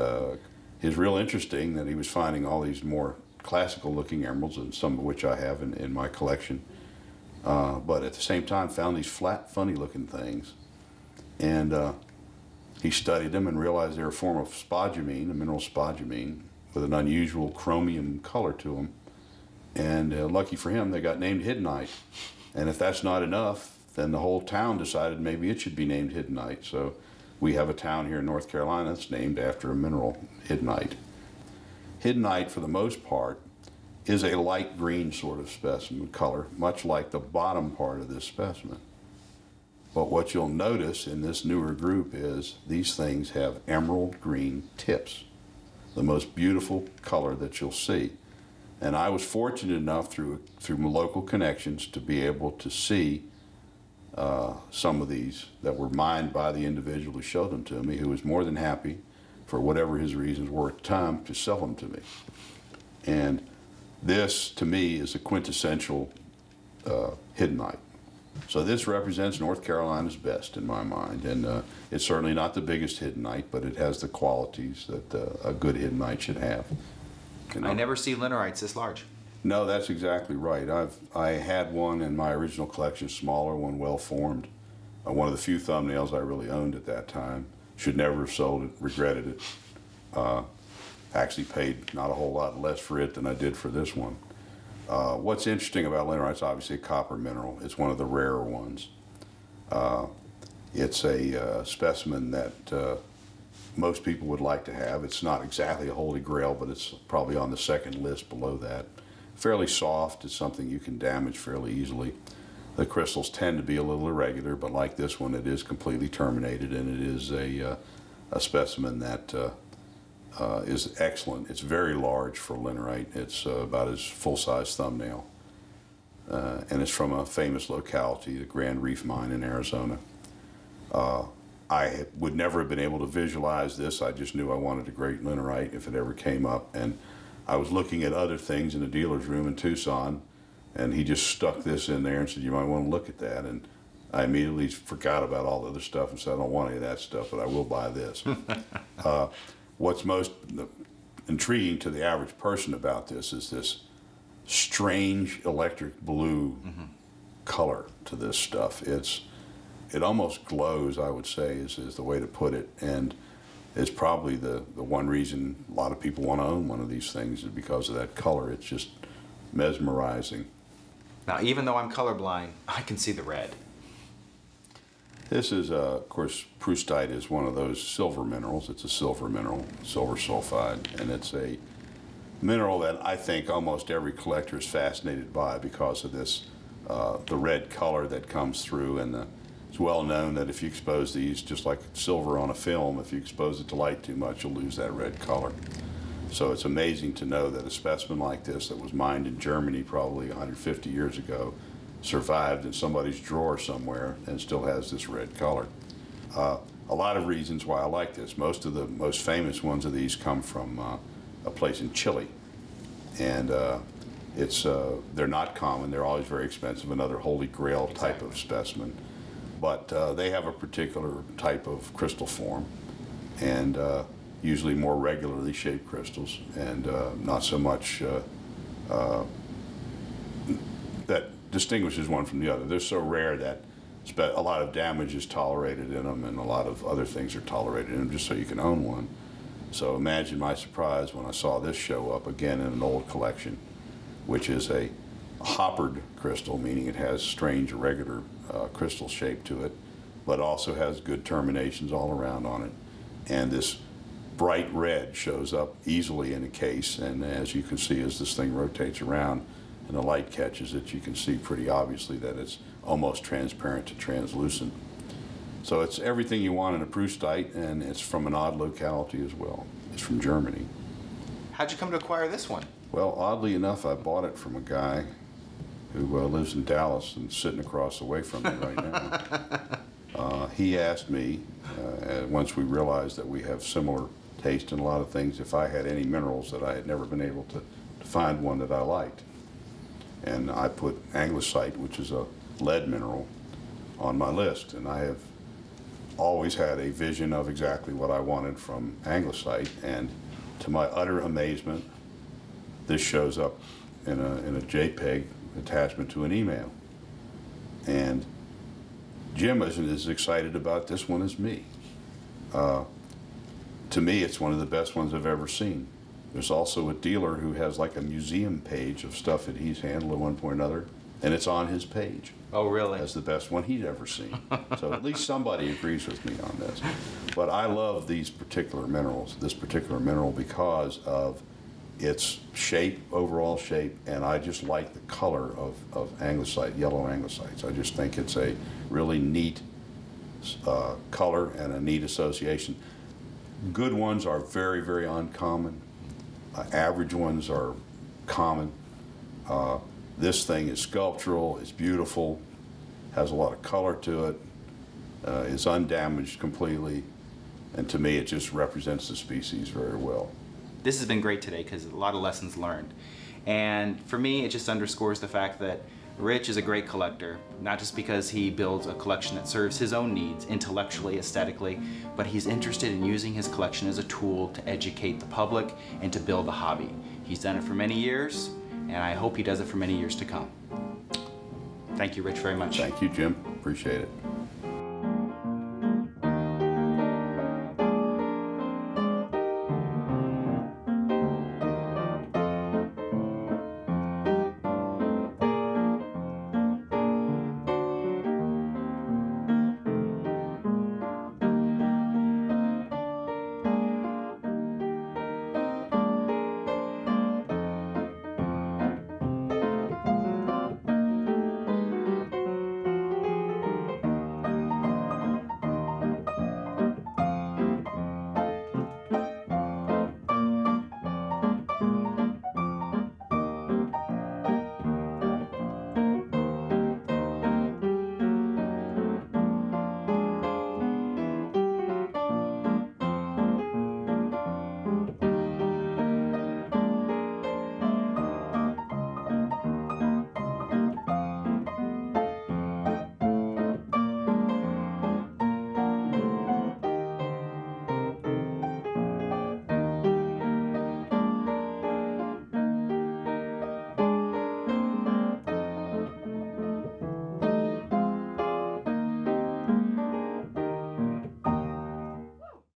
it's real interesting that he was finding all these more classical looking emeralds, and some of which I have in my collection. But at the same time found these flat, funny looking things. And he studied them and realized they were a form of spodumene, a mineral spodumene, with an unusual chromium color to them. And lucky for him, they got named Hiddenite. And if that's not enough, then the whole town decided maybe it should be named Hiddenite. So we have a town here in North Carolina that's named after a mineral, Hiddenite. Hiddenite, for the most part, is a light green sort of specimen color, much like the bottom part of this specimen. But what you'll notice in this newer group is these things have emerald green tips, the most beautiful color that you'll see. And I was fortunate enough through local connections to be able to see some of these that were mined by the individual who showed them to me, who was more than happy, for whatever his reasons were at the time, to sell them to me. And this, to me, is a quintessential Hiddenite. So this represents North Carolina's best in my mind, and it's certainly not the biggest Hiddenite, but it has the qualities that a good Hiddenite should have. You know? I never see Linerites this large. No, that's exactly right. I had one in my original collection, smaller one, well formed. One of the few thumbnails I really owned at that time. Should never have sold it, regretted it. Actually paid not a whole lot less for it than I did for this one. What's interesting about Linerites, obviously a copper mineral. It's one of the rarer ones. It's a specimen that most people would like to have. It's not exactly a holy grail, but it's probably on the second list below that. Fairly soft. It's something you can damage fairly easily. The crystals tend to be a little irregular, but like this one, it is completely terminated, and it is a specimen that is excellent. It's very large for Linerite. It's about as full-size thumbnail. And it's from a famous locality, the Grand Reef Mine in Arizona. I would never have been able to visualize this. I just knew I wanted a great Linerite if it ever came up. And I was looking at other things in the dealer's room in Tucson, and he just stuck this in there and said, you might want to look at that. And I immediately forgot about all the other stuff and said, I don't want any of that stuff, but I will buy this. What's most intriguing to the average person about this is this strange electric blue color to this stuff. It almost glows, I would say, is the way to put it. And it's probably the one reason a lot of people want to own one of these things is because of that color. It's just mesmerizing. Now, even though I'm colorblind, I can see the red. This is, of course, Proustite is one of those silver minerals. It's a silver mineral, silver sulfide, and it's a mineral that I think almost every collector is fascinated by because of this, the red color that comes through, and it's well known that if you expose these, just like silver on a film, if you expose it to light too much, you'll lose that red color. So it's amazing to know that a specimen like this that was mined in Germany probably 150 years ago survived in somebody's drawer somewhere and still has this red color. A lot of reasons why I like this. Most of the most famous ones of these come from a place in Chile. And they're not common. They're always very expensive, another holy grail type of specimen. But they have a particular type of crystal form, and usually more regularly shaped crystals, and not so much distinguishes one from the other. They're so rare that a lot of damage is tolerated in them, and a lot of other things are tolerated in them, just so you can own one. So imagine my surprise when I saw this show up again in an old collection, which is a hoppered crystal, meaning it has strange irregular crystal shape to it, but also has good terminations all around on it. And this bright red shows up easily in a case, and as you can see, as this thing rotates around and the light catches it, you can see pretty obviously that it's almost transparent to translucent. So it's everything you want in a Proustite, and it's from an odd locality as well. It's from Germany. How'd you come to acquire this one? Well, oddly enough, I bought it from a guy who lives in Dallas and sitting across the way from me right now. He asked me, once we realized that we have similar taste in a lot of things, if I had any minerals that I had never been able to find one that I liked. And I put anglicite, which is a lead mineral, on my list. And I have always had a vision of exactly what I wanted from anglicite. And to my utter amazement, this shows up in a JPEG attachment to an email. And Jim isn't as excited about this one as me. To me, it's one of the best ones I've ever seen. There's also a dealer who has like a museum page of stuff that he's handled at one point or another, and it's on his page. Oh, really? As the best one he'd ever seen. So at least somebody agrees with me on this. But I love these particular minerals, this particular mineral, because of its shape, overall shape, and I just like the color of anglicite, yellow anglicites. I just think it's a really neat color and a neat association. Good ones are very, very uncommon. Average ones are common. This thing is sculptural, it's beautiful, has a lot of color to it, is undamaged completely, and to me it just represents the species very well. This has been great today because a lot of lessons learned. And for me, it just underscores the fact that Rich is a great collector, not just because he builds a collection that serves his own needs intellectually, aesthetically, but he's interested in using his collection as a tool to educate the public and to build a hobby. He's done it for many years, and I hope he does it for many years to come. Thank you, Rich, very much. Thank you, Jim. Appreciate it.